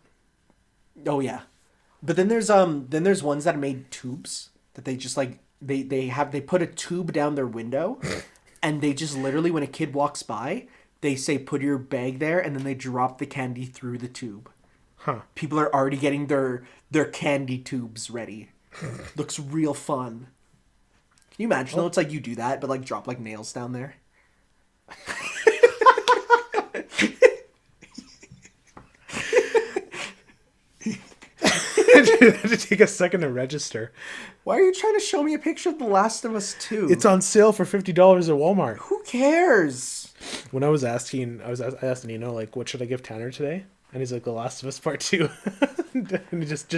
Oh, yeah. But then there's ones that made tubes that they just like, they put a tube down their window and they just literally, when a kid walks by, they say, put your bag there, and then they drop the candy through the tube. Huh. People are already getting their candy tubes ready. Looks real fun. Can you imagine though? It's like you do that, but like drop like nails down there. I had to take a second to register. Why are you trying to show me a picture of The Last of Us 2? It's on sale for $50 at Walmart. Who cares? When I asked Nino, like, what should I give Tanner today? And he's like, The Last of Us Part 2. And he just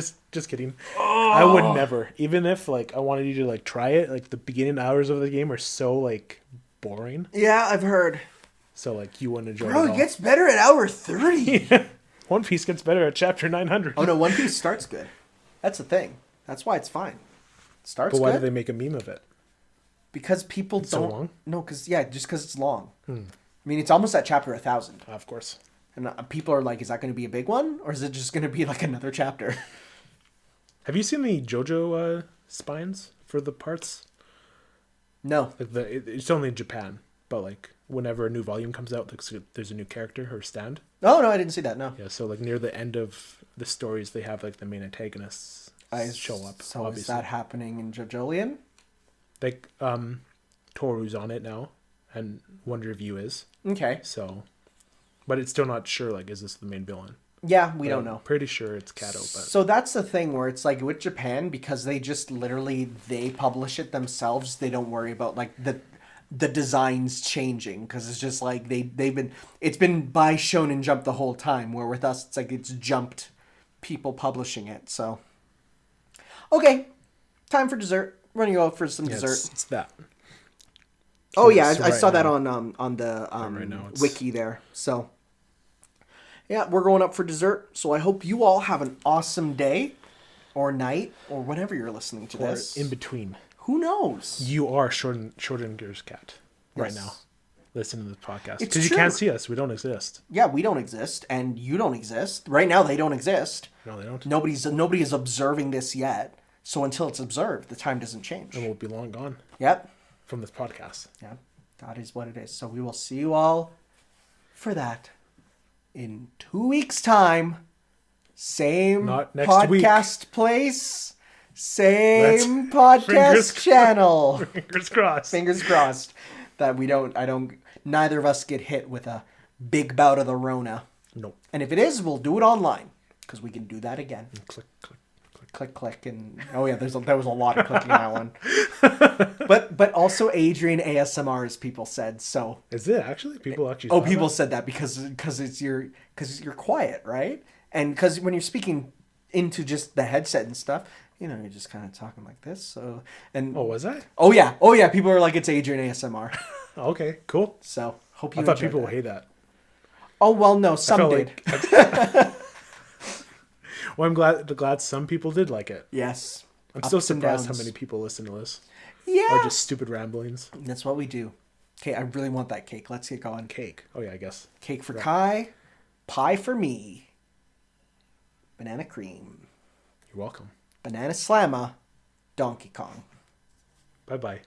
kidding. Oh. I would never. Even if, like, I wanted you to, like, try it, like, the beginning hours of the game are so, like, boring. Yeah, I've heard. So, like, you wouldn't enjoy it at Bro, all. it gets better at hour 30. Yeah. One Piece gets better at chapter 900. Oh, no, One Piece starts good. That's the thing. That's why it's fine. It starts But why good. do they make a meme of it? Because people so don't... long? No, just because it's long. I mean, it's almost at chapter 1,000. Of course. And people are like, is that going to be a big one? Or is it just going to be like another chapter? Have you seen the JoJo spines for the parts? No. Like it's only in Japan, but like whenever a new volume comes out, there's a new character or stand. Oh, no, I didn't see that, no. Yeah, so like near the end of the stories, they have like the main antagonists show up. So obviously. is that happening in JoJolian? Like Toru's on it now, and Wonder View is. Okay. So, but it's still not sure. Like, is this the main villain? Yeah, we don't know. Pretty sure it's Kato, but So that's the thing where it's like with Japan, because they just literally, they publish it themselves. They don't worry about like the designs changing, because it's just like it's been by Shonen Jump the whole time, where with us it's like it's jumped people publishing it. So okay, time for dessert. We're gonna go for some dessert. It's that. Oh yeah, So I saw that now- on the right now it's- wiki there. So yeah, we're going up for dessert. So I hope you all have an awesome day or night or whenever you're listening to Or this. in between. Who knows? You are Schrodinger's cat right Yes. now. Listen to this podcast It's because you true. can't see us. We don't exist. Yeah, we don't exist, and you don't exist. Right now, they don't exist. No, they don't. Nobody is observing this yet. So until it's observed, the time doesn't change. And we'll be long gone Yep. from this podcast. Yeah, that is what it is. So we will see you all for that in 2 weeks' time. Same Not next podcast place, same Fingers- podcast channel. Fingers crossed. Fingers crossed. that neither of us get hit with a big bout of the Rona. Nope. And if it is, we'll do it online because we can do that again. Click, click. Click, and oh yeah, there was a lot of clicking on that one. But also Adrian ASMR, as people said. So is it actually people actually? Oh, people said that because you're quiet, right? And because when you're speaking into just the headset and stuff, you're just kind of talking like this. So was I? Oh yeah. People are like, it's Adrian ASMR. Okay, cool. So hope you. I thought people would hate that. Oh well, no, some did. Well, I'm glad some people did like it. Yes. I'm still surprised how many people listen to this. Yeah. Or just stupid ramblings. That's what we do. Okay, I really want that cake. Let's get going. Cake. Oh yeah, I guess. Cake for Kai, pie for me, banana cream. You're welcome. Banana Slammer, Donkey Kong. Bye-bye.